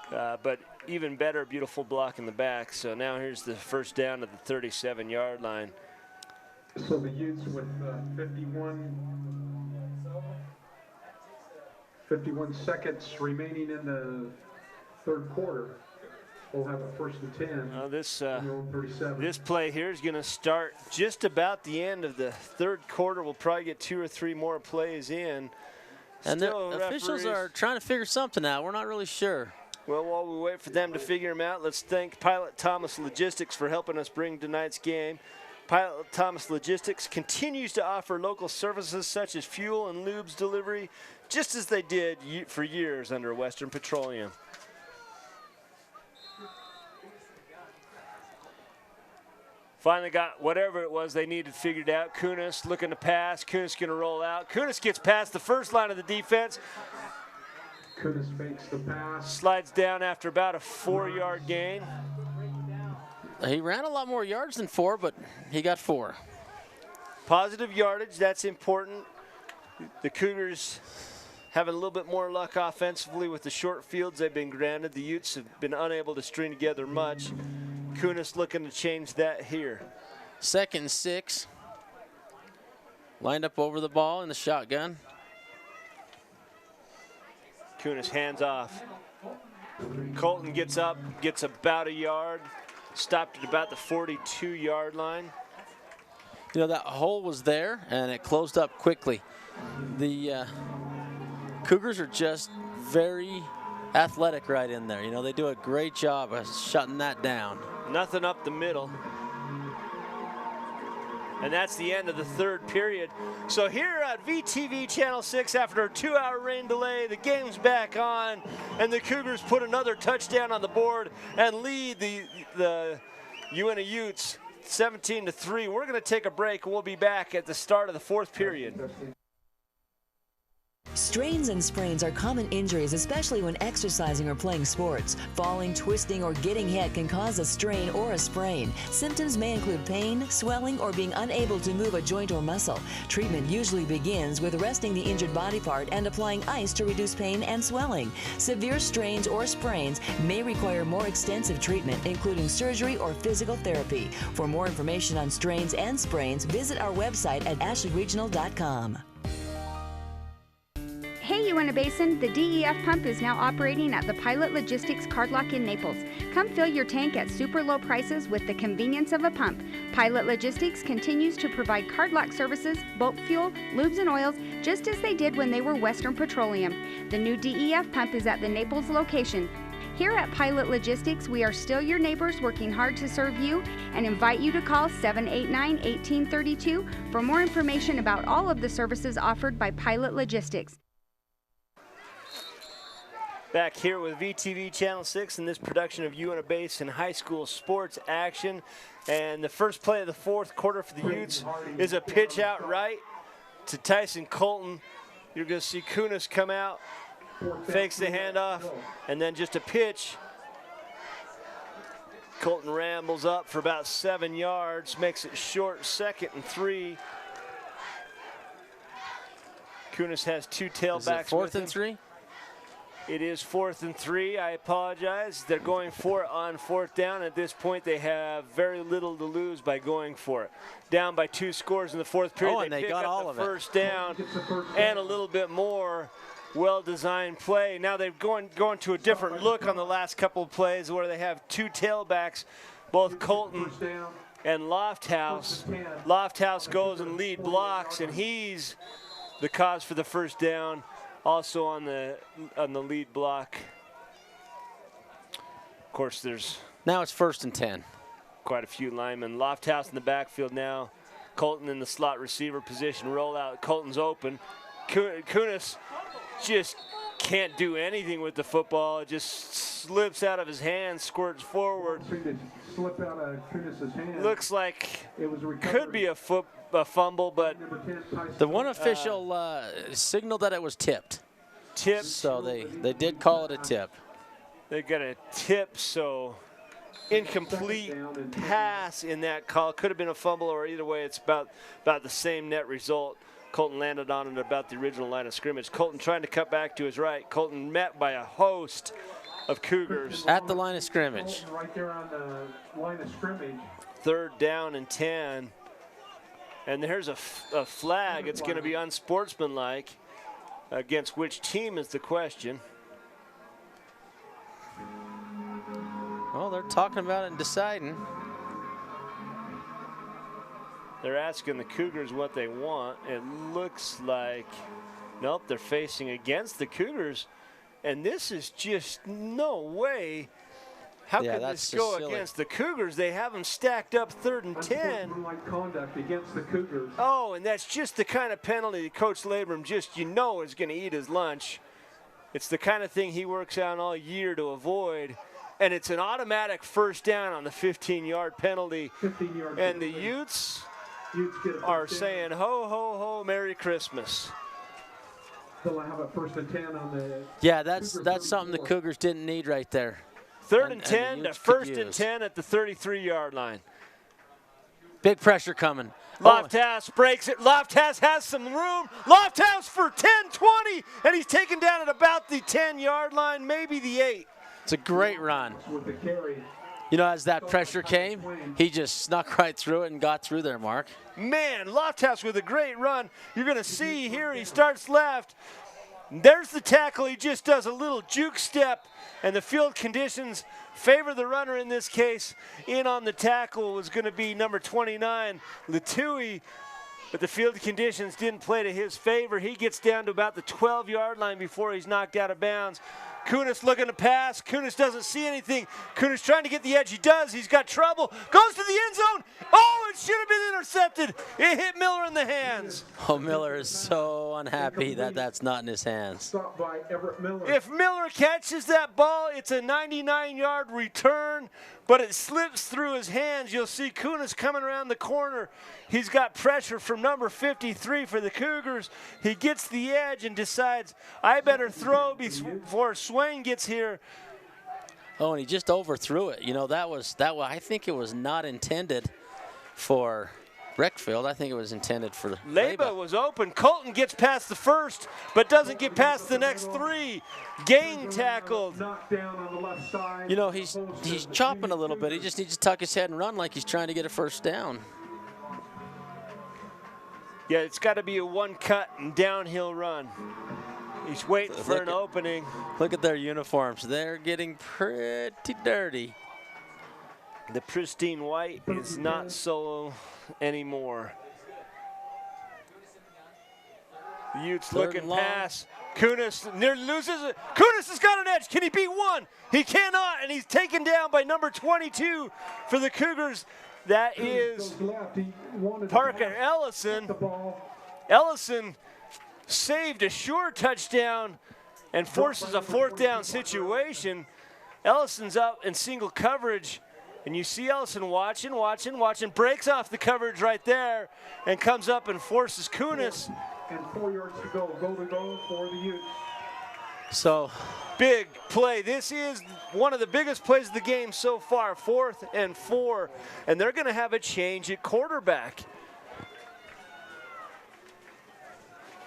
but even better, beautiful block in the back. So now here's the first down at the 37-yard line. So the Utes with 51 seconds remaining in the 3rd quarter. We'll have a 1st and 10. This play here is going to start just about the end of the 3rd quarter. We'll probably get 2 or 3 more plays in. And the officials are trying to figure something out. We're not really sure. Well, while we wait for them to figure them out, let's thank Pilot Thomas Logistics for helping us bring tonight's game. Pilot Thomas Logistics continues to offer local services such as fuel and lubes delivery, just as they did for years under Western Petroleum. Finally got whatever it was they needed figured out. Kunis looking to pass. Kunis going to roll out. Kunis gets past the first line of the defense. Kunis fakes the pass. Slides down after about a 4-yard gain. He ran a lot more yards than 4, but he got 4. Positive yardage, that's important. The Cougars having a little bit more luck offensively with the short fields they've been granted. The Utes have been unable to string together much. Kunis looking to change that here. 2nd and 6. Lined up over the ball in the shotgun. Kunis hands off. Colton gets up, gets about a yard, stopped at about the 42-yard line. You know, that hole was there, and it closed up quickly. The Cougars are just very athletic right in there. You know, they do a great job of shutting that down. Nothing up the middle. And that's the end of the 3rd period. So here at VTV Channel 6, after a 2-hour rain delay, the game's back on, and the Cougars put another touchdown on the board and lead the Uintah Utes 17-3. We're going to take a break, and we'll be back at the start of the 4th period. Strains and sprains are common injuries, especially when exercising or playing sports. Falling, twisting, or getting hit can cause a strain or a sprain. Symptoms may include pain, swelling, or being unable to move a joint or muscle. Treatment usually begins with resting the injured body part and applying ice to reduce pain and swelling. Severe strains or sprains may require more extensive treatment, including surgery or physical therapy. For more information on strains and sprains, visit our website at ashleyregional.com. Hey Uintah Basin, the DEF pump is now operating at the Pilot Logistics Card Lock in Naples. Come fill your tank at super low prices with the convenience of a pump. Pilot Logistics continues to provide card lock services, bulk fuel, lubes and oils, just as they did when they were Western Petroleum. The new DEF pump is at the Naples location. Here at Pilot Logistics, we are still your neighbors working hard to serve you and invite you to call 789-1832 for more information about all of the services offered by Pilot Logistics. Back here with VTV Channel 6 in this production of Uintah Basin High School sports action. And the first play of the 4th quarter for the Utes is a pitch out right to Tyson Colton. You're going to see Kunis come out, fakes the handoff, and then just a pitch. Colton rambles up for about 7 yards, makes it short, 2nd and 3. Kunis has 2 tailbacks. Is it 4th and 3? It is 4th and 3. I apologize. They're going for it on 4th down. At this point, they have very little to lose by going for it. Down by 2 scores in the 4th period. Oh, and they got all of it. First down and a little bit more. Well-designed play. Now they've going to a different look on the last couple of plays where they have 2 tailbacks, both Colton and Lofthouse. Lofthouse goes and lead blocks, and he's the cause for the first down. Also on the lead block. Of course, there's now it's 1st and 10. Quite a few linemen. Lofthouse in the backfield now. Colton in the slot receiver position. Roll out. Colton's open. Kunis just can't do anything with the football. It just slips out of his hands, squirts forward. Slip out of Kunis's hand. Looks like could be a fumble, but the one official signaled that it was tipped. Tipped. So they did call it a tip. They got a tip, so incomplete pass in that call. Could have been a fumble, or either way, it's about the same net result. Colton landed on it about the original line of scrimmage. Colton trying to cut back to his right. Colton met by a host of Cougars. At the line of scrimmage. Right there on the line of scrimmage. 3rd down and 10. And there's a flag. It's going to be unsportsmanlike. Against which team is the question. Well, they're talking about it and deciding. They're asking the Cougars what they want. It looks like, nope, they're facing against the Cougars. And this is just no way. How can this go against the Cougars? They have them stacked up 3rd and 10. Conduct against the Cougars. Oh, and that's just the kind of penalty that Coach Labram just, is going to eat his lunch. It's the kind of thing he works on all year to avoid. And it's an automatic first down on the 15-yard penalty. 15-yard and the Utes are saying, ho, ho, ho, Merry Christmas. They'll have a 1st and 10 on the. Yeah, that's something the Cougars didn't need right there. 3rd and 10 to 1st and 10 at the 33-yard line. Big pressure coming. Loftus breaks it. Loftus has some room. Loftus for 10, 20, and he's taken down at about the 10-yard line, maybe the 8. It's a great run. You know, as that pressure came, he just snuck right through it and got through there, Mark. Man, Loftus with a great run. You're going to see here he starts left. There's the tackle. He just does a little juke step, and the field conditions favor the runner in this case. In on the tackle was going to be number 29, Latui, but the field conditions didn't play to his favor. He gets down to about the 12-yard line before he's knocked out of bounds. Kunis looking to pass. Kunis doesn't see anything. Kunis trying to get the edge. He does. He's got trouble. Goes to the end zone. Oh, it should have been intercepted. It hit Miller in the hands. Oh, Miller is so unhappy that that's not in his hands. If Miller catches that ball, it's a 99-yard return, but it slips through his hands. You'll see Kunis coming around the corner. He's got pressure from number 53 for the Cougars. He gets the edge and decides, I better throw before Swain gets here. Oh, and he just overthrew it. You know, that was I think it was not intended for Breckfield. I think it was intended for Leba was open. Colton gets past the first, but doesn't get past the next 3. Gang tackled. You know, he's chopping a little bit. He just needs to tuck his head and run like he's trying to get a first down. Yeah, it's got to be a one-cut and downhill run. He's waiting for an opening. Look at their uniforms. They're getting pretty dirty. The pristine white is not solo anymore. The Utes looking pass. Kunis nearly loses it. Kunis has got an edge. Can he beat one? He cannot, and he's taken down by number 22 for the Cougars. That is Parker Ellison. Ellison saved a sure touchdown and forces a 4th down situation. Ellison's up in single coverage, and you see Ellison watching, breaks off the coverage right there, and comes up and forces Kunis. And 4 yards to go for the Utes. So, big play. This is one of the biggest plays of the game so far, 4th and 4, and they're going to have a change at quarterback.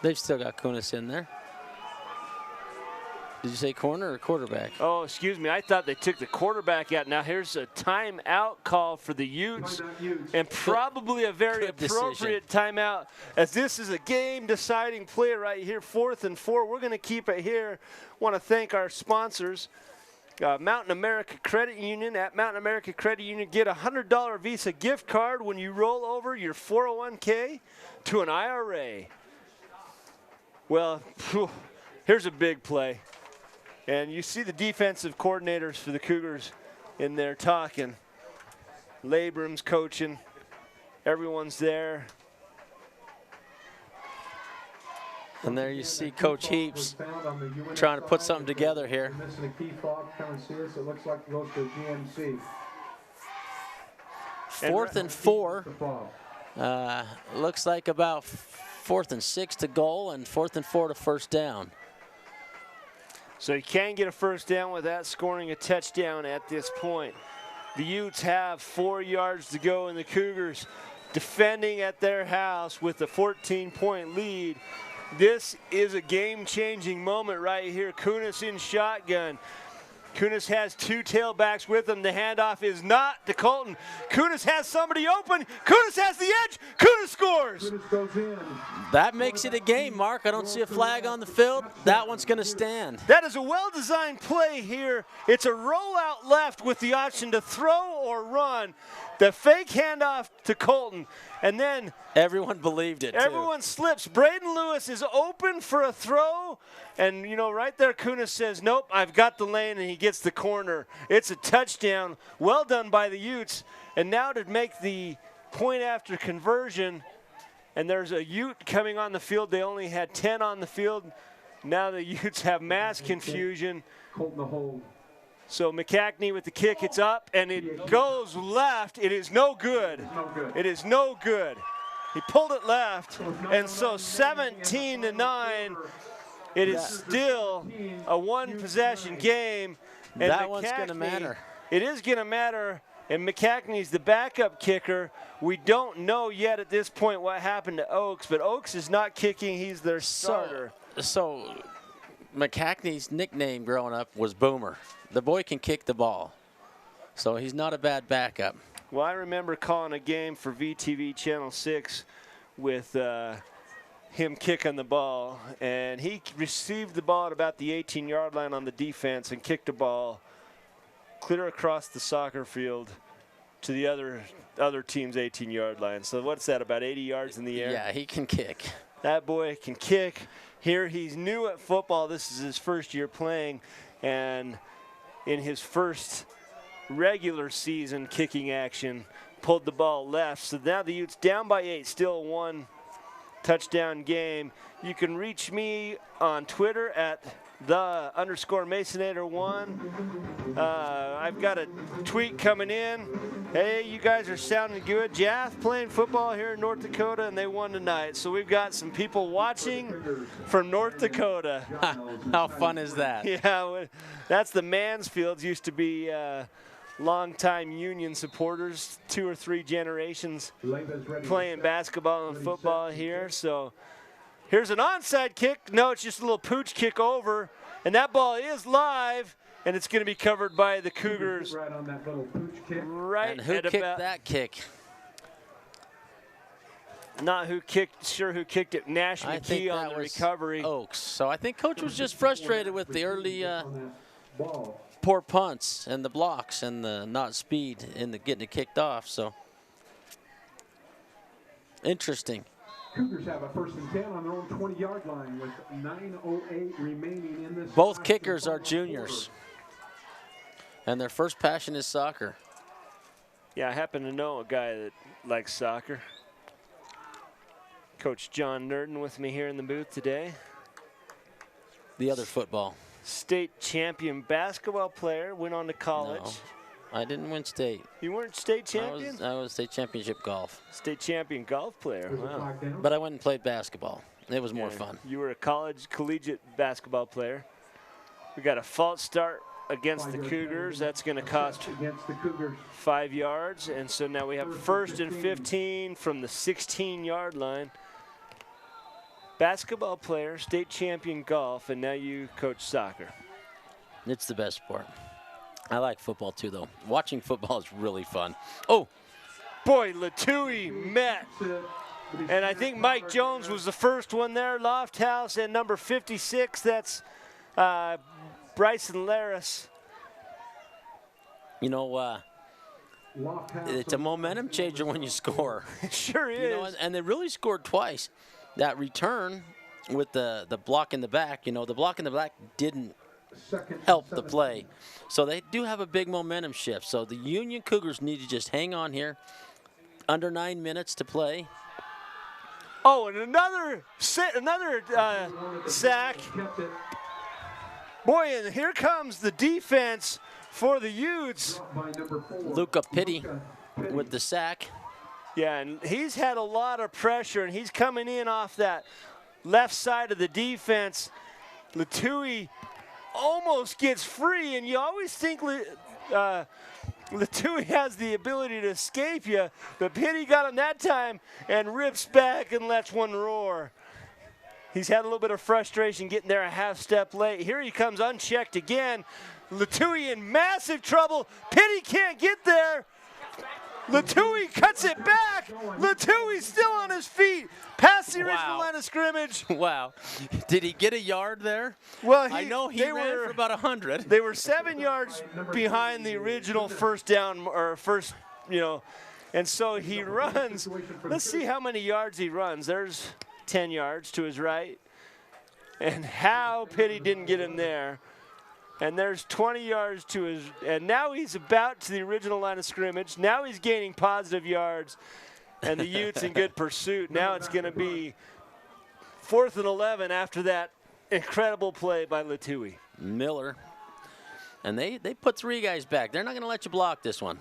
They've still got Kunis in there. Did you say corner or quarterback? Oh, excuse me. I thought they took the quarterback out. Now here's a timeout call for the Utes, and probably a very appropriate timeout, as this is a game-deciding play right here, 4th and 4. We're going to keep it here. Want to thank our sponsors, Mountain America Credit Union. At Mountain America Credit Union, get a $100 Visa gift card when you roll over your 401k to an IRA. Well, here's a big play. And you see the defensive coordinators for the Cougars in there talking. Labrum's coaching. Everyone's there. And there you see Coach Heaps trying to put something together here. Missing a key fob. Come and see us. It looks like it goes to GMC. 4th and 4. Looks like about 4th and 6 to goal, and 4th and 4 to first down. So you can get a first down without scoring a touchdown at this point. The Utes have 4 yards to go, and the Cougars defending at their house with a 14-point lead. This is a game-changing moment right here. Kunis in shotgun. Kunis has 2 tailbacks with him. The handoff is not to Colton. Kunis has somebody open. Kunis has the edge. Kunis scores. Kunis goes in. That makes it a game, Mark. I don't see a flag on the field. That one's going to stand. That is a well-designed play here. It's a rollout left with the option to throw or run. The fake handoff to Colton, and then everyone believed it. Everyone slips. Braden Lewis is open for a throw, and you know right there Kunis says, nope, I've got the lane, and he gets the corner. It's a touchdown. Well done by the Utes. And now to make the point after conversion, and there's a Ute coming on the field. They only had 10 on the field. Now the Utes have mass confusion. Colton the hold. So McCackney with the kick, it's up, and it goes left. It is no good. It is no good. He pulled it left, and so 17-9. It is still a one-possession game. And that one's going to matter. It is going to matter. And McCackney's the backup kicker. We don't know yet at this point what happened to Oaks, but Oaks is not kicking. He's their starter. So McCackney's nickname growing up was Boomer. The boy can kick the ball. So he's not a bad backup. Well, I remember calling a game for VTV Channel 6 with him kicking the ball, and he received the ball at about the 18-yard line on the defense and kicked the ball clear across the soccer field to the other team's 18-yard line. So what's that, about 80 yards in the air? Yeah, he can kick. That boy can kick. Here he's new at football. This is his first year playing, and in his first regular season kicking action, pulled the ball left. So now the Utes down by 8, still 1 touchdown game. You can reach me on Twitter at _Masonator1. I've got a tweet coming in. Hey, you guys are sounding good. Jath playing football here in North Dakota, and they won tonight. So we've got some people watching from North Dakota. How fun is that? Yeah, that's the Mansfields. Used to be longtime Union supporters, 2 or 3 generations playing basketball and football here. So here's an onside kick. No, it's just a little pooch kick over, and that ball is live, and it's going to be covered by the Cougars. Right on that little pooch kick. Right. And who kicked that kick? Not who kicked, sure who kicked it. Nash McKee on the recovery. Oaks. So I think Coach was just frustrated with the early poor punts and the blocks and the not speed in the getting it kicked off. So interesting. Cougars have a 1st and 10 on their own 20-yard line with 9:08 remaining in this. Both kickers are juniors, and their first passion is soccer. Yeah, I happen to know a guy that likes soccer. Coach John Nerton with me here in the booth today. The other football. State champion basketball player, went on to college. No, I didn't win state. You weren't state champion? I was state championship golf. State champion golf player, wow. But I went and played basketball. It was more fun. You were a collegiate basketball player. We got a false start against the Cougars. That's going to cost 5 yards. And so now we have 1st and 15 from the 16-yard line. Basketball player, state champion golf, and now you coach soccer. It's the best sport. I like football too, though. Watching football is really fun. Oh, boy, Latui met. And I think Mike Jones was the first one there. Lofthouse and number 56, that's Bryson Laris. You know, it's a momentum changer when you score. It sure is. You know, and they really scored twice. That return with the block in the back, you know, the block in the back didn't help the play. So they do have a big momentum shift. So the Union Cougars need to just hang on here. Under 9 minutes to play. Oh, and another sack. Boy, and here comes the defense for the Utes. Luca Pitti with the sack. Yeah, and he's had a lot of pressure, and he's coming in off that left side of the defense. Latui almost gets free, and you always think Latui has the ability to escape you, but Pitti got him that time and rips back and lets one roar. He's had a little bit of frustration getting there a half step late. Here he comes unchecked again. Latui in massive trouble. Pitti can't get there. Latui cuts it back. Latui's still on his feet. Past the original line of scrimmage. Wow. Did he get a yard there? Well, I know he ran for about 100. They were 7 yards behind the original first down, or first, you know, and so he runs. Let's see how many yards he runs. There's 10 yards to his right. And how Pitti didn't get him there. And there's 20 yards to his, and now he's about to the original line of scrimmage. Now he's gaining positive yards, and the Utes in good pursuit. Now it's going to be 4th and 11 after that incredible play by Latui. Miller. And they put 3 guys back. They're not going to let you block this one.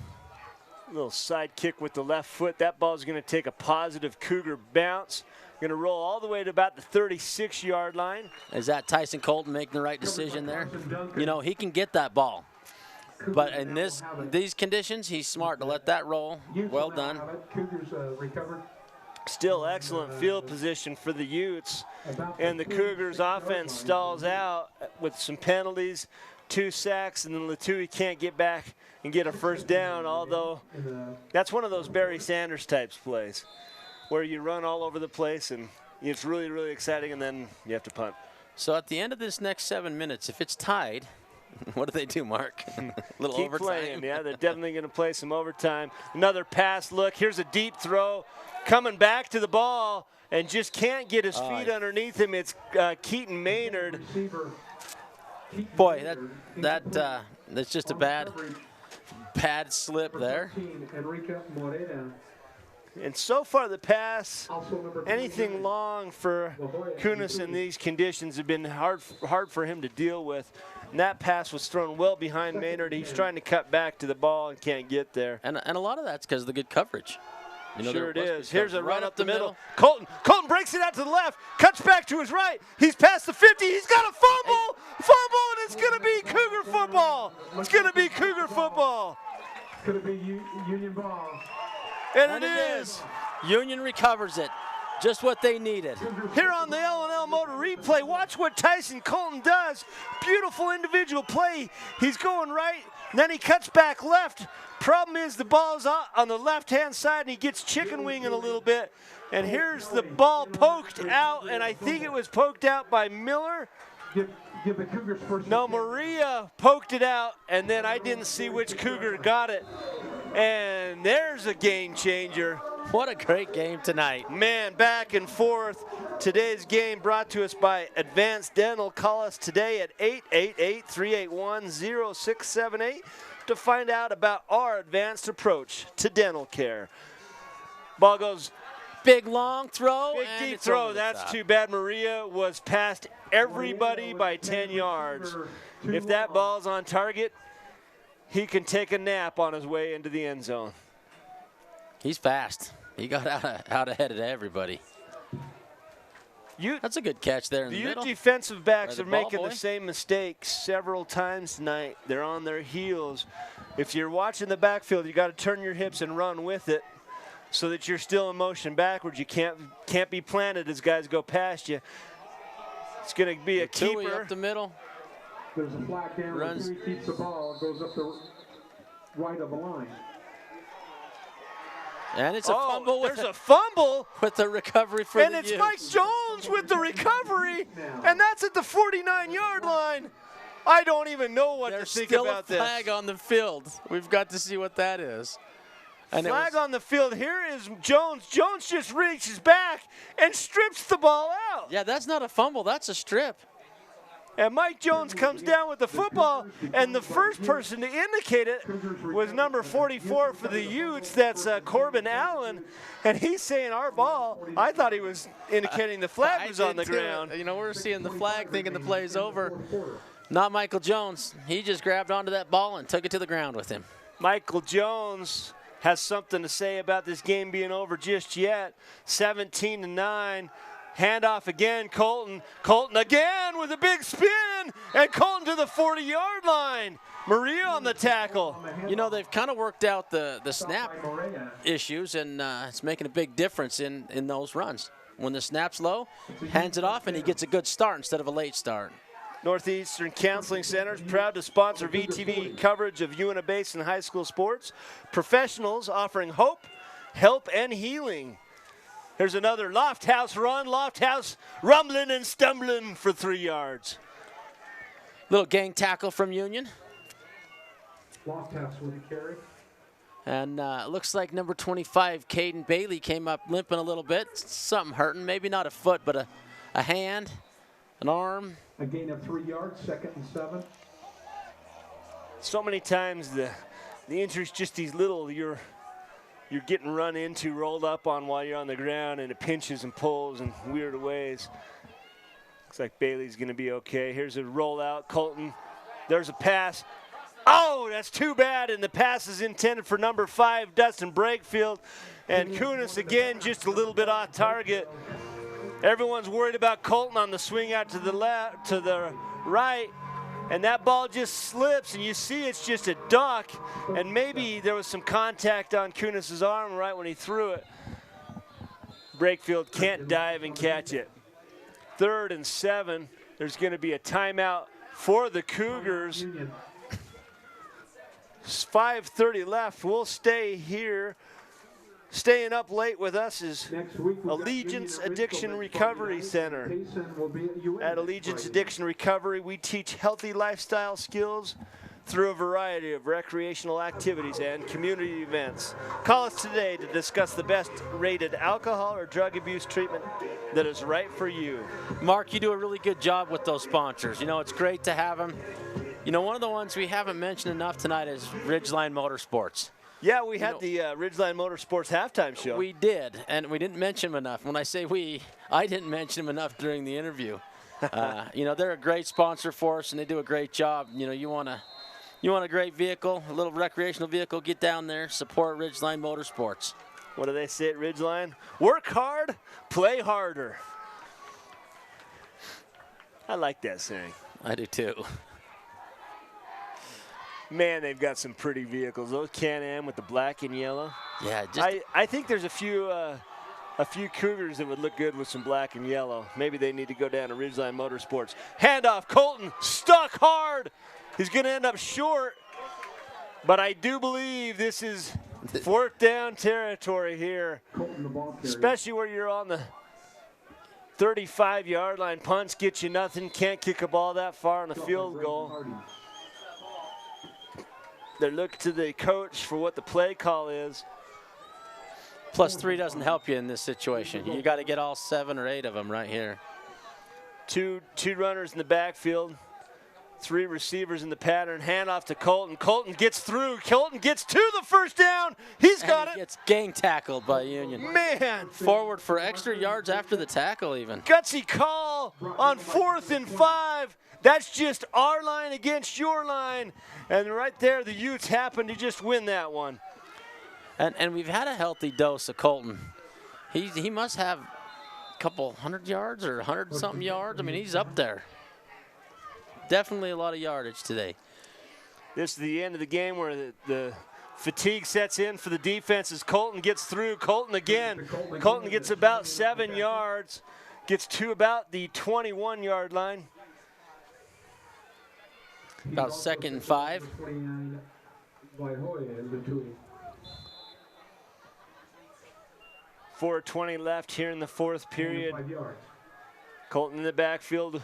Little side kick with the left foot. That ball's going to take a positive Cougar bounce. Going to roll all the way to about the 36-yard line. Is that Tyson Colton making the right decision there? You know, he can get that ball But in these conditions, he's smart to let that roll. Well done. Cougars recovered. Still excellent field position for the Utes. And the Cougars offense stalls out with some penalties, 2 sacks, and then Latui can't get back and get a first down, although that's one of those Barry Sanders types plays where you run all over the place and it's really, really exciting, and then you have to punt. So at the end of this next 7 minutes, if it's tied, what do they do, Mark? A little Keep overtime? playing, yeah, they're definitely going to play some overtime. Another pass look. Here's a deep throw. Coming back to the ball and just can't get his feet underneath him. It's Keaton Maynard. Boy, that's just a bad slip there. And so far the pass, anything long for Kunis in these conditions have been hard for him to deal with. And that pass was thrown well behind Maynard. He's trying to cut back to the ball and can't get there. And a lot of that's because of the good coverage. You know, sure it is. Here's a right run up the middle. Colton breaks it out to the left, cuts back to his right. He's past the 50. He's got a fumble, and it's going to be Cougar football. It's going to be Cougar football. It's going to be Union ball. And it is. Union recovers it. Just what they needed. Here on the L&L Motor replay, watch what Tyson Colton does. Beautiful individual play. He's going right, then he cuts back left. Problem is the ball's on the left-hand side, and he gets chicken winging a little bit. And here's the ball poked out, and I think it was poked out by Miller. Give the Cougars first. No, Maria poked it out, and then I didn't see which Cougar got it. And there's a game changer. What a great game tonight. Man, back and forth. Today's game brought to us by Advanced Dental. Call us today at 888-381-0678 to find out about our advanced approach to dental care. Ball goes big long throw. Big deep throw. That's too bad. Maria was past everybody by 10 yards. If that ball's on target, he can take a nap on his way into the end zone. He's fast. He got out ahead of everybody. That's a good catch there in the middle. The Ute defensive backs are making the same mistakes several times tonight. They're on their heels. If you're watching the backfield, you got to turn your hips and run with it so that you're still in motion backwards. You can't be planted as guys go past you. It's going to be a keeper up the middle. There's a flag down. Runs. He keeps the ball, goes up the right of the line. And it's a fumble. There's a fumble with the recovery for and the it's Utes. Mike Jones with the recovery, and that's at the 49-yard line. I don't even know what to think about this. There's still a flag on the field. We've got to see what that is. And flag on the field. Here is Jones. Jones just reaches back and strips the ball out. Yeah, that's not a fumble. That's a strip. And Mike Jones comes down with the football, and the first person to indicate it was number 44 for the Utes. That's Corbin Allen, and he's saying our ball. I thought he was indicating the flag was on the ground. You know, we're seeing the flag thinking the play's over. Not Michael Jones. He just grabbed onto that ball and took it to the ground with him. Michael Jones has something to say about this game being over just yet. 17-9. Handoff again, Colton. Colton again with a big spin, and Colton to the 40-yard line. Maria on the tackle. You know, they've kind of worked out the snap issues, and it's making a big difference in those runs. When the snap's low, hands it off, and he gets a good start instead of a late start. Northeastern Counseling Center is proud to sponsor VTV coverage of Uintah Basin high school sports. Professionals offering hope, help, and healing. Here's another Lofthouse run. Lofthouse rumbling and stumbling for 3 yards. Little gang tackle from Union. Lofthouse with the carry. And looks like number 25, Caden Bailey, came up limping a little bit. Something hurting. Maybe not a foot, but a hand, an arm. A gain of 3 yards, 2nd and 7. So many times the injury's just these little, you're getting run into, rolled up on while you're on the ground, and it pinches and pulls in weird ways. Looks like Bailey's going to be okay. Here's a rollout. Colton, there's a pass. Oh, that's too bad, and the pass is intended for number 5, Dustin Brakefield. And Kunis again just a little bit off target. Everyone's worried about Colton on the swing out to the left, to the right. and that ball just slips, and you see it's just a duck, and maybe there was some contact on Kunis's arm right when he threw it. Brakefield can't dive and catch it. 3rd and 7. There's going to be a timeout for the Cougars. 5:30 left. We'll stay here. Staying up late with us is Allegiance Addiction Recovery Center. At Allegiance Addiction Recovery, we teach healthy lifestyle skills through a variety of recreational activities and community events. Call us today to discuss the best rated alcohol or drug abuse treatment that is right for you. Mark, you do a really good job with those sponsors. You know, it's great to have them. You know, one of the ones we haven't mentioned enough tonight is Ridgeline Motorsports. Yeah, we had the Ridgeline Motorsports halftime show. We did, and we didn't mention them enough. When I say we, I didn't mention them enough during the interview. You know, they're a great sponsor for us, and they do a great job. You know, you want a great vehicle, a little recreational vehicle, get down there, support Ridgeline Motorsports. What do they say at Ridgeline? Work hard, play harder. I like that saying. I do too. Man, they've got some pretty vehicles. Those Can-Am with the black and yellow. Yeah, I think there's a few Cougars that would look good with some black and yellow. Maybe they need to go down to Ridgeline Motorsports. Handoff, Colton, stuck hard. He's going to end up short, but I do believe this is 4th down territory here, especially where you're on the 35-yard line. Punts get you nothing. Can't kick a ball that far on a field goal. They look to the coach for what the play call is. +3 doesn't help you in this situation. You got to get all 7 or 8 of them right here. Two runners in the backfield. 3 receivers in the pattern. Handoff to Colton. Colton gets through. Colton gets to the 1st down. He's got it. Gets gang tackled by Union. Man. Forward for extra yards after the tackle even. Gutsy call on 4th and 5. That's just our line against your line. And right there, the Utes happen to just win that one. And we've had a healthy dose of Colton. He must have a couple 100 yards or 100-something yards. I mean, he's up there. Definitely a lot of yardage today. This is the end of the game where the fatigue sets in for the defense as Colton gets through. Colton again. Colton gets about 7 yards. Gets to about the 21-yard line. About 2nd and 5. 4:20 left here in the 4th period. Colton in the backfield.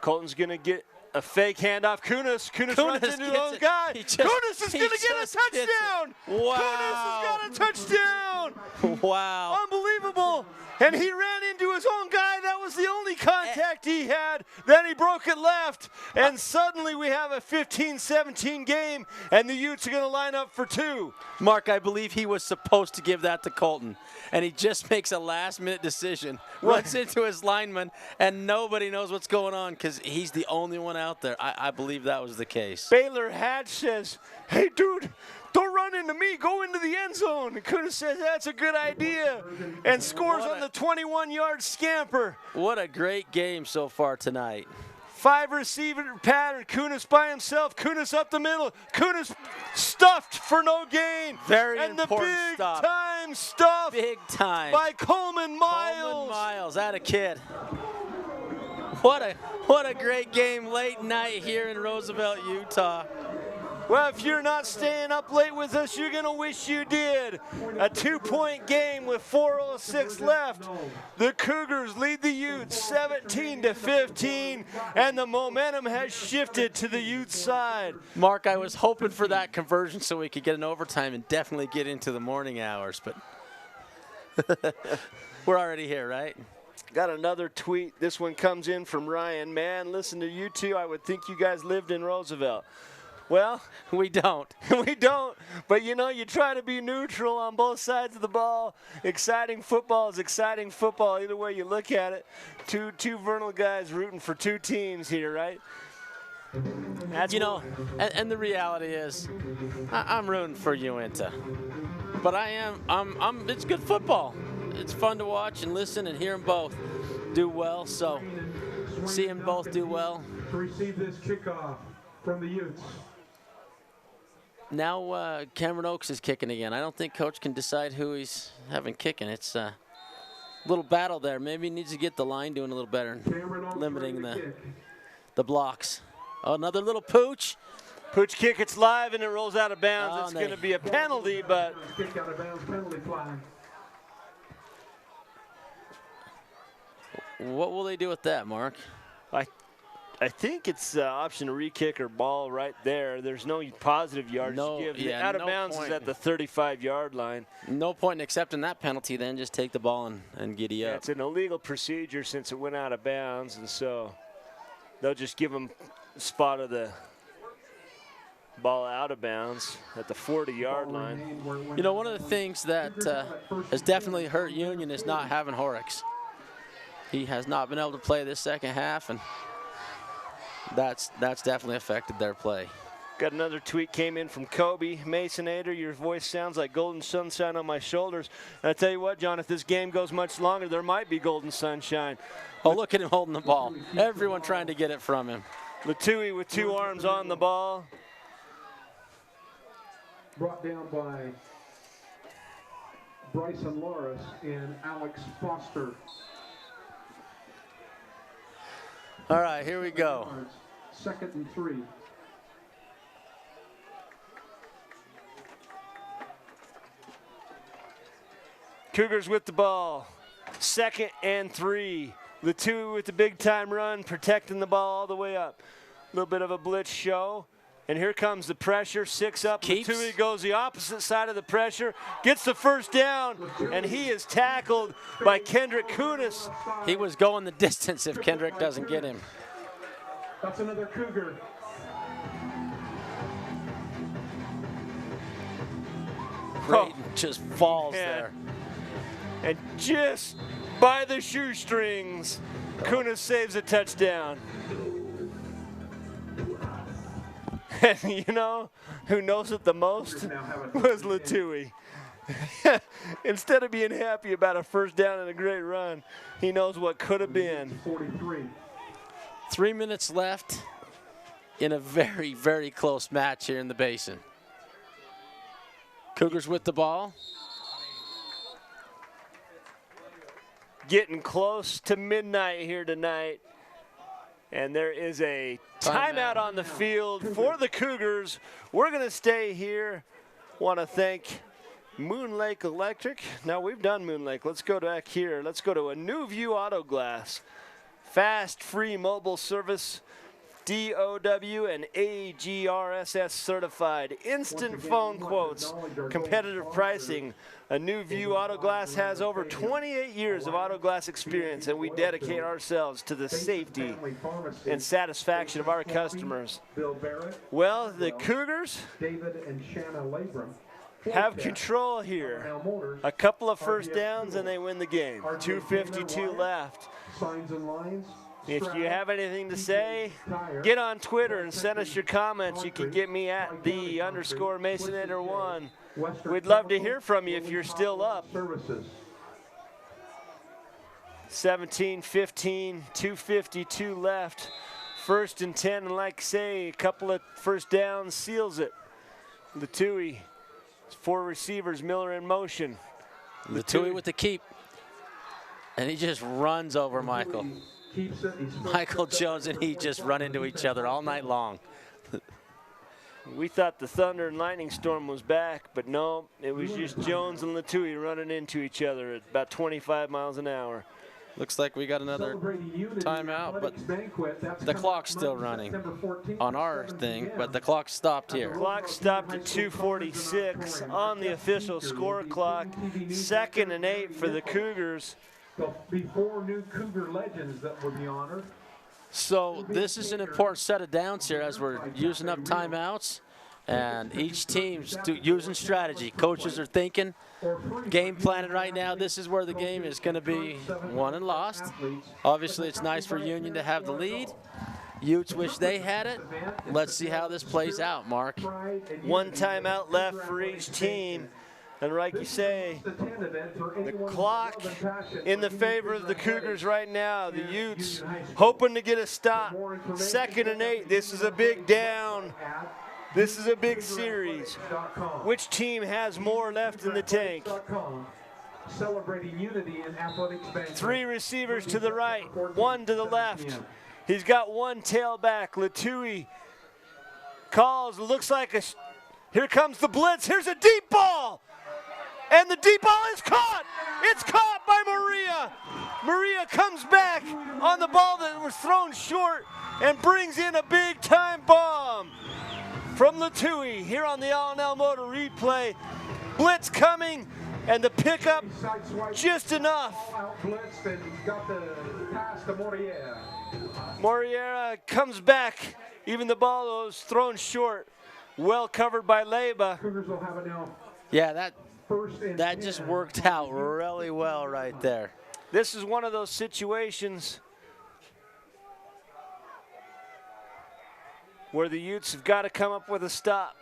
Colton's going to get a fake handoff. Kunis runs into his own guy. Kunis is going to get a touchdown. Wow. Kunis has got a touchdown. Wow. Unbelievable. And he ran into his own guy. That was the only contact he had. Then he broke it left. And suddenly we have a 15-17 game, and the Utes are going to line up for 2. Mark, I believe he was supposed to give that to Colton, and he just makes a last-minute decision, runs into his lineman, and nobody knows what's going on because he's the only one out there. I believe that was the case. Baylor Hatch says, hey, dude, don't run into me. Go into the end zone. And Kunis says that's a good idea and scores on the 21-yard scamper. What a great game so far tonight. 5 receiver pattern. Kunis by himself. Kunis up the middle. Kunis stuffed for no gain. Very and important the big stop. time stuff. Big time. By Coleman Miles. Coleman Miles, that a kid. What a great game late night here in Roosevelt, Utah. Well, if you're not staying up late with us, you're going to wish you did. A 2-point game with 4:06 left. The Cougars lead the Utes 17-15, and the momentum has shifted to the Utes side. Mark, I was hoping for that conversion so we could get an overtime and definitely get into the morning hours, but we're already here, right? Got another tweet. This one comes in from Ryan. Man, listen to you two. I would think you guys lived in Roosevelt. Well, we don't. We don't. But, you know, you try to be neutral on both sides of the ball. Exciting football is exciting football either way you look at it. Two Vernal guys rooting for 2 teams here, right? You know, and the reality is I'm rooting for Uintah. But it's good football. It's fun to watch and listen and hear them both do well. So see them both do well. To receive this kickoff from the Utes. Now Cameron Oaks is kicking again. I don't think Coach can decide who he's having kicking. It's a little battle there. Maybe he needs to get the line doing a little better, limiting the blocks. Oh, another little pooch. Pooch kick, it's live, and it rolls out of bounds. Oh, it's going to be a penalty, but... Kick out of bounds, penalty flag. What will they do with that, Mark? I think it's option to re-kick or ball right there. There's no positive yardage to give. Yeah, out of bounds is at the 35-yard line. No point in accepting that penalty then. Just take the ball and giddy up. It's an illegal procedure since it went out of bounds, and so they'll just give them a spot of the ball out of bounds at the 40-yard line. You know, one of the things that has definitely hurt Union is not having Horrocks. He has not been able to play this second half, and that's definitely affected their play. Got another tweet came in from Kobe. Masonator, your voice sounds like golden sunshine on my shoulders. And I tell you what, John, if this game goes much longer, there might be golden sunshine. Oh, look at him holding the ball. Everyone trying to get it from him. Latui with 2 arms on the ball. Brought down by Bryson Loris and Alex Foster. All right, here we go. 2nd and 3. Cougars with the ball. 2nd and 3. Latui with the big-time run, protecting the ball all the way up. A little bit of a blitz show. And here comes the pressure, 6 up. Latui goes the opposite side of the pressure, gets the first down, and he is tackled by Kendrick Kunis. He was going the distance if Kendrick doesn't get him. That's another Cougar. Creighton just falls there. And just by the shoestrings, Kunis saves a touchdown. And you know who knows it the most was Latui. Instead of being happy about a first down and a great run, he knows what could have been. 3 minutes left in a very, very close match here in the Basin. Cougars with the ball. Getting close to midnight here tonight. And there is a timeout on the field for the Cougars. We're going to stay here. Want to thank Moon Lake Electric. Now, we've done Moon Lake. Let's go back here. Let's go to a New View Auto Glass. Fast, free mobile service. DOW and AGRSS certified. Instant phone quotes. Competitive pricing. A New View Auto Glass has over 28 years of auto glass experience, and we dedicate ourselves to the safety and satisfaction of our customers. Well, the Cougars have control here. A couple of first downs, and they win the game. 2:52 left. If you have anything to say, get on Twitter and send us your comments. You can get me at @the_Masonator1. We'd love to hear from you if you're still up. 17-15, 2:52 left. 1st and 10, and like I say, a couple of first downs seals it. Latui, 4 receivers, Miller in motion. Latui with the keep. And he just runs over Michael. Michael Jones and he just run into each other all night long. We thought the thunder and lightning storm was back, but no, it was just Jones and Latui running into each other at about 25 miles an hour. Looks like we got another timeout, but the clock's still running on our thing, but the clock stopped here. The clock stopped at 2:46 on the official score clock. 2nd and 8 for the Cougars. Before new Cougar legends that would be honored. So this is an important set of downs here as we're using up timeouts, and each team's using strategy. Coaches are thinking, game planning right now. This is where the game is going to be won and lost. Obviously, it's nice for Union to have the lead. Utes wish they had it. Let's see how this plays out, Mark. 1 timeout left for each team. And like you say, the clock in the favor of the Cougars right now. The Utes hoping to get a stop. 2nd and 8. This is a big down. This is a big series. Which team has more left in the tank? Celebrating unity in athletics. 3 receivers to the right, 1 to the left. He's got 1 tailback. Latui calls. Looks like a. Here comes the blitz. Here's a deep ball. And the deep ball is caught. It's caught by Maria. Maria comes back on the ball that was thrown short and brings in a big-time bomb from Latui here on the All-Nel Motor replay. Blitz coming, and the pickup just enough. Moriera comes back. Even the ball was thrown short. Well covered by Leba. Yeah, that just worked out really well right there. This is one of those situations where the Utes have got to come up with a stop.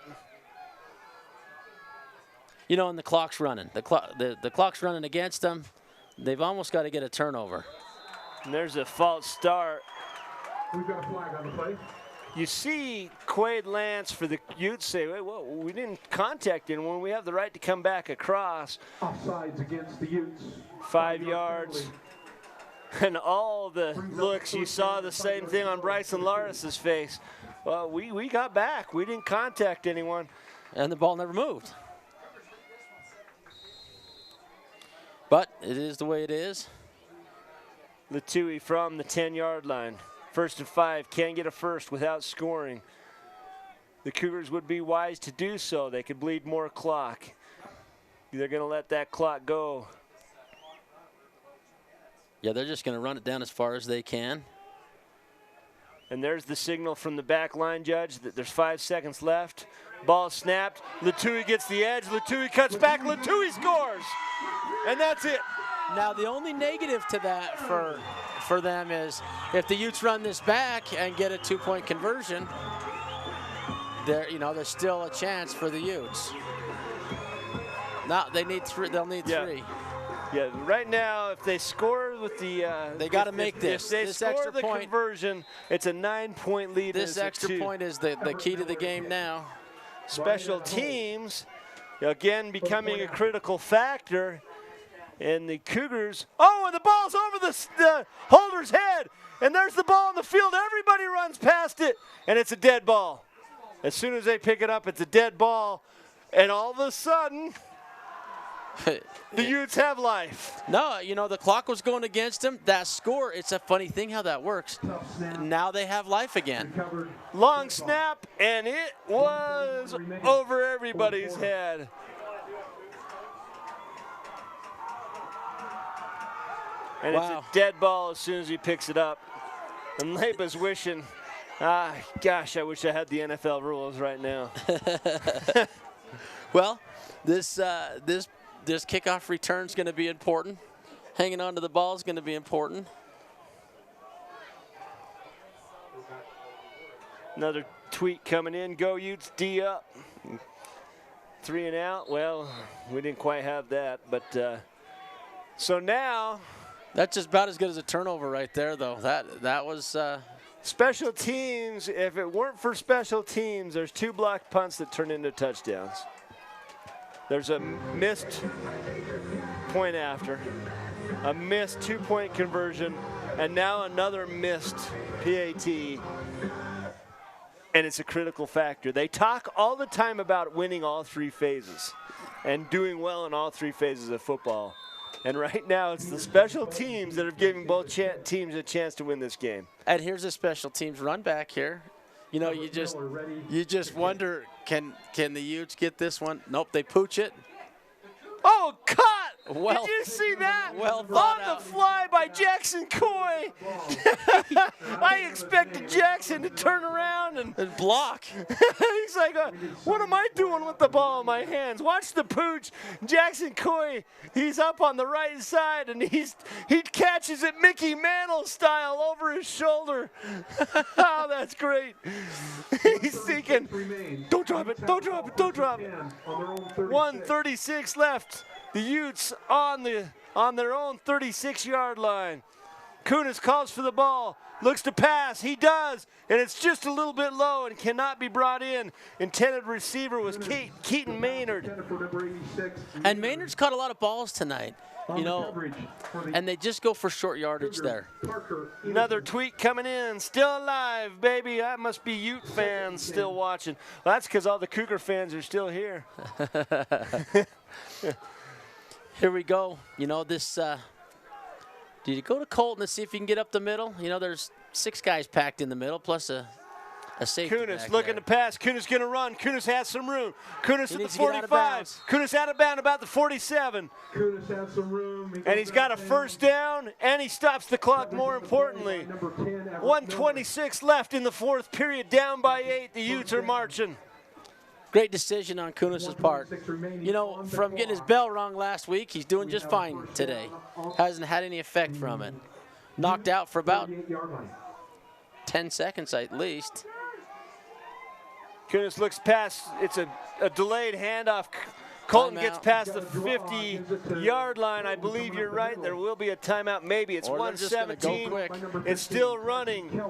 You know, and the clock's running. The clock's running against them. They've almost got to get a turnover. And there's a false start. We've got a flag on the play. You see Quaid Lance for the Utes say, wait, well, we didn't contact anyone. We have the right to come back across. Offsides against the Utes. 5 yards. And all the looks, you saw the same thing on Bryson Laris's face. Well, we got back. We didn't contact anyone. And the ball never moved. But it is the way it is. Latui from the 10-yard line. 1st and 5, can't get a first without scoring. The Cougars would be wise to do so. They could bleed more clock. They're going to let that clock go. Yeah, they're just going to run it down as far as they can. And there's the signal from the back line judge that there's 5 seconds left. Ball snapped. Latui gets the edge. Latui cuts back. Latui scores. And that's it. Now, the only negative to that for them is if the Utes run this back and get a 2-point conversion, there's still a chance for the Utes. Now they need 3. They'll need 3. Yeah, right now, if they score with the they got to make this. If they this score extra the point, conversion, it's a 9-point lead. This extra point is the key to the game now. Special teams, again, becoming a critical factor. And the Cougars, and the ball's over the holder's head. And there's the ball on the field. Everybody runs past it, and it's a dead ball. As soon as they pick it up, it's a dead ball. And all of a sudden, the Utes have life. No, the clock was going against them. That score, it's a funny thing how that works. Now they have life again. Long snap, and it was over everybody's head. And It's a dead ball as soon as he picks it up. And Leba's wishing, gosh, I wish I had the NFL rules right now. Well, this kickoff return is going to be important. Hanging on to the ball is going to be important. Another tweet coming in. Go Utes, D up. 3 and out. Well, we didn't quite have that. But so now. That's just about as good as a turnover right there, though. That was special teams. If it weren't for special teams, there's 2 blocked punts that turn into touchdowns. There's a missed point after, a missed 2-point conversion, and now another missed PAT. And it's a critical factor. They talk all the time about winning all 3 phases and doing well in all 3 phases of football. And right now, it's the special teams that are giving both teams a chance to win this game. And here's a special teams run back here. You just wonder, can the Utes get this one? Nope, they pooch it. Oh, caught Well, did you see that? Well thought On the fly by Jackson Coy. I expected Jackson to turn around and block. He's like, what am I doing with the ball in my hands? Watch the pooch. Jackson Coy, he's up on the right side, and he catches it Mickey Mantle style over his shoulder. Oh, that's great. He's thinking, don't drop it, don't drop it, don't drop it. 1:36 left. The Utes on their own 36-yard line. Kunis calls for the ball, looks to pass. He does, and it's just a little bit low and cannot be brought in. Intended receiver was Keaton Maynard. And Maynard's caught a lot of balls tonight, you know, and they just go for short yardage there. Another tweet coming in. Still alive, baby. That must be Ute fans still watching. Well, that's because all the Cougar fans are still here. Here we go. You know, this, did you go to Colton to see if you can get up the middle? You know, there's 6 guys packed in the middle, plus a safety. Kunis looking to pass. Kunis going to run. Kunis has some room. Kunis at the 45. Kunis out of bounds about the 47. Kunis has some room. And he's got a first down, and he stops the clock, more importantly. 1:26 left in the 4th period, down by 8. The Utes are marching. Great decision on Kunis' part. You know, from getting his bell rung last week, he's doing just fine today. Hasn't had any effect from it. Knocked out for about 10 seconds at least. Kunis looks past. It's a delayed handoff. Colton gets past the 50-yard line. I believe you're right. There will be a timeout. Maybe it's 1:17. It's still running.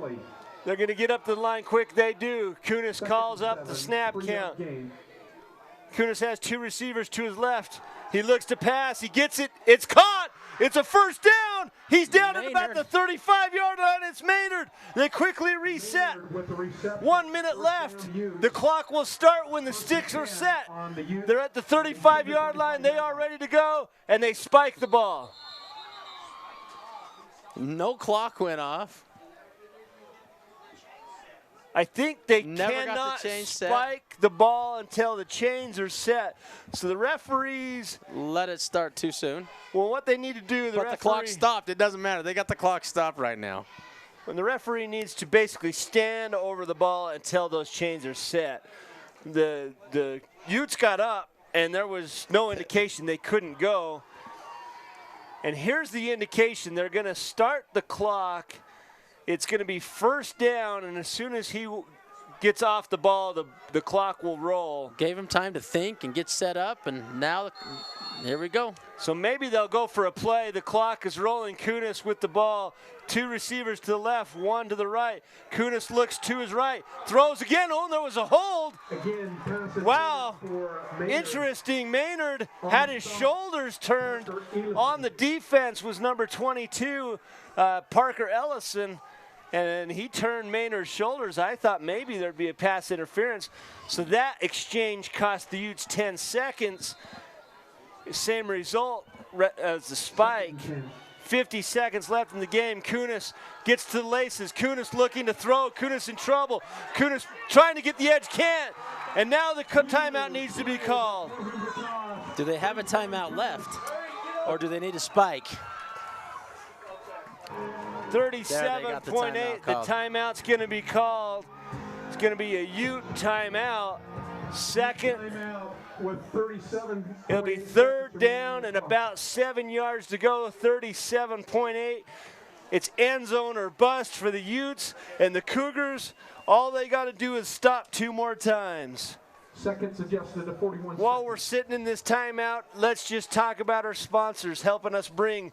They're going to get up to the line quick. They do. Kunis calls up the snap count. Kunis has 2 receivers to his left. He looks to pass. He gets it. It's caught. It's a first down. He's down at about the 35-yard line. It's Maynard. They quickly reset. 1 minute left. The clock will start when the sticks are set. They're at the 35-yard line. They are ready to go, and they spike the ball. No clock went off. I think they cannot spike the ball until the chains are set. So the referees let it start too soon. Well, what they need to do, the clock stopped. It doesn't matter. They got the clock stopped right now. When the referee needs to basically stand over the ball until those chains are set. The Utes got up, and there was no indication they couldn't go. And here's the indication. They're going to start the clock. It's going to be first down, and as soon as he gets off the ball, the clock will roll. Gave him time to think and get set up, and now here we go. So maybe they'll go for a play. The clock is rolling. Kunis with the ball. 2 receivers to the left, 1 to the right. Kunis looks to his right, throws again. Oh, there was a hold. Wow. Interesting. Maynard had his shoulders turned. On the defense was number 22, Parker Ellison. And he turned Maynard's shoulders. I thought maybe there'd be a pass interference. So that exchange cost the Utes 10 seconds. Same result as the spike. 50 seconds left in the game. Kunis gets to the laces. Kunis looking to throw. Kunis in trouble. Kunis trying to get the edge, can't. And now the timeout needs to be called. Do they have a timeout left? Or do they need a spike? 37.8, the timeout's going to be called. It's going to be a Ute timeout. Second. It'll be 3rd down and about 7 yards to go, 37.8. It's end zone or bust for the Utes, and the Cougars, all they got to do is stop 2 more times. Seconds adjusted to 41. While we're sitting in this timeout, let's just talk about our sponsors helping us bring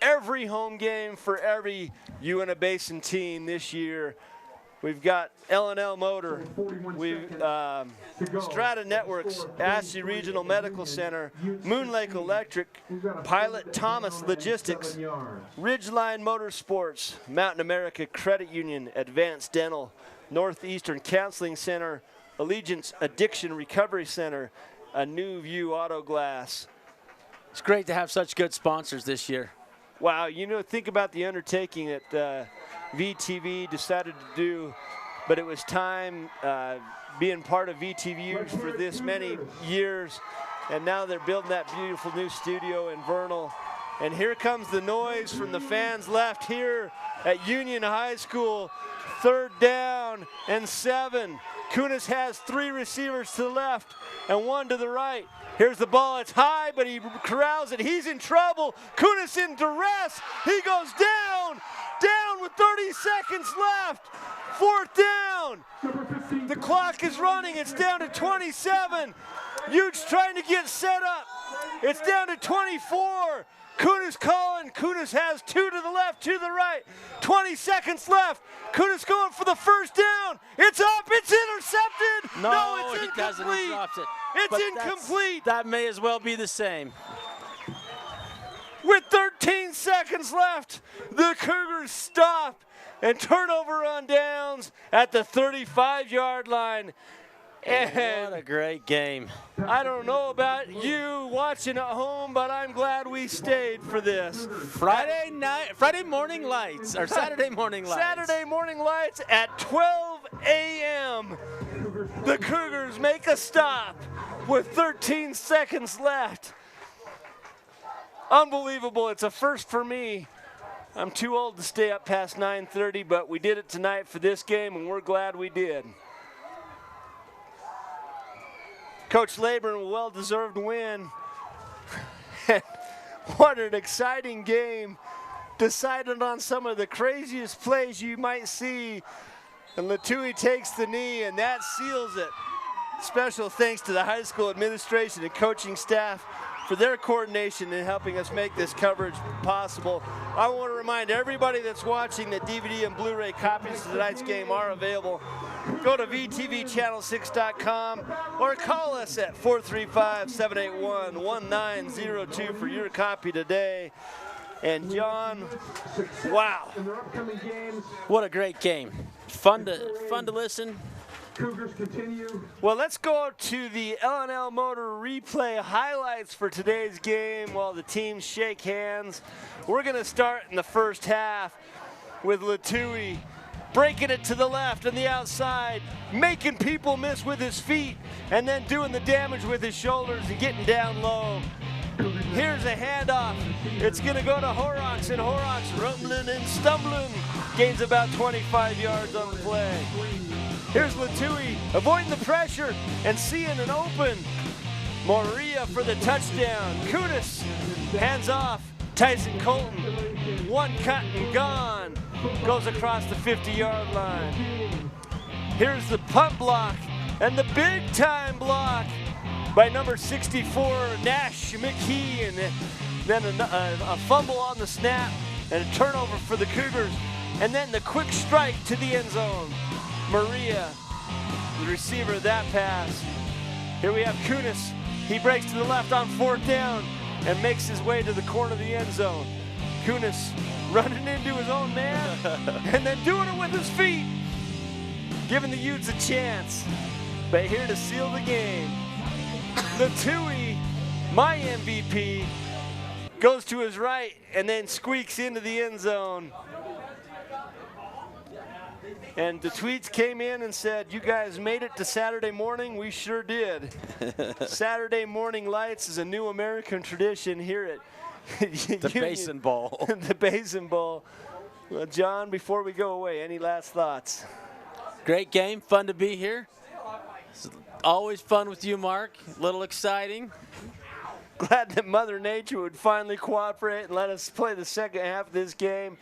every home game for every Uintah Basin team this year. We've got L&L Motor, we've Strata Networks, Ashley Regional Medical Center, Moon Lake Electric, Pilot Thomas Logistics, Ridgeline Motorsports, Mountain America Credit Union, Advanced Dental, Northeastern Counseling Center, Allegiance Addiction Recovery Center, a New View Auto Glass. It's great to have such good sponsors this year. Wow, you know, think about the undertaking that VTV decided to do, but it was time being part of VTV for this many years. And now they're building that beautiful new studio in Vernal. And here comes the noise from the fans left here at Union High School. 3rd down and 7. Kunis has 3 receivers to the left and 1 to the right. Here's the ball, it's high, but he corrals it. He's in trouble. Kunis in duress. He goes down with 30 seconds left. 4th down. The clock is running, it's down to 27. Utes trying to get set up. It's down to 24. Kunis calling. Kunis has 2 to the left, 2 to the right. 20 seconds left. Kunis going for the 1st down. It's up. It's intercepted. No, it's he incomplete. doesn't. He drops it. It's But incomplete. That may as well be the same. With 13 seconds left, the Cougars stop and turnover on downs at the 35-yard line. And what a great game. I don't know about you watching at home, but I'm glad we stayed for this. Friday morning lights, or Saturday morning lights. Saturday morning lights at 12 a.m. The Cougars make a stop with 13 seconds left. Unbelievable. It's a first for me. I'm too old to stay up past 9:30, but we did it tonight for this game, and we're glad we did. Coach Laburn, a well-deserved win. What an exciting game. Decided on some of the craziest plays you might see. And Latui takes the knee, and that seals it. Special thanks to the high school administration and coaching staff for their coordination in helping us make this coverage possible. I want to remind everybody that's watching that DVD and Blu-ray copies of tonight's game are available. Go to vtvchannel6.com or call us at 435-781-1902 for your copy today. And John, wow. What a great game. Fun to listen. Cougars continue. Well, let's go to the L&L Motor replay highlights for today's game while the teams shake hands. We're going to start in the first half with Latui breaking it to the left and the outside, making people miss with his feet, and then doing the damage with his shoulders and getting down low. Here's a handoff. It's going to go to Horrocks, and Horrocks rumbling and stumbling. Gains about 25 yards on the play. Here's Latui avoiding the pressure and seeing an open. Moria for the touchdown. Kunis hands off. Tyson Colton, 1 cut and gone. Goes across the 50-yard line. Here's the punt block and the big-time block by number 64, Nash McKee, and then a fumble on the snap and a turnover for the Cougars, and then the quick strike to the end zone. Maria, the receiver of that pass. Here we have Kunis. He breaks to the left on 4th down and makes his way to the corner of the end zone. Kunis running into his own man and then doing it with his feet, giving the Utes a chance. But here to seal the game, Latui, my MVP, goes to his right and then squeaks into the end zone. And the tweets came in and said, "You guys made it to Saturday morning." We sure did. Saturday morning lights is a new American tradition here at the Basin Bowl. The Basin Bowl. Well, John, before we go away, any last thoughts? Great game. Fun to be here. It's always fun with you, Mark. A little exciting. Glad that Mother Nature would finally cooperate and let us play the second half of this game.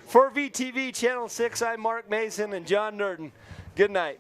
For VTV Channel 6, I'm Mark Mason and John Nurden. Good night.